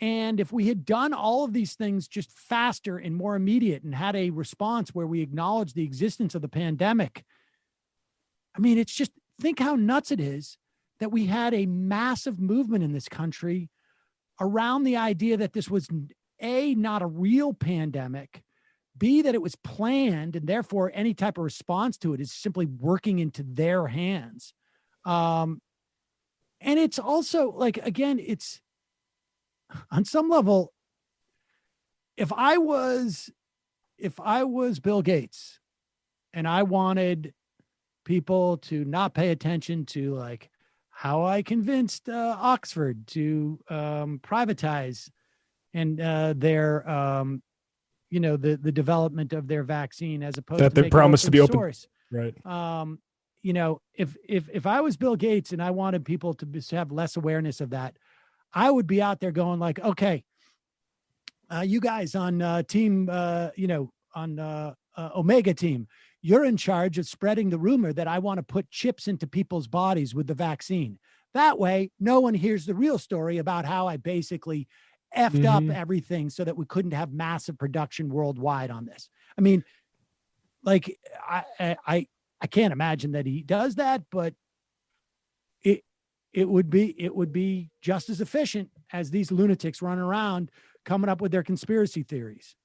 A: And if we had done all of these things just faster and more immediate and had a response where we acknowledge the existence of the pandemic, I mean, it's just, think how nuts it is that we had a massive movement in this country around the idea that this was A, not a real pandemic, B, that it was planned, and therefore any type of response to it is simply working into their hands. And it's also like, again, it's, on some level, if I was Bill Gates and I wanted people to not pay attention to like how I convinced Oxford to privatize and their the development of their vaccine as opposed
J: that
A: to
J: they promised to be open
A: source.
J: Right.
A: If I was Bill Gates and I wanted people to have less awareness of that, I would be out there going like, okay, you guys on team, on Omega team, you're in charge of spreading the rumor that I want to put chips into people's bodies with the vaccine. That way, no one hears the real story about how I basically effed up everything so that we couldn't have massive production worldwide on this. I mean, like, I can't imagine that he does that, but it would be just as efficient as these lunatics running around coming up with their conspiracy theories.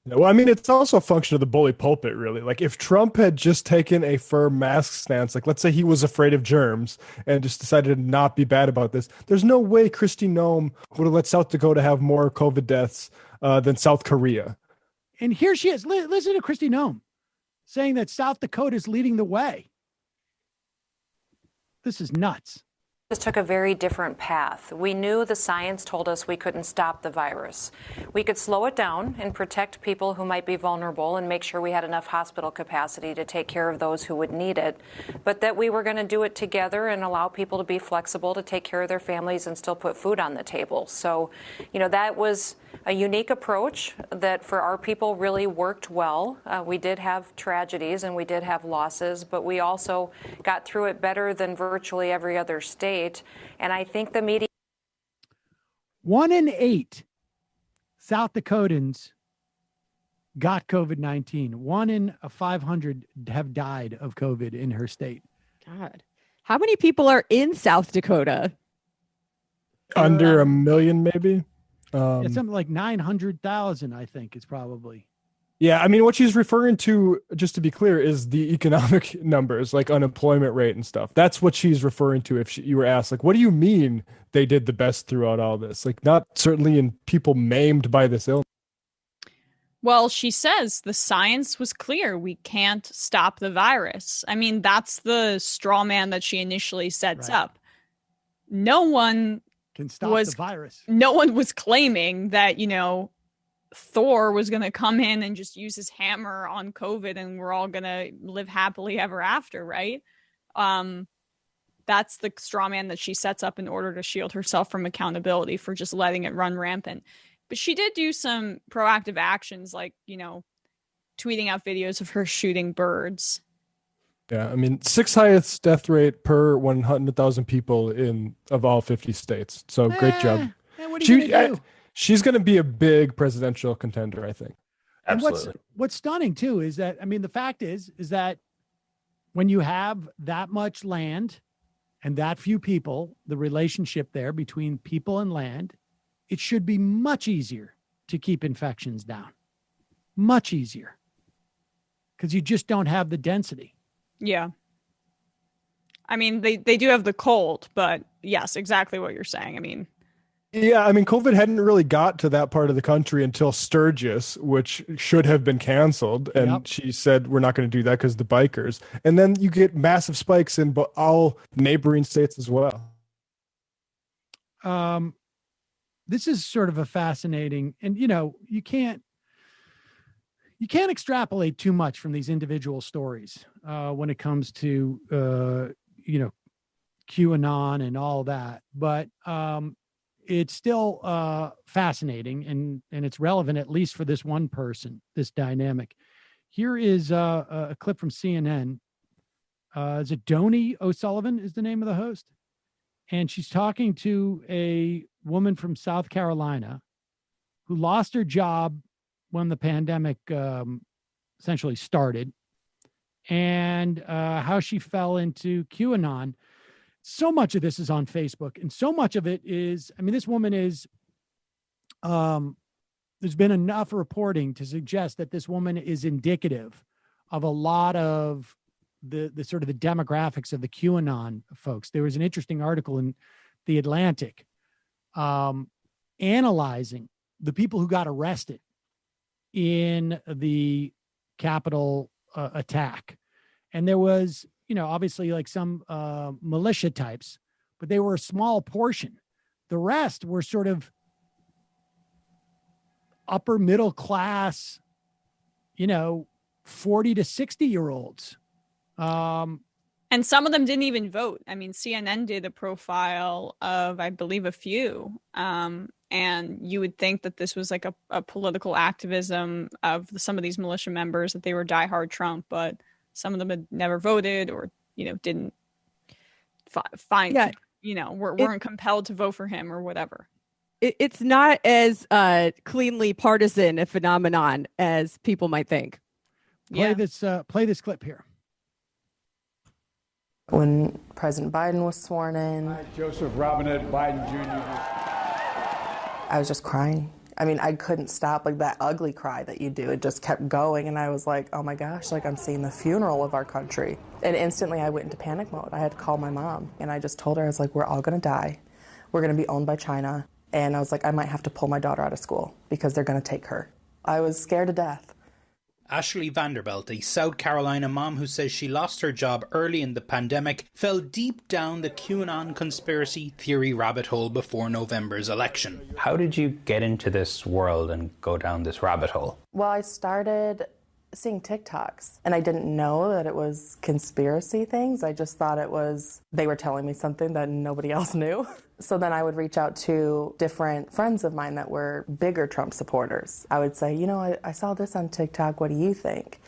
J: Well, I mean, it's also a function of the bully pulpit, really. Like, if Trump had just taken a firm mask stance, like, let's say he was afraid of germs and just decided to not be bad about this, there's no way Kristi Noem would have let South Dakota have more COVID deaths than South Korea.
A: And here she is. Listen to Kristi Noem saying that South Dakota is leading the way. This is nuts.
D: Just took a very different path. We knew the science told us we couldn't stop the virus. We could slow it down and protect people who might be vulnerable and make sure we had enough hospital capacity to take care of those who would need it, but that we were going to do it together and allow people to be flexible to take care of their families and still put food on the table. So, that was a unique approach that for our people really worked well. We did have tragedies and we did have losses, but we also got through it better than virtually every other state. And I think the media.
A: 1 in 8 South Dakotans got COVID-19. 1 in 500 have died of COVID in her state.
L: God. How many people are in South Dakota?
J: Under 1 million, maybe.
A: It's something like 900,000, I think, is probably.
J: Yeah, I mean, what she's referring to, just to be clear, is the economic numbers, like unemployment rate and stuff. That's what she's referring to. If you were asked, like, what do you mean they did the best throughout all this? Like, not certainly in people maimed by this illness.
F: Well, she says the science was clear. We can't stop the virus. I mean, that's the straw man that she initially sets up. No one
A: can stop the virus.
F: No one was claiming that, Thor was going to come in and just use his hammer on COVID and we're all going to live happily ever after, right? That's the straw man that she sets up in order to shield herself from accountability for just letting it run rampant. But she did do some proactive actions like, tweeting out videos of her shooting birds.
J: Yeah, I mean, 6th highest death rate per 100,000 people of all 50 states. So great job.
A: What are you gonna do?
J: She's going to be a big presidential contender, I think.
A: Absolutely. And what's stunning too is that, I mean, the fact is that when you have that much land and that few people, the relationship there between people and land, it should be much easier to keep infections down. Much easier. Because you just don't have the density.
F: Yeah. I mean, they do have the cold, but yes, exactly what you're saying. I mean,
J: yeah, I mean, COVID hadn't really got to that part of the country until Sturgis, which should have been canceled. And she said, we're not going to do that because the bikers. And then you get massive spikes in all neighboring states as well.
A: This is sort of a fascinating, and you can't extrapolate too much from these individual stories when it comes to QAnon and all that, but it's still fascinating and it's relevant, at least for this one person, this dynamic. Here is a clip from CNN. Is it Donnie O'Sullivan is the name of the host? And she's talking to a woman from South Carolina who lost her job when the pandemic essentially started, and how she fell into QAnon. So much of this is on Facebook, and so much of it is, I mean, this woman is, there's been enough reporting to suggest that this woman is indicative of a lot of the sort of the demographics of the QAnon folks. There was an interesting article in The Atlantic analyzing the people who got arrested in the Capitol attack. And there was, obviously like some militia types, but they were a small portion. The rest were sort of upper middle class, 40 to 60-year-olds.
F: And some of them didn't even vote. I mean, CNN did a profile of, I believe, a few. And you would think that this was like a political activism of some of these militia members, that they were diehard Trump, but some of them had never voted or, didn't weren't compelled to vote for him or whatever.
L: It's not as cleanly partisan a phenomenon as people might think.
A: Play this clip here.
V: When President Biden was sworn in,
W: Joseph Robinette Biden Jr.
V: I was just crying. I mean, I couldn't stop, like, that ugly cry that you do. It just kept going, and I was like, oh my gosh, like, I'm seeing the funeral of our country. And instantly I went into panic mode. I had to call my mom, and I just told her, I was like, we're all going to die. We're going to be owned by China. And I was like, I might have to pull my daughter out of school because they're going to take her. I was scared to death.
B: Ashley Vanderbilt, a South Carolina mom who says she lost her job early in the pandemic, fell deep down the QAnon conspiracy theory rabbit hole before November's election.
C: How did you get into this world and go down this rabbit hole?
V: Well, I started seeing TikToks, and I didn't know that it was conspiracy things. I just thought it was, they were telling me something that nobody else knew. So then I would reach out to different friends of mine that were bigger Trump supporters. I would say, you know, I saw this on TikTok, what do you think?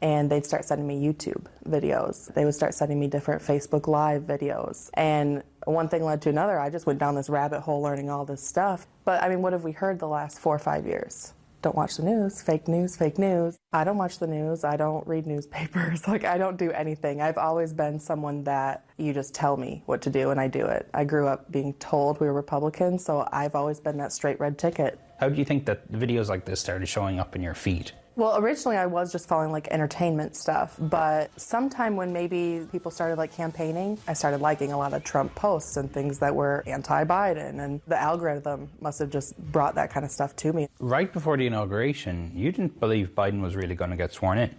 V: And they'd start sending me YouTube videos. They would start sending me different Facebook Live videos. And one thing led to another. I just went down this rabbit hole learning all this stuff. But I mean, what have we heard the last 4 or 5 years? Don't watch the news, fake news, fake news. I don't watch the news. I don't read newspapers. Like, I don't do anything. I've always been someone that you just tell me what to do and I do it. I grew up being told we were Republicans, so I've always been that straight red ticket.
C: How do you think that videos like this started showing up in your feed?
V: Well, originally I was just following like entertainment stuff, but sometime when maybe people started like campaigning, I started liking a lot of Trump posts and things that were anti-Biden, and the algorithm must have just brought that kind of stuff to me.
C: Right before the inauguration, you didn't believe Biden was really going to get sworn in.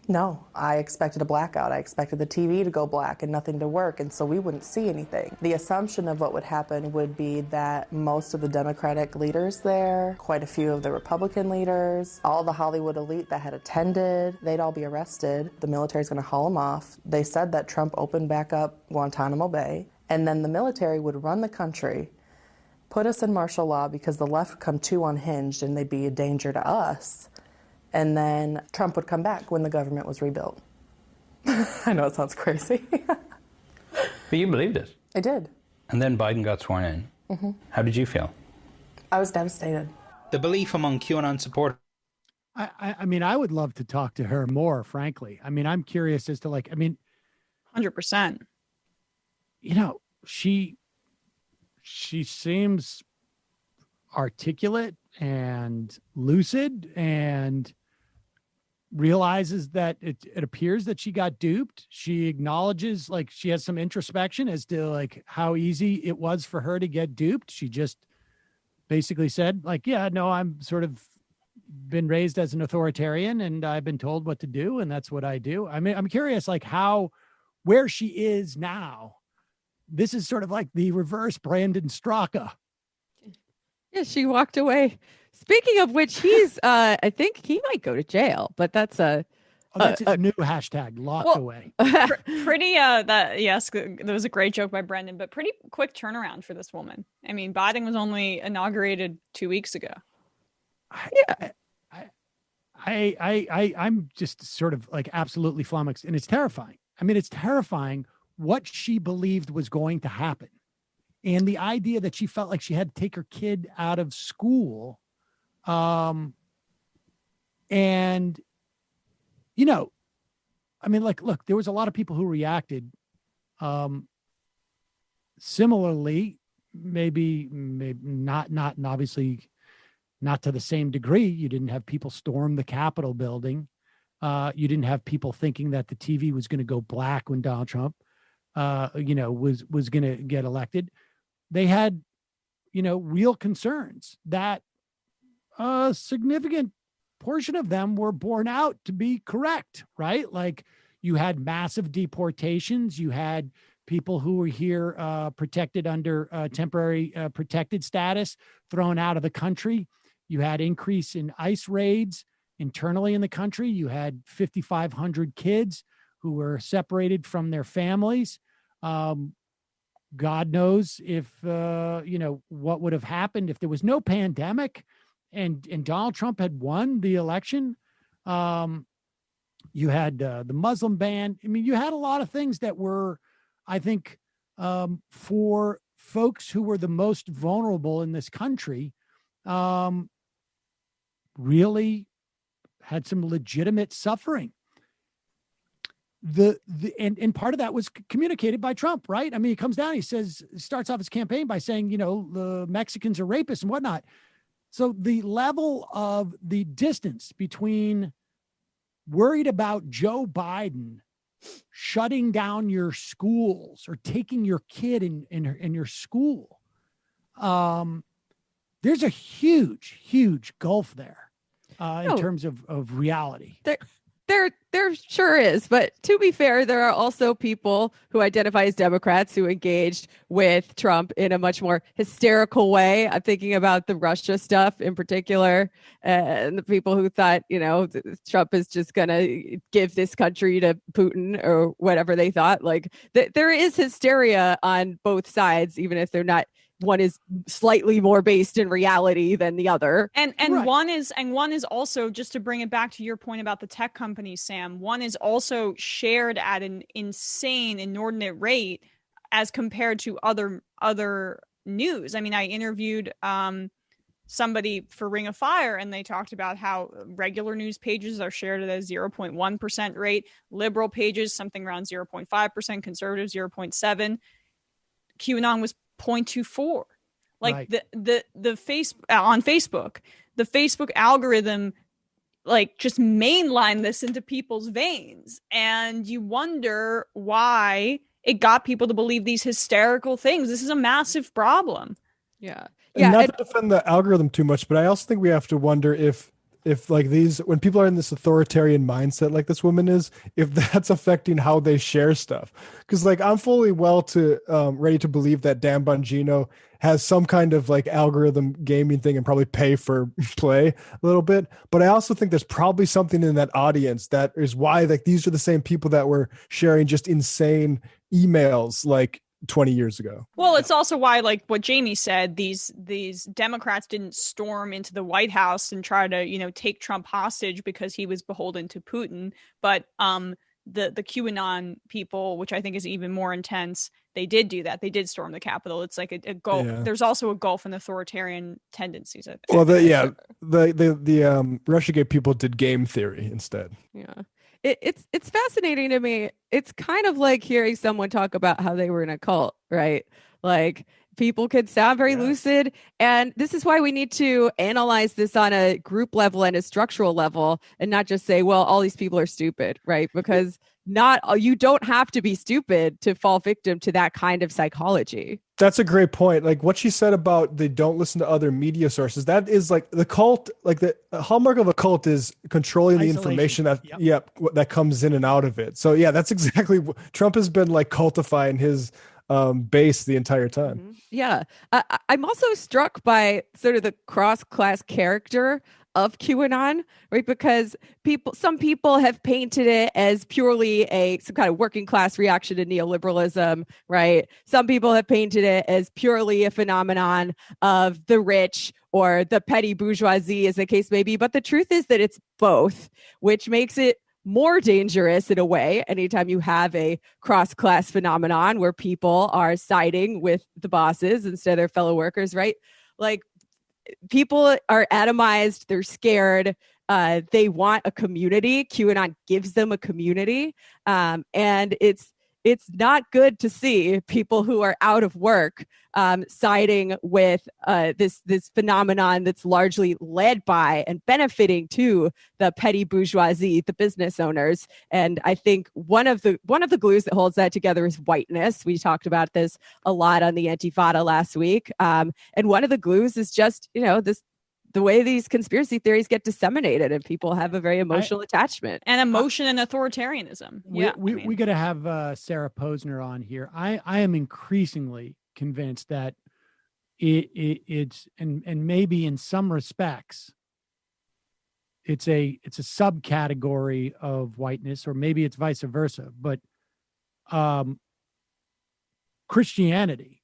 V: No, I expected a blackout. I expected the TV to go black and nothing to work, and so we wouldn't see anything. The assumption of what would happen would be that most of the Democratic leaders there, quite a few of the Republican leaders, all the Hollywood elite that had attended, they'd all be arrested. The military's going to haul them off. They said that Trump opened back up Guantanamo Bay, and then the military would run the country, put us in martial law because the left would come too unhinged and they'd be a danger to us. And then Trump would come back when the government was rebuilt. I know it sounds crazy.
C: But you believed it.
V: I did.
C: And then Biden got sworn in.
V: Mm-hmm.
C: How did you feel?
V: I was devastated.
B: The belief among QAnon supporters.
A: I mean, I would love to talk to her more, frankly. I mean, I'm curious as to
F: 100%.
A: You know, she seems articulate and lucid and realizes that it appears that she got duped. She acknowledges, like, she has some introspection as to like how easy it was for her to get duped. She just basically said, like, yeah, no, I'm sort of been raised as an authoritarian and I've been told what to do and that's what I do. I mean, I'm curious, like, where she is now. This is sort of like the reverse Brandon Straka.
L: Yeah, she walked away. Speaking of which, he's I think he might go to jail, but that's a
A: new hashtag, locked away.
F: Pretty there was a great joke by Brendan, but pretty quick turnaround for this woman. I mean, Biden was only inaugurated 2 weeks ago.
A: I'm just sort of like absolutely flummoxed, and it's terrifying. I mean, it's terrifying what she believed was going to happen. And the idea that she felt like she had to take her kid out of school. And, you know, I mean, like, look, there was a lot of people who reacted similarly, maybe not obviously not to the same degree. You didn't have people storm the Capitol building. You didn't have people thinking that the TV was going to go black when Donald Trump, was going to get elected. They had, real concerns that a significant portion of them were borne out to be correct, right? Like, you had massive deportations. You had people who were here protected under temporary protected status thrown out of the country. You had increase in ICE raids internally in the country. You had 5,500 kids who were separated from their families. God knows if, what would have happened if there was no pandemic and Donald Trump had won the election. You had the Muslim ban. I mean, you had a lot of things that were, I think, for folks who were the most vulnerable in this country, really had some legitimate suffering. And part of that was communicated by Trump, right? I mean, he comes down, he starts off his campaign by saying, the Mexicans are rapists and whatnot. So the level of the distance between worried about Joe Biden shutting down your schools or taking your kid in your school, there's a huge gulf there in terms of reality.
L: There sure is. But to be fair, there are also people who identify as Democrats who engaged with Trump in a much more hysterical way. I'm thinking about the Russia stuff in particular, and the people who thought, Trump is just going to give this country to Putin or whatever they thought. Like there is hysteria on both sides, even if they're not. One is slightly more based in reality than the other.
F: And one is also, just to bring it back to your point about the tech companies, Sam, one is also shared at an insane, inordinate rate as compared to other news. I mean, I interviewed somebody for Ring of Fire, and they talked about how regular news pages are shared at a 0.1% rate, liberal pages something around 0.5%, conservative 0.7%. QAnon was 0.24. Like
A: right.
F: the face on Facebook, the Facebook algorithm like just mainline this into people's veins, and you wonder why it got people to believe these hysterical things. This is a massive problem.
L: Yeah.
J: And not to defend the algorithm too much, but I also think we have to wonder if like these, when people are in this authoritarian mindset like this woman is, if that's affecting how they share stuff. Because like I'm fully ready to believe that Dan Bongino has some kind of like algorithm gaming thing and probably pay for play a little bit. But I also think there's probably something in that audience that is why like these are the same people that were sharing just insane emails like 20 years ago.
F: Well, it's also why, like what Jamie said, these Democrats didn't storm into the White House and try to, take Trump hostage because he was beholden to Putin. But the QAnon people, which I think is even more intense, they did do that. They did storm the Capitol. It's like a gulf. Yeah. There's also a gulf in authoritarian tendencies. I think.
J: Well, the Russiagate people did game theory instead.
L: Yeah. It's fascinating to me. It's kind of like hearing someone talk about how they were in a cult, right? Like people could sound very lucid. And this is why we need to analyze this on a group level and a structural level and not just say, well, all these people are stupid, right? Because you don't have to be stupid to fall victim to that kind of psychology.
J: That's a great point. Like what she said about they don't listen to other media sources. That is like the cult, like the hallmark of a cult is controlling the information that comes in and out of it. So yeah, that's exactly what Trump has been like cultifying his base the entire time.
L: Mm-hmm. Yeah. I'm also struck by sort of the cross-class character of QAnon, right? Because some people have painted it as purely some kind of working class reaction to neoliberalism, right? Some people have painted it as purely a phenomenon of the rich or the petty bourgeoisie, as the case may be. But the truth is that it's both, which makes it more dangerous in a way anytime you have a cross-class phenomenon where people are siding with the bosses instead of their fellow workers, right? Like, people are atomized. They're scared. They want a community. QAnon gives them a community. And it's not good to see people who are out of work siding with this phenomenon that's largely led by and benefiting to the petty bourgeoisie, the business owners. And I think one of the glues that holds that together is whiteness. We talked about this a lot on the Intifada last week. And one of the glues is just, the way these conspiracy theories get disseminated and people have a very emotional attachment.
F: And emotion and authoritarianism.
A: We got to have Sarah Posner on here. I am increasingly convinced that it's and maybe in some respects it's a subcategory of whiteness, or maybe it's vice versa. But Christianity,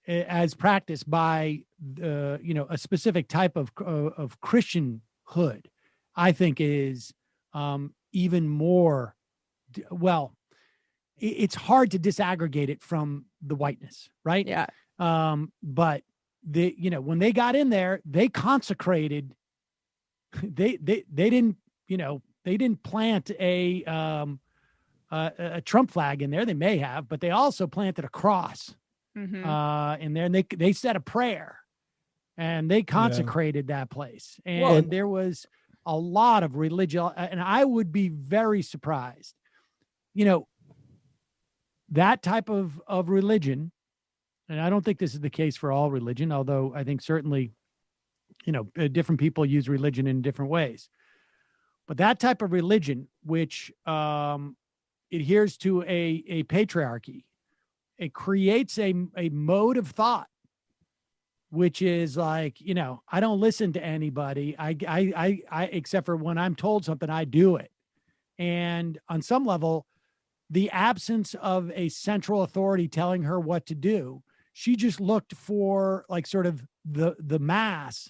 A: as practiced by a specific type of Christianhood, I think is even more. Well, it's hard to disaggregate it from the whiteness, right?
L: Yeah.
A: But when they got in there, they consecrated. They didn't plant a Trump flag in there. They may have, but they also planted a cross in there, and they said a prayer. and they consecrated that place. And there was a lot of religion, and I would be very surprised, that type of religion. And I don't think this is the case for all religion, although I think certainly, different people use religion in different ways. But that type of religion, which adheres to a patriarchy, it creates a mode of thought, which is like, I don't listen to anybody. I except for when I'm told something, I do it. And on some level, the absence of a central authority telling her what to do, she just looked for like sort of the mass,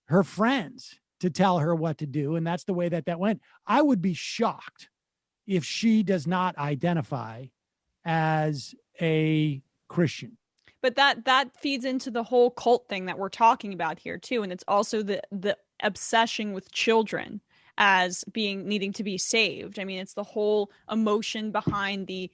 A: her friends, to tell her what to do. And that's the way that went. I would be shocked if she does not identify as a Christian.
F: But that feeds into the whole cult thing that we're talking about here too. And it's also the obsession with children as needing to be saved. I mean, it's the whole emotion behind the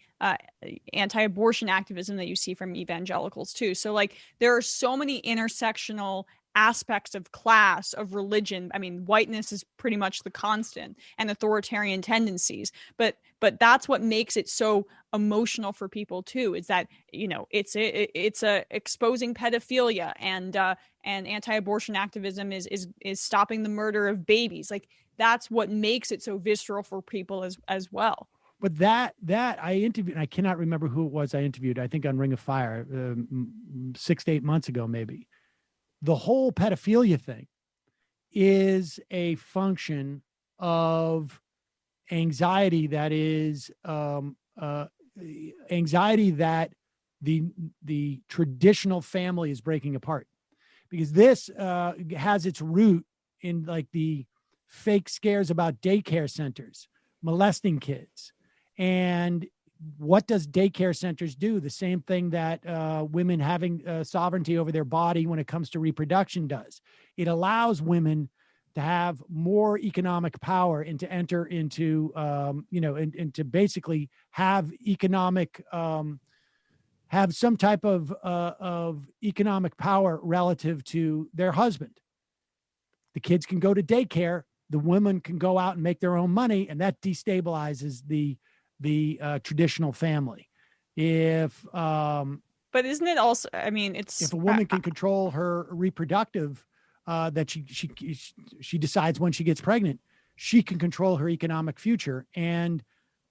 F: anti-abortion activism that you see from evangelicals too. So like there are so many intersectional aspects of class, of religion. I mean, whiteness is pretty much the constant, and authoritarian tendencies. But that's what makes it so emotional for people too, is that, it's exposing pedophilia, and anti-abortion activism is stopping the murder of babies. Like that's what makes it so visceral for people as well.
A: But that I interviewed, and I cannot remember who it was I interviewed, I think on Ring of Fire 6 to 8 months ago, maybe. The whole pedophilia thing is a function of anxiety that is anxiety that the traditional family is breaking apart, because this has its root in like the fake scares about daycare centers molesting kids. And what does daycare centers do? The same thing that women having sovereignty over their body when it comes to reproduction does. It allows women to have more economic power and to enter into, and to basically have economic, have some type of economic power relative to their husband. The kids can go to daycare. The women can go out and make their own money, and that destabilizes the traditional family.
F: But isn't it also, I mean, it's,
A: if a woman can control her reproductive, that she decides when she gets pregnant, she can control her economic future. And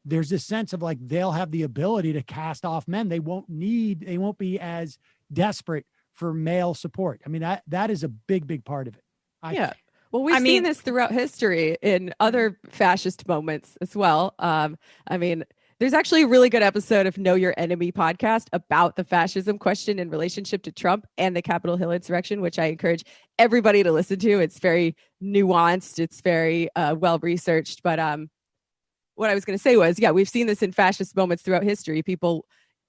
A: there's this sense of like, they'll have the ability to cast off men. They won't be as desperate for male support. I mean, that is a big part of it.
L: Yeah. Well, we've seen this throughout history in other fascist moments as well. I mean, there's actually a really good episode of Know Your Enemy podcast about the fascism question in relationship to Trump and the Capitol Hill insurrection, which I encourage everybody to listen to. It's very nuanced. It's very well-researched. But what I was going to say was, we've seen this in fascist moments throughout history. People,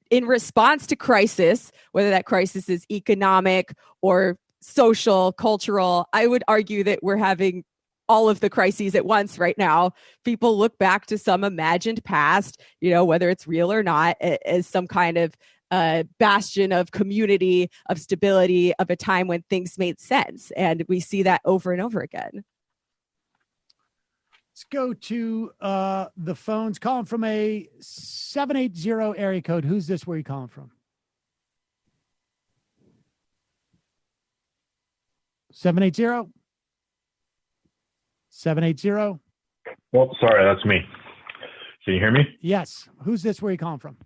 L: in response to crisis, whether that crisis is economic or social, cultural, I would argue that we're having all of the crises at once right now. People look back to some imagined past, whether it's real or not, as some kind of bastion of community, of stability, of a time when things made sense. And we see that over and over again.
A: Let's go to the phones. Calling from a 780 area code. Who's this? Where are you calling from? 780? 780?
E: Well, sorry, that's me. Can you hear me?
A: Yes. Who's this? Where are you calling from?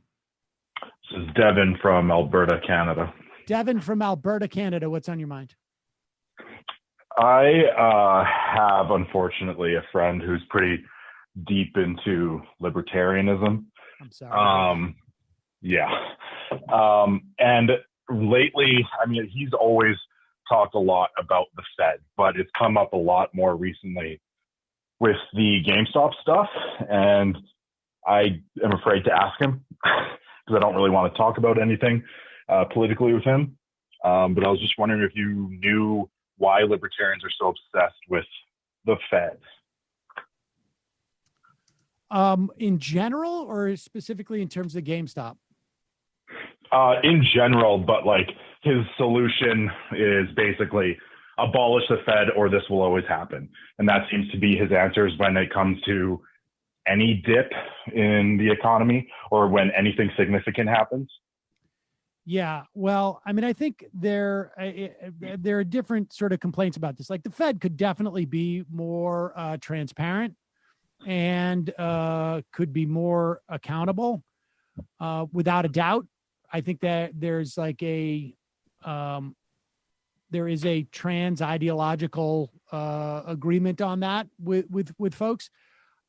E: This is Devin from Alberta, Canada.
A: Devin from Alberta, Canada. What's on your mind?
E: I have, unfortunately, a friend who's pretty deep into libertarianism.
A: I'm sorry.
E: Yeah. And lately, I mean, he's always talked a lot about the Fed, but it's come up a lot more recently with the GameStop stuff. And I am afraid to ask him because I don't really want to talk about anything politically with him. But I was just wondering if you knew why libertarians are so obsessed with the Fed.
A: In general, or specifically in terms of GameStop?
E: In general, but like his solution is basically abolish the Fed or this will always happen. And that seems to be his answers when it comes to any dip in the economy or when anything significant happens.
A: Yeah, well, I mean, I think there are different sort of complaints about this. Like the Fed could definitely be more transparent and could be more accountable, without a doubt. I think that there's like there is a trans ideological agreement on that with folks.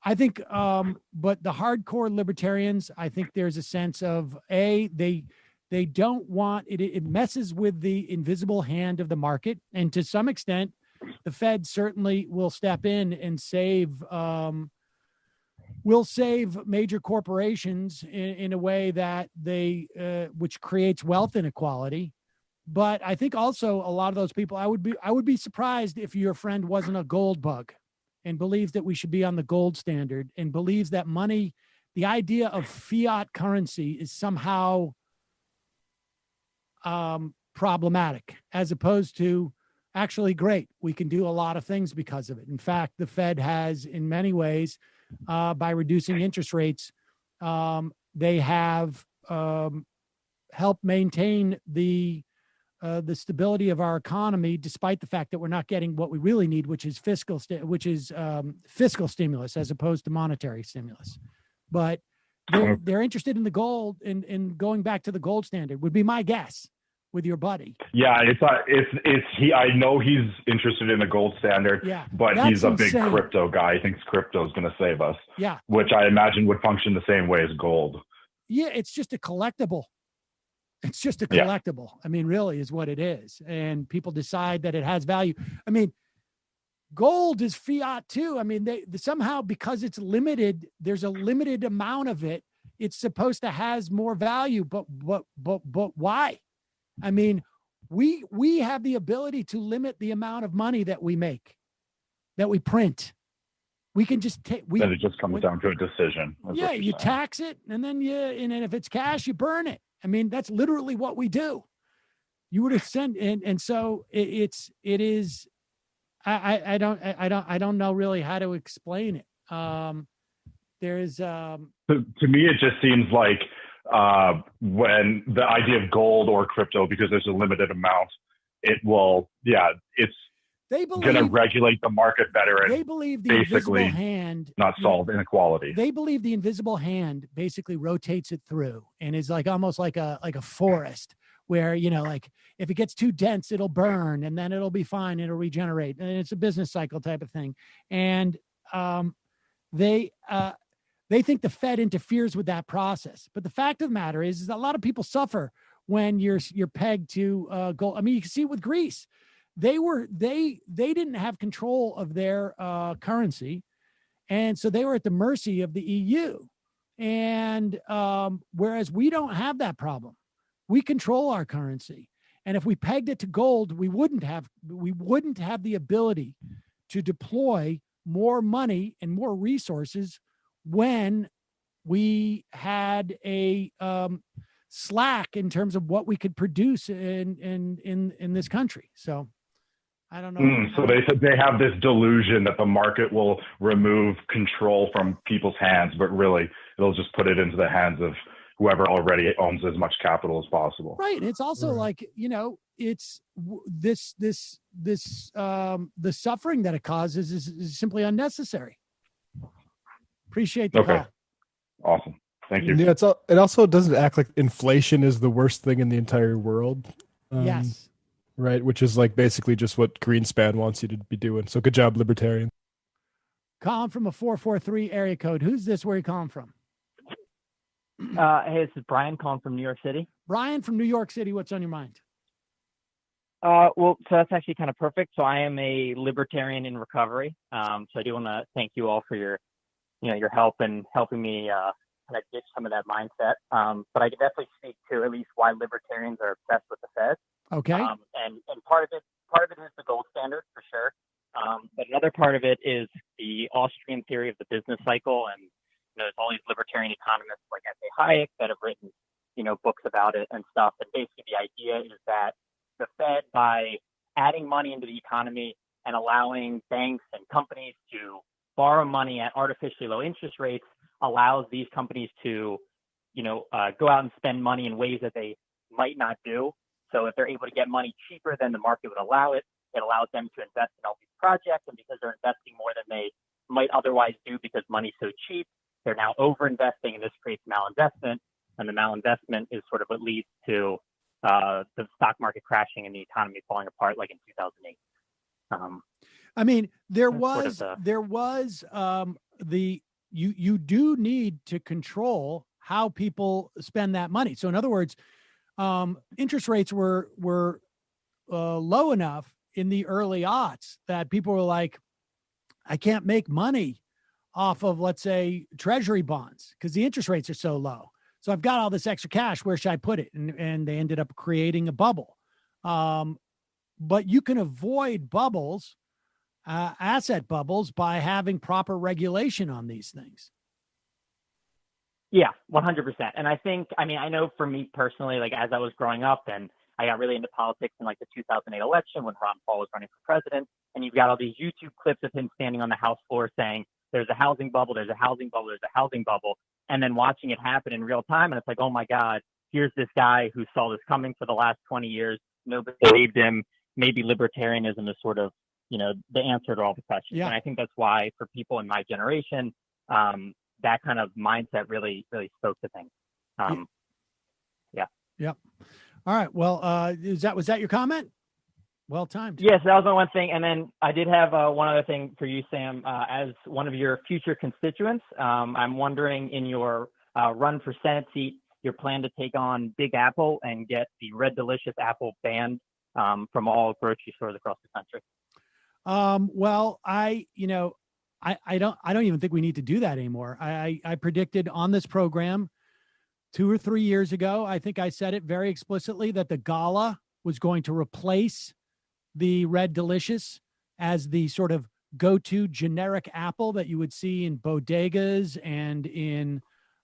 A: I think, but the hardcore libertarians, I think there's a sense of they don't want it. It messes with the invisible hand of the market. And to some extent, the Fed certainly will step in and save major corporations in a way that which creates wealth inequality. But I think also a lot of those people, I would be surprised if your friend wasn't a gold bug and believes that we should be on the gold standard and believes that money, the idea of fiat currency is somehow problematic, as opposed to actually great. We can do a lot of things because of it. In fact, the Fed has, in many ways, by reducing interest rates, they have helped maintain the stability of our economy, despite the fact that we're not getting what we really need, which is fiscal stimulus as opposed to monetary stimulus. But they're interested in the gold and going back to the gold standard would be my guess with your buddy.
E: Yeah, I know he's interested in the gold standard, but he's a big crypto guy. He thinks crypto is going to save us.
A: Yeah.
E: Which I imagine would function the same way as gold.
A: Yeah, it's just a collectible. It's just a collectible. I mean, really is what it is. And people decide that it has value. I mean, gold is fiat too. I mean, they somehow, because it's limited, there's a limited amount of it. It's supposed to has more value, but why? I mean, we have the ability to limit the amount of money that we make, that we print. We can just take.
E: Then it just comes down to a decision.
A: Yeah, you tax it, and then and then if it's cash, you burn it. I mean, that's literally what we do. You would have sent, and so it is. I don't know really how to explain it. There's to
E: me, it just seems like when the idea of gold or crypto, because there's a limited amount, it will, it's going to regulate the market better. And
A: they believe the
E: basically
A: invisible hand
E: not solve inequality.
A: They believe the invisible hand basically rotates it through and is like almost like a forest where, like if it gets too dense, it'll burn and then it'll be fine. It'll regenerate. And it's a business cycle type of thing. And they think the Fed interferes with that process. But the fact of the matter is that a lot of people suffer when you're pegged to gold. I mean, you can see it with Greece. They didn't have control of their currency, and so they were at the mercy of the EU. And whereas we don't have that problem, we control our currency. And if we pegged it to gold, we wouldn't have the ability to deploy more money and more resources when we had a slack in terms of what we could produce in this country. So I don't know.
E: So they said they have this delusion that the market will remove control from people's hands, but really it'll just put it into the hands of whoever already owns as much capital as possible.
A: Right. And it's also like, it's the suffering that it causes is simply unnecessary. Appreciate the call.
E: Awesome. Thank you.
J: Yeah, it also doesn't act like inflation is the worst thing in the entire world.
A: Yes.
J: Right, which is like basically just what Greenspan wants you to be doing. So good job, libertarian.
A: Calling from a 443 area code. Who's this? Where are you calling from?
G: Hey, this is Brian calling from New York City.
A: Brian from New York City. What's on your mind?
G: Well, so that's actually kind of perfect. So I am a libertarian in recovery. So I do want to thank you all for your help and helping me kind of ditch some of that mindset. But I can definitely speak to at least why libertarians are obsessed with the Fed.
A: Okay.
G: And part of it is the gold standard for sure. But another part of it is the Austrian theory of the business cycle. And there's all these libertarian economists like S.A. Hayek that have written, books about it and stuff. And basically the idea is that the Fed, by adding money into the economy and allowing banks and companies to borrow money at artificially low interest rates, allows these companies to, go out and spend money in ways that they might not do. So if they're able to get money cheaper than the market would allow it, it allows them to invest in all these projects. And because they're investing more than they might otherwise do because money's so cheap, they're now over-investing, and this creates malinvestment. And the malinvestment is sort of what leads to the stock market crashing and the economy falling apart, like in 2008.
A: I mean, you do need to control how people spend that money. So in other words, interest rates were low enough in the early aughts that people were like, I can't make money off of, let's say, treasury bonds because the interest rates are so low. So I've got all this extra cash. Where should I put it? And they ended up creating a bubble. But you can avoid bubbles, asset bubbles, by having proper regulation on these things.
G: Yeah, 100%. And I know for me personally, like as I was growing up and I got really into politics in like the 2008 election when Ron Paul was running for president, and you've got all these YouTube clips of him standing on the House floor saying, there's a housing bubble, there's a housing bubble, there's a housing bubble. And then watching it happen in real time. And it's like, oh my God, here's this guy who saw this coming for the last 20 years. Nobody believed him. Maybe libertarianism is sort of, the answer to all the questions. Yeah. And I think that's why for people in my generation, that kind of mindset really, really spoke to things. Yeah.
A: Yep. All right. Well, was that your comment? Well timed.
G: Yes, that was my one thing. And then I did have one other thing for you, Sam. As one of your future constituents, I'm wondering, in your run for Senate seat, your plan to take on Big Apple and get the Red Delicious apple banned from all grocery stores across the country.
A: Well, I don't even think we need to do that anymore. I predicted on this program 2 or 3 years ago, I think I said it very explicitly, that the Gala was going to replace the Red Delicious as the sort of go-to generic apple that you would see in bodegas and in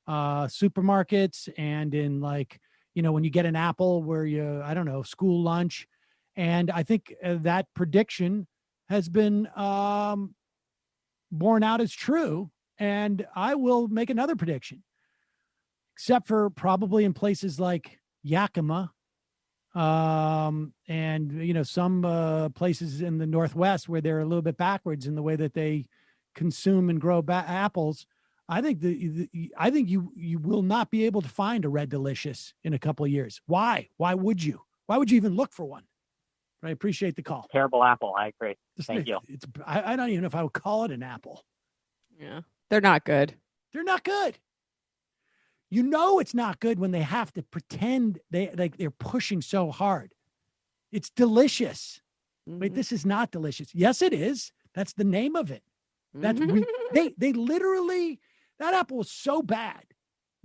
A: supermarkets and in, like, when you get an apple where school lunch. And I think that prediction has been borne out as true. And I will make another prediction, except for probably in places like Yakima, and some places in the Northwest where they're a little bit backwards in the way that they consume and grow apples. I think you will not be able to find a Red Delicious in a couple of years. Why? Why would you? Why would you even look for one? But I appreciate the call.
G: Terrible apple. I agree. Thank you.
A: I don't even know if I would call it an apple.
L: Yeah, they're not good.
A: They're not good. It's not good when they have to pretend they're pushing so hard. It's delicious. Mm-hmm. Wait, this is not delicious. Yes, it is. That's the name of it. That's they literally, that apple was so bad.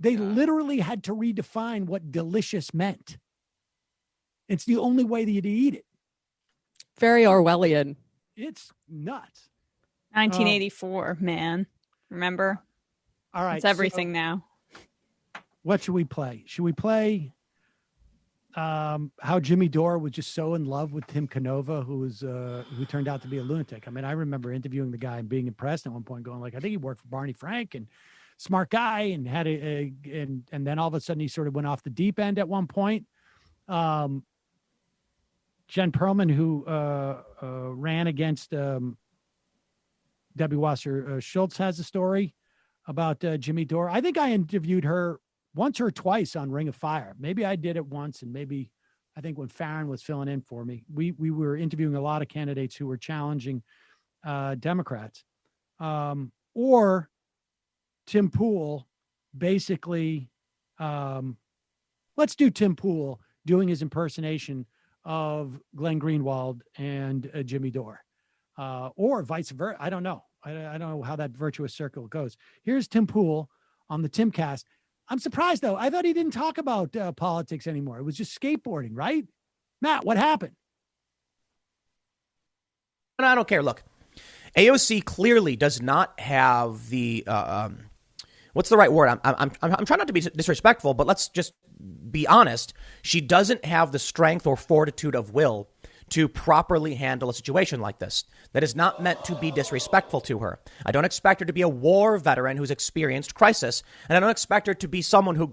A: They literally had to redefine what delicious meant. It's the only way that you'd eat it.
L: Very Orwellian.
A: It's nuts.
F: 1984, man. Remember?
A: All right.
F: It's everything now.
A: What should we play? Should we play how Jimmy Dore was just so in love with Tim Canova, who turned out to be a lunatic? I mean, I remember interviewing the guy and being impressed at one point, going like, I think he worked for Barney Frank and smart guy, and had and then all of a sudden he sort of went off the deep end at one point. Jen Perlman, who ran against Debbie Wasser Schultz, has a story about Jimmy Dore. I think I interviewed her once or twice on Ring of Fire. Maybe I did it once, and maybe I think when Farron was filling in for me, we were interviewing a lot of candidates who were challenging Democrats. Or Tim Pool, basically, let's do Tim Pool doing his impersonation of Glenn Greenwald and Jimmy Dore, or vice versa. I don't know. I don't know how that virtuous circle goes. Here's Tim Pool on the Timcast. I'm surprised, though. I thought he didn't talk about politics anymore. It was just skateboarding, right? Matt, what happened?
H: I don't care. Look, AOC clearly does not have the what's the right word? I'm trying not to be disrespectful, but let's just be honest, she doesn't have the strength or fortitude of will to properly handle a situation like this. That is not meant to be disrespectful to her. I don't expect her to be a war veteran who's experienced crisis, and I don't expect her to be someone who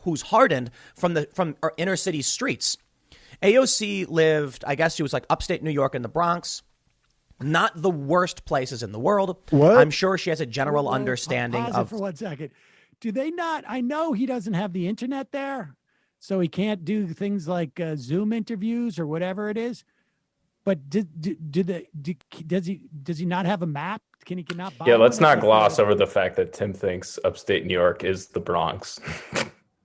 H: who's hardened from our inner city streets. AOC lived, I guess she was like upstate New York in the Bronx. Not the worst places in the world.
J: What?
H: I'm sure she has a general understanding
A: Pause
H: of.
A: it for 1 second. Do they not? I know he doesn't have the internet there, so he can't do things like Zoom interviews or whatever it is. But does he not have a map? Can he not buy?
O: Yeah, let's
A: one?
O: not gloss over the fact that Tim thinks upstate New York is the Bronx.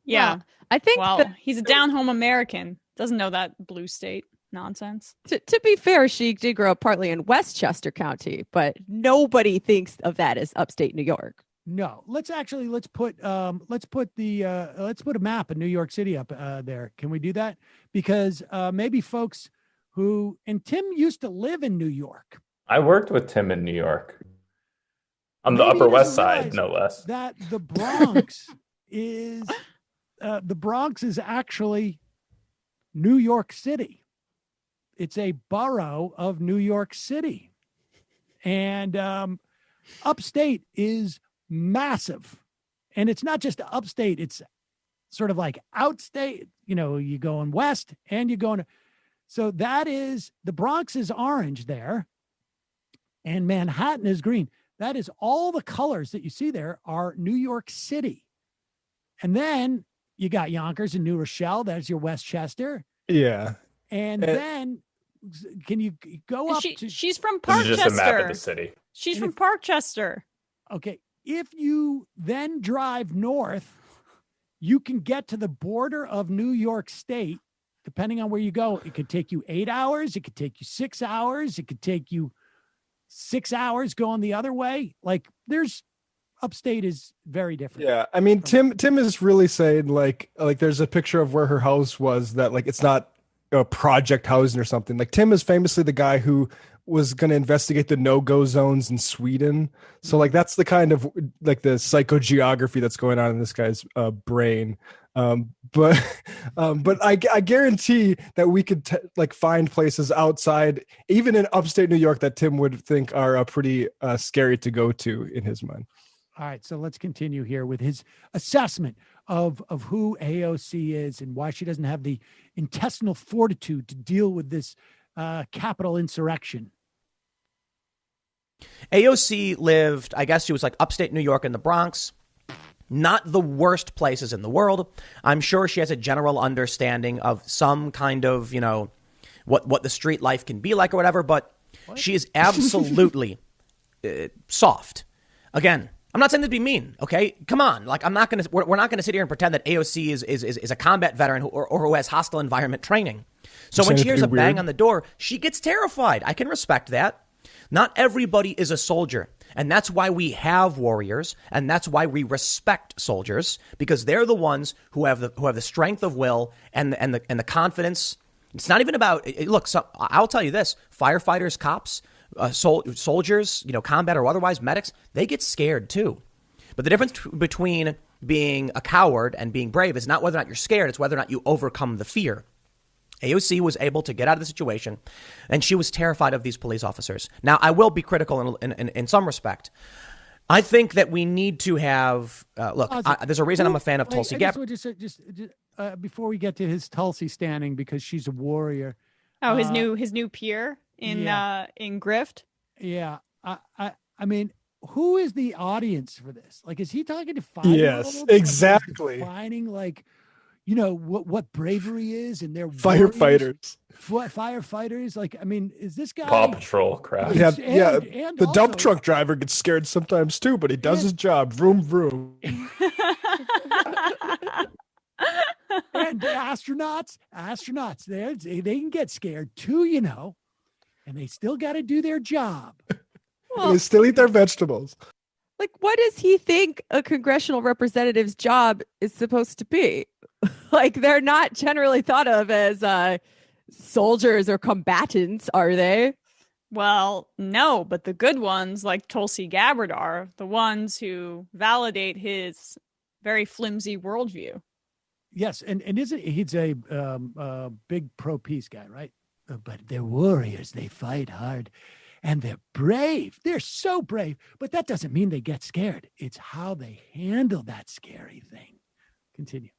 F: Yeah.
L: Well, I think
F: he's a down-home American. Doesn't know that blue state nonsense.
L: To be fair, she did grow up partly in Westchester County, but nobody thinks of that as upstate New York.
A: No, let's put a map of New York City up there. Can we do that? Because maybe folks and Tim used to live in New York.
O: I worked with Tim in New York. On the Upper West Side, no less.
A: That the Bronx is actually New York City. It's a borough of New York City. And upstate is massive. And it's not just upstate, it's sort of like outstate. You know, you're going west and you're going. So that is, the Bronx is orange there. And Manhattan is green. That is all the colors that you see there are New York City. And then you got Yonkers and New Rochelle. That's your Westchester.
J: Yeah.
A: And then can you go up
F: She's from Parkchester.
O: This is just a map of the city.
F: She's from Parkchester.
A: Okay. If you then drive north, you can get to the border of New York State. Depending on where you go, it could take you 8 hours. It could take you 6 hours. It could take you 6 hours going the other way. Like upstate is very different.
J: Yeah. I mean, Tim is really saying like there's a picture of where her house was that like, it's not a project housing or something. Like Tim is famously the guy who was going to investigate the no-go zones in Sweden. So like, that's the kind of like the psychogeography that's going on in this guy's brain. But I guarantee that we could find places outside, even in upstate New York, that Tim would think are pretty scary to go to in his mind.
A: All right, so let's continue here with his assessment of who AOC is and why she doesn't have the intestinal fortitude to deal with this capital insurrection.
H: AOC lived, I guess she was like upstate New York in the Bronx. Not the worst places in the world. I'm sure she has a general understanding of some kind of, you know, what the street life can be like or whatever, but she is absolutely soft. Again, I'm not saying this to be mean, okay? Come on. Like, we're not going to sit here and pretend that AOC is a combat veteran or who has hostile environment training. So when she hears a bang on the door, she gets terrified. I can respect that. Not everybody is a soldier. And that's why we have warriors, and that's why we respect soldiers, because they're the ones who have the strength of will and the confidence. It's not even about look. I'll tell you this: firefighters, cops, soldiers, you know, combat or otherwise, medics, they get scared too. But the difference between being a coward and being brave is not whether or not you're scared; it's whether or not you overcome the fear. AOC was able to get out of the situation, and she was terrified of these police officers. Now, I will be critical in some respect. I think that we need to have there's a reason I'm a fan of Tulsi Gabbard.
A: Just before we get to his Tulsi standing, because she's a warrior.
F: Oh, his new peer in Grift.
A: Yeah, I mean, who is the audience for this? Like, is he talking to 5-year-olds?
J: Yes, exactly.
A: Defining like, you know, what bravery is, and they're
J: firefighters.
A: Firefighters. Like, I mean, is this guy
O: Paw Patrol crap?
J: Yeah,
A: and
J: the
A: also,
J: dump truck driver gets scared sometimes too, but he does his job. Vroom vroom.
A: And the astronauts, they can get scared too, you know, and they still got to do their job.
J: Well, they still eat their vegetables.
L: Like, what does he think a congressional representative's job is supposed to be? Like, they're not generally thought of as soldiers or combatants, are they?
F: Well, no, but the good ones, like Tulsi Gabbard, are the ones who validate his very flimsy worldview.
A: Yes, and isn't he's a big pro peace guy, right? But they're warriors. They fight hard, and they're brave. They're so brave. But that doesn't mean they get scared. It's how they handle that scary thing. Continue.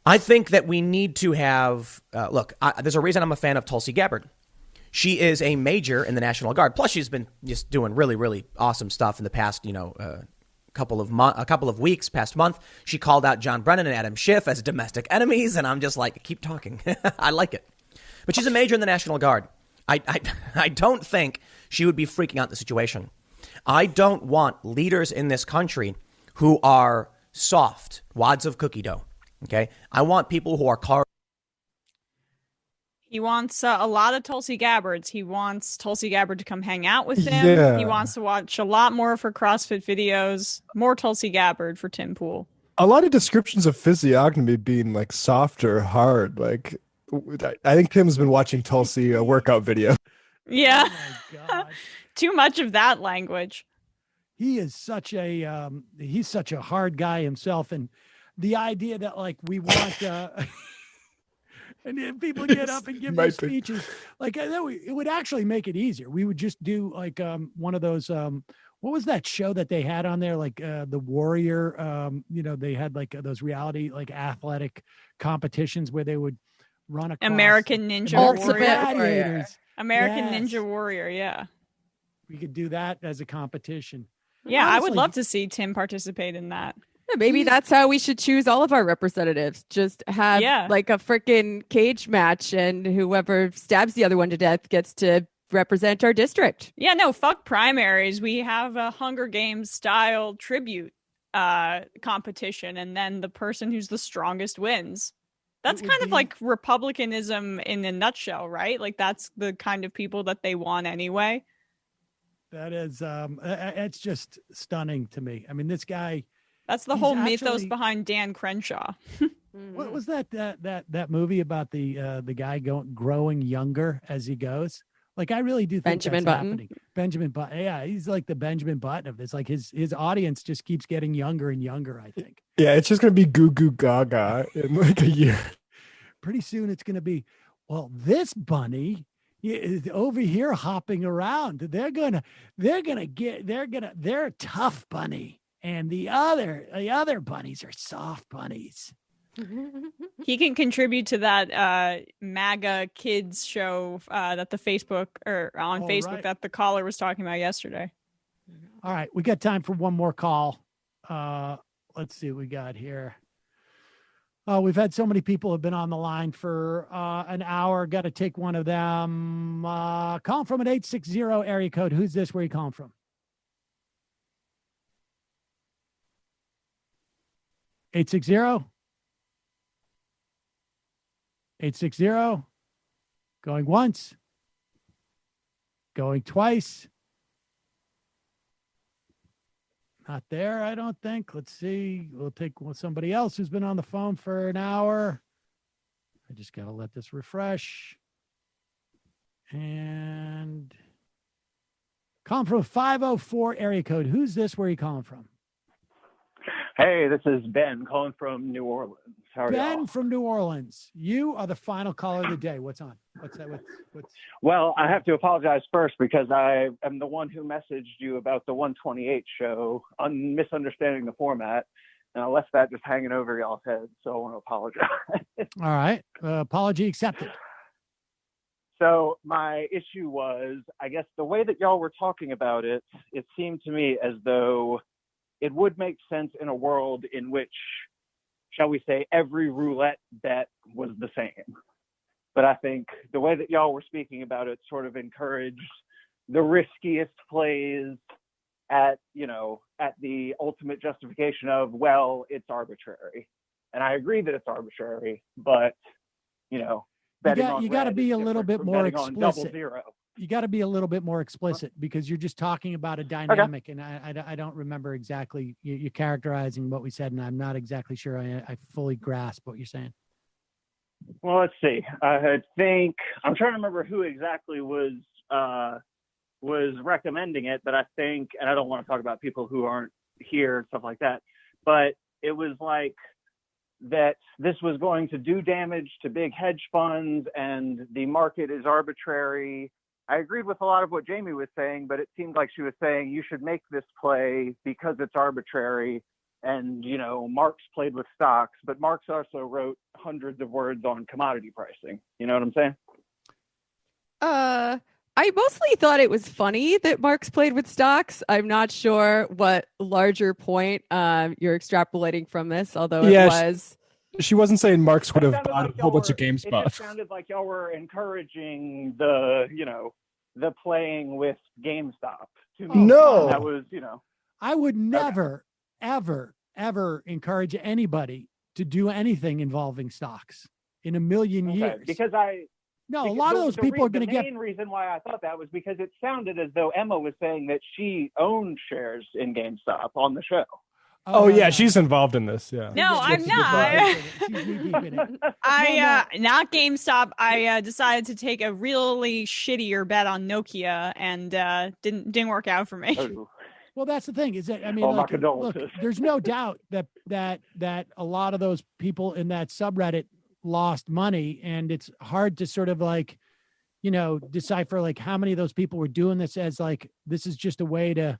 H: I think that we need to have there's a reason I'm a fan of Tulsi Gabbard. She is a major in the National Guard. Plus, she's been just doing really, really awesome stuff in the past, a couple of weeks, past month. She called out John Brennan and Adam Schiff as domestic enemies, and I'm just like, keep talking. I like it. But she's a major in the National Guard. I don't think she would be freaking out the situation. I don't want leaders in this country who are soft, wads of cookie dough. Okay, I want people who are
F: He wants a lot of Tulsi Gabbards. He wants Tulsi Gabbard to come hang out with him.
J: Yeah.
F: He wants to watch a lot more of her CrossFit videos. More Tulsi Gabbard for Tim Pool.
J: A lot of descriptions of physiognomy being like soft or hard. Like, I think Tim's been watching Tulsi a workout video.
F: Yeah.
A: Oh my God.
F: Too much of that language.
A: He is such a he's such a hard guy himself, and the idea that like we want and then people get up and give their speeches like it would actually make it easier. We would just do like one of those what was that show that they had on there, like the Warrior, they had like those reality like athletic competitions where they would run across
F: American Ninja
A: Warrior.
F: American Ninja Warrior, yeah.
A: We could do that as a competition.
F: Yeah,
A: Honestly,
F: I would love to see Tim participate in that.
L: Yeah, maybe that's how we should choose all of our representatives. Just have like a freaking cage match, and whoever stabs the other one to death gets to represent our district.
F: Yeah, no, fuck primaries. We have a Hunger Games style tribute competition, and then the person who's the strongest wins. That's kind of like Republicanism in a nutshell, right? Like that's the kind of people that they want anyway.
A: That is, it's just stunning to me. I mean, this guy.
F: That's the whole mythos behind Dan Crenshaw.
A: What was that movie about the guy growing younger as he goes? Like, I really do think
L: Benjamin
A: that's
L: Button.
A: happening. Benjamin Button. Yeah, he's like the Benjamin Button of this. Like his audience just keeps getting younger and younger, I think.
J: Yeah, it's just gonna be goo goo gaga in like a year.
A: Pretty soon it's gonna be, well, this bunny is over here hopping around. They're a tough bunny. And the other bunnies are soft bunnies.
F: He can contribute to that MAGA kids show that the Facebook Facebook that the caller was talking about yesterday.
A: All right, we got time for one more call. Let's see what we got here. We've had so many people have been on the line for an hour. Got to take one of them. Calling from an 860 area code. Who's this? Where are you calling from? 860? 860? Going once. Going twice. Not there, I don't think. Let's see. We'll take somebody else who's been on the phone for an hour. I just got to let this refresh. And calling from a 504 area code. Who's this? Where are you calling from?
I: Hey, this is Ben calling from New Orleans. How are
A: Ben
I: y'all?
A: from New Orleans. You are the final caller of the day. What's on? What's that? What's...
I: Well, I have to apologize first because I am the one who messaged you about the 128 show, misunderstanding the format, and I left that just hanging over y'all's heads, so I want to apologize.
A: All right. Apology accepted.
I: So my issue was, I guess the way that y'all were talking about it, it seemed to me as though it would make sense in a world in which, shall we say, every roulette bet was the same. But I think the way that y'all were speaking about it sort of encouraged the riskiest plays at the ultimate justification of, well, it's arbitrary. And I agree that it's arbitrary, but, betting on
A: you got to
I: red
A: be
I: is
A: a little
I: different
A: bit
I: from
A: more
I: betting on double
A: explicit.
I: zero.
A: You got to be a little bit more explicit because you're just talking about a dynamic, and I don't remember exactly. You're characterizing what we said, and I'm not exactly sure I fully grasp what you're saying.
I: Well, let's see. I think I'm trying to remember who exactly was recommending it, but I think, and I don't want to talk about people who aren't here and stuff like that, but it was like that this was going to do damage to big hedge funds and the market is arbitrary. I agreed with a lot of what Jamie was saying, but it seemed like she was saying you should make this play because it's arbitrary. And, Marx played with stocks, but Marx also wrote hundreds of words on commodity pricing. You know what I'm saying?
L: I mostly thought it was funny that Marx played with stocks. I'm not sure what larger point you're extrapolating from this, although it was.
J: She wasn't saying Marx would have bought a whole bunch of GameSpot.
I: It just sounded like y'all were encouraging the playing with GameStop. To me.
J: No.
I: That was,
A: I would never, ever encourage anybody to do anything involving stocks in a million years.
I: Because
A: a lot of those people are going to get.
I: The main reason why I thought that was because it sounded as though Emma was saying that she owned shares in GameStop on the show.
J: Oh yeah, she's involved in this. Yeah.
F: No, I'm not. Not GameStop. I decided to take a really shittier bet on Nokia, and didn't work out for me.
I: Oh.
A: Well, that's the thing. Is that look, there's no doubt that a lot of those people in that subreddit lost money, and it's hard to sort of decipher how many of those people were doing this as this is just a way to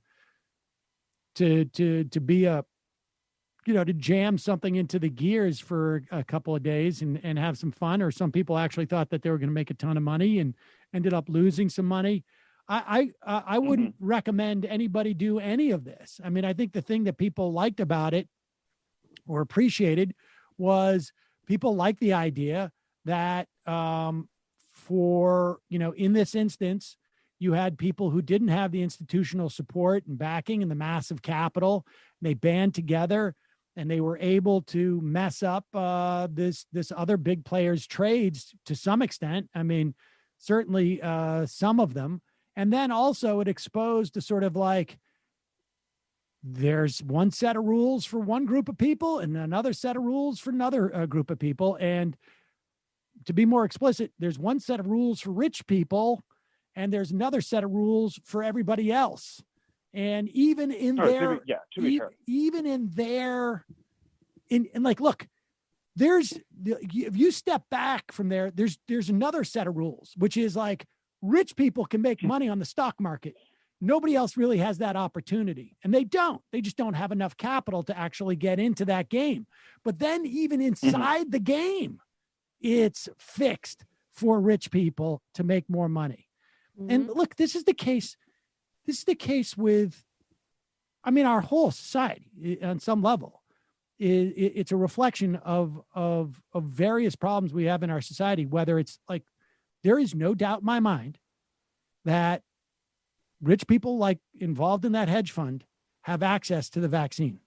A: be a to jam something into the gears for a couple of days and have some fun, or some people actually thought that they were going to make a ton of money and ended up losing some money. I wouldn't recommend anybody do any of this. I mean, I think the thing that people liked about it or appreciated was people like the idea that in this instance, you had people who didn't have the institutional support and backing and the massive capital. They band together and they were able to mess up this other big player's trades to some extent. I mean, certainly some of them. And then also it exposed to sort of there's one set of rules for one group of people and another set of rules for another group of people. And to be more explicit, there's one set of rules for rich people and there's another set of rules for everybody else. And even in look, if you step back from there's another set of rules, which is rich people can make money on the stock market. Nobody else really has that opportunity. And they just don't have enough capital to actually get into that game. But then even inside the game, it's fixed for rich people to make more money. Mm-hmm. And look, this is the case with, our whole society on some level. It's a reflection of various problems we have in our society, whether it's there is no doubt in my mind that rich people involved in that hedge fund have access to the vaccine.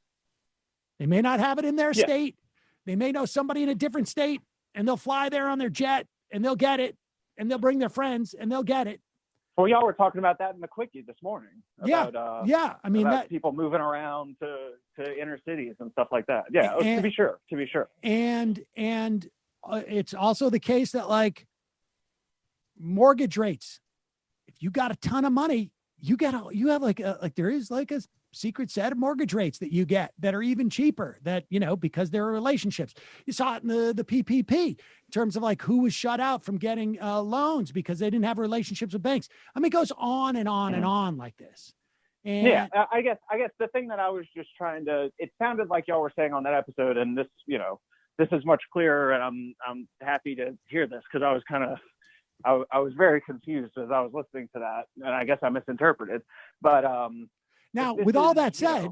A: They may not have it in their state. They may know somebody in a different state and they'll fly there on their jet and they'll get it and they'll bring their friends and they'll get it.
I: Well, y'all were talking about that in the Quickie this morning. About,
A: I mean,
I: about people moving around to inner cities and stuff like that. Yeah, to be sure.
A: And it's also the case that mortgage rates, if you got a ton of money, you have there is a secret set of mortgage rates that you get that are even cheaper that, because there are relationships. You saw it in the PPP in terms of who was shut out from getting loans because they didn't have relationships with banks. I mean, it goes on and on and on like this. And
I: I guess the thing that I was just it sounded like y'all were saying on that episode, and this, this is much clearer, and I'm happy to hear this because I was I was very confused as I was listening to that, and I guess I misinterpreted. But
A: now, with all that said,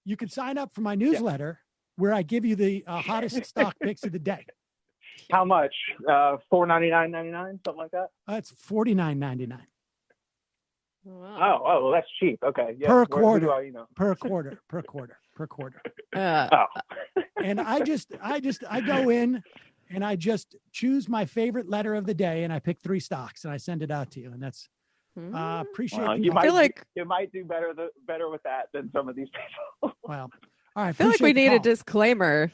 A: you can sign up for my newsletter where I give you the hottest stock picks of the day.
I: How much? $4.99.99, something like that.
A: It's $49.99.
I: Wow. Oh, well, that's cheap. Okay. Yeah.
A: Per quarter. Per quarter. And I go in. And I just choose my favorite letter of the day, and I pick 3 stocks, and I send it out to you. And that's appreciate.
I: You might do better with that than some of these people.
A: Well, all right.
L: I feel like we need a disclaimer.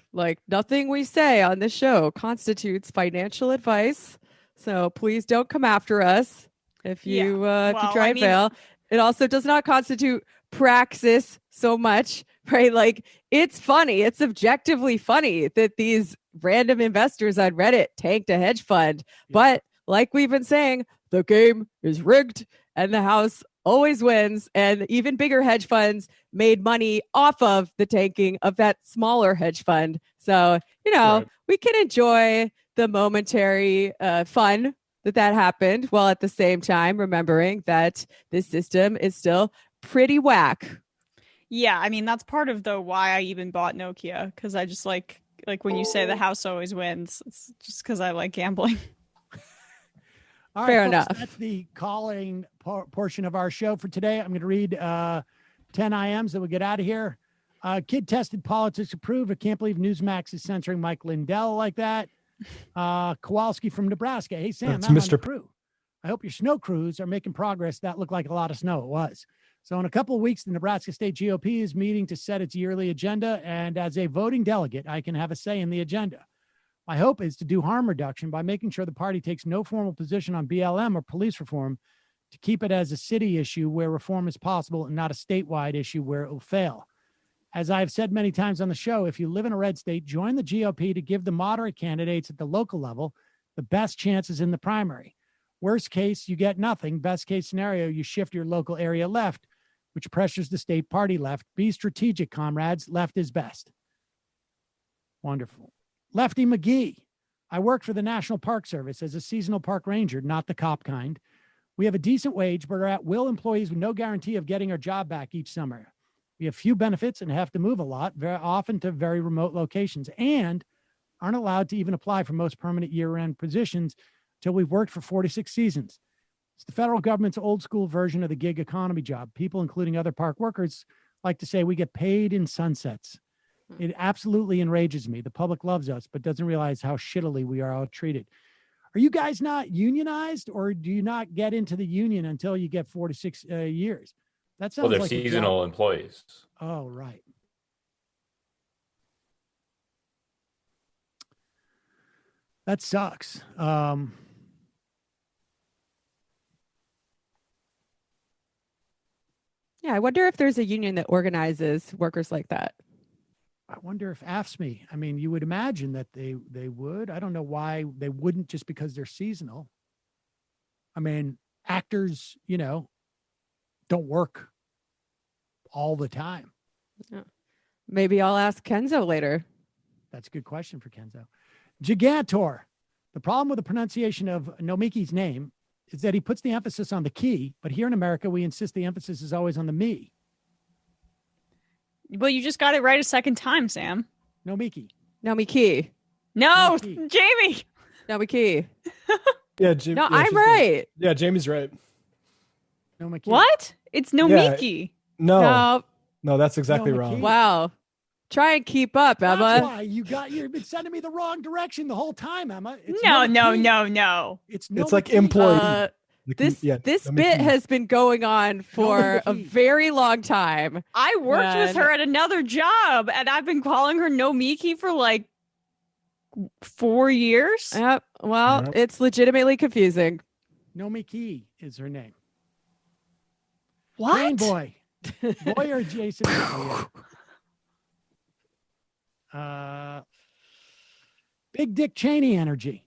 L: Nothing we say on this show constitutes financial advice. So please don't come after us if you try and fail. It also does not constitute praxis so much, right? Like, it's funny. It's objectively funny that these random investors on Reddit tanked a hedge fund. But like we've been saying, the game is rigged and the house always wins. And even bigger hedge funds made money off of the tanking of that smaller hedge fund. So, we can enjoy the momentary fun that happened, while at the same time remembering that this system is still pretty whack.
F: Yeah, I mean, that's part of why I even bought Nokia, because I just like when you say the house always wins, it's just because I like gambling.
A: All right,
L: Fair
A: folks,
L: enough.
A: That's the calling portion of our show for today. I'm going to read 10 IMs that we get out of here. Kid tested, politics approved. I can't believe Newsmax is censoring Mike Lindell like that. Kowalski from Nebraska. Hey, Sam,
J: That's
A: I'm on
J: Mr.
A: the crew. I hope your snow crews are making progress. That looked like a lot of snow. It was. So in a couple of weeks, the Nebraska State GOP is meeting to set its yearly agenda. And as a voting delegate, I can have a say in the agenda. My hope is to do harm reduction by making sure the party takes no formal position on BLM or police reform, to keep it as a city issue where reform is possible and not a statewide issue where it will fail. As I've said many times on the show, if you live in a red state, join the GOP to give the moderate candidates at the local level the best chances in the primary. Worst case, you get nothing. Best case scenario, you shift your local area left, which pressures the state party left. Be strategic, comrades. Left is best. Wonderful. Lefty McGee. I work for the National Park Service as a seasonal park ranger, not the cop kind. We have a decent wage, but are at will employees with no guarantee of getting our job back each summer. We have few benefits and have to move a lot, very often to very remote locations, and aren't allowed to even apply for most permanent year-round positions until we've worked for 46 seasons. It's the federal government's old school version of the gig economy job. People, including other park workers, like to say we get paid in sunsets. It absolutely enrages me. The public loves us, but doesn't realize how shittily we are all treated. Are you guys not unionized, or do you not get into the union until you get 46 years? That sounds
O: they're
A: like
O: seasonal employees.
A: Oh, right. That sucks. Yeah,
L: I wonder if there's a union that organizes workers like that.
A: I wonder if AFSCME, I mean, you would imagine that they would. I don't know why they wouldn't, just because they're seasonal. I mean, actors, don't work all the time.
L: Yeah. Maybe I'll ask Kenzo later.
A: That's a good question for Kenzo. Gigantor. The problem with the pronunciation of Nomiki's name is that he puts the emphasis on the key, but here in America, we insist the emphasis is always on the me.
F: Well, you just got it right a second time, Sam.
A: Nomiki.
L: Nomiki.
F: No,
A: Nomiki.
F: Jamie.
L: Nomiki.
J: Yeah,
L: No, I'm right.
J: Yeah, Jamie's right.
A: Nomiki.
F: What? It's Nomiki.
J: No, that's exactly wrong.
L: Wow. Try and keep up, Emma.
A: That's why you've been sending me the wrong direction the whole time, Emma. It's
F: No.
A: It's
J: like employee.
L: This bit has been going on for a very long time.
F: I worked with her at another job, and I've been calling her Nomiki for like 4 years.
L: Yep. Well, it's legitimately confusing.
A: Nomiki is her name.
F: What?
A: Plain boy. Boy or Jason? Big Dick Cheney energy.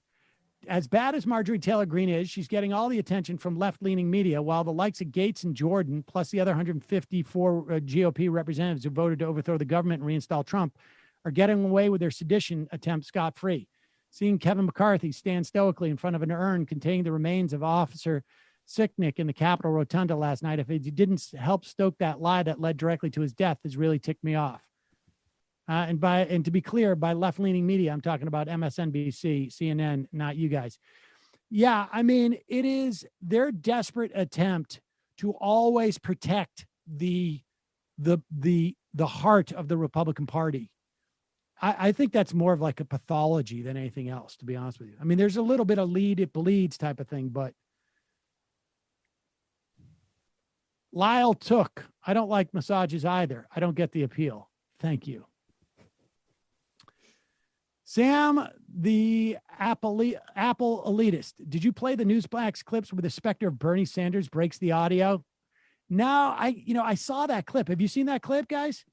A: As bad as Marjorie Taylor Greene is, she's getting all the attention from left-leaning media, while the likes of Gates and Jordan, plus the other 154 GOP representatives who voted to overthrow the government and reinstall Trump, are getting away with their sedition attempt scot-free. Seeing Kevin McCarthy stand stoically in front of an urn containing the remains of Officer Sicknick in the Capitol Rotunda last night, if it didn't help stoke that lie that led directly to his death, has really ticked me off. And to be clear, by left-leaning media, I'm talking about MSNBC, CNN, not you guys. Yeah, I mean, it is their desperate attempt to always protect the heart of the Republican Party. I think that's more of like a pathology than anything else, to be honest with you. I mean, there's a little bit of lead, it bleeds type of thing, but Lyle Took. I don't like massages either. I don't get the appeal. Thank you. Sam, the Apple elitist, did you play the Newsmax clips where the specter of Bernie Sanders breaks the audio? now I saw that clip. Have you seen that clip, guys?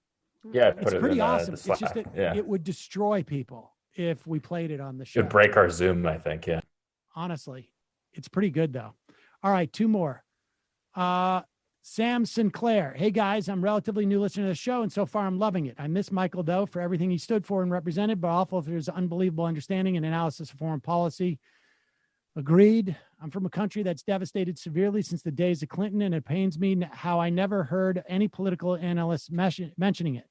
O: Yeah,
A: it's pretty awesome. It's just that
O: yeah.
A: it would destroy people if we played it on the show.
O: Should break our Zoom, I think. Yeah.
A: Honestly, it's pretty good though. All right, two more. Sam Sinclair. Hey guys, I'm relatively new listener to the show, and so far I'm loving it. I miss Michael though for everything he stood for and represented, but awful if there's unbelievable understanding and analysis of foreign policy. Agreed. I'm from a country that's devastated severely since the days of Clinton, and it pains me how I never heard any political analysts mentioning it.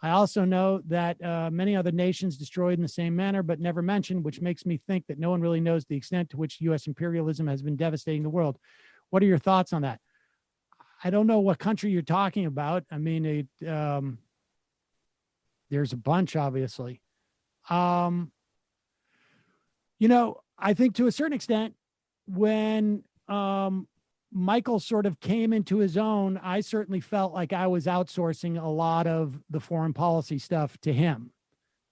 A: I also know that many other nations destroyed in the same manner, but never mentioned, which makes me think that no one really knows the extent to which U.S. imperialism has been devastating the world. What are your thoughts on that? I don't know what country you're talking about. I mean, there's a bunch, obviously. I think to a certain extent, when Michael sort of came into his own, I certainly felt like I was outsourcing a lot of the foreign policy stuff to him.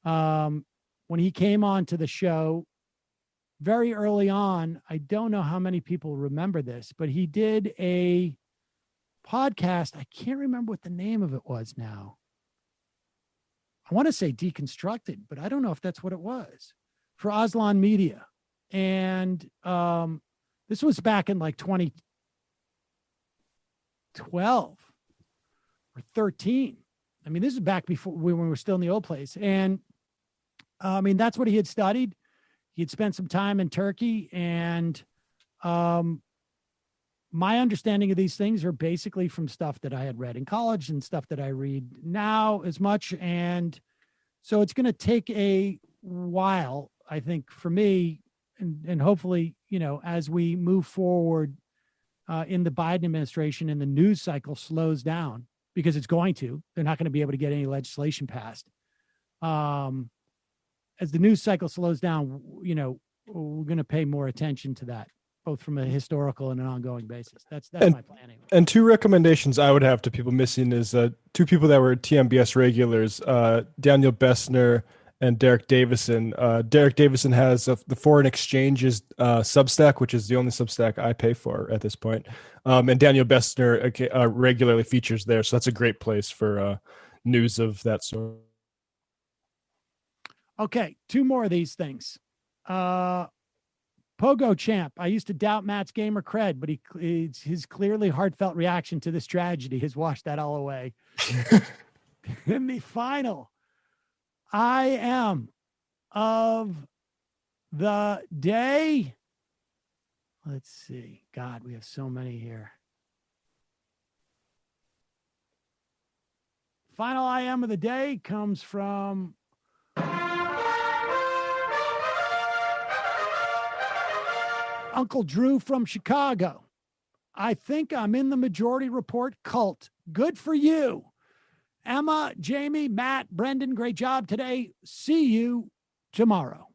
A: When he came on to the show very early on, I don't know how many people remember this, but he did a podcast. I can't remember what the name of it was now. I want to say Deconstructed, but I don't know if that's what it was, for Aslan Media. And this was back in like 2012 or 13. I mean, this is back before when we were still in the old place. And I mean, that's what he had studied. He had spent some time in Turkey, and my understanding of these things are basically from stuff that I had read in college and stuff that I read now as much. And so it's going to take a while, I think, for me, and hopefully, as we move forward in the Biden administration and the news cycle slows down, because it's going to, they're not going to be able to get any legislation passed. As the news cycle slows down, we're going to pay more attention to that, both from a historical and an ongoing basis. That's my plan anyway. And
J: two recommendations I would have to people missing is two people that were TMBS regulars, Daniel Bessner and Derek Davison. Derek Davison has the Foreign Exchanges Substack, which is the only Substack I pay for at this point. And Daniel Bessner regularly features there. So that's a great place for news of that sort.
A: Okay, two more of these things. Pogo Champ. I used to doubt Matt's gamer cred, but his clearly heartfelt reaction to this tragedy has washed that all away. In the final I am of the day. Let's see. God, we have so many here. Final I am of the day comes from Uncle Drew from Chicago. I think I'm in the Majority Report cult. Good for you. Emma, Jamie, Matt, Brendan, great job today. See you tomorrow.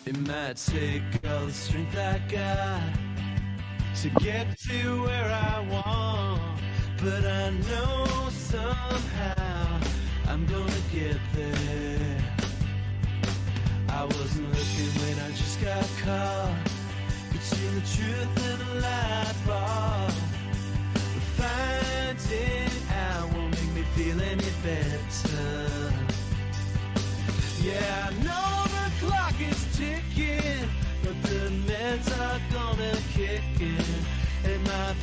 K: It might take all the strength I got to get to where I want, but I know somehow I'm gonna get there. I wasn't looking when I just got caught between the truth and the light bar. But finding out won't make me feel any better. Yeah, I know the clock is ticking, but the meds are gonna kick in, and my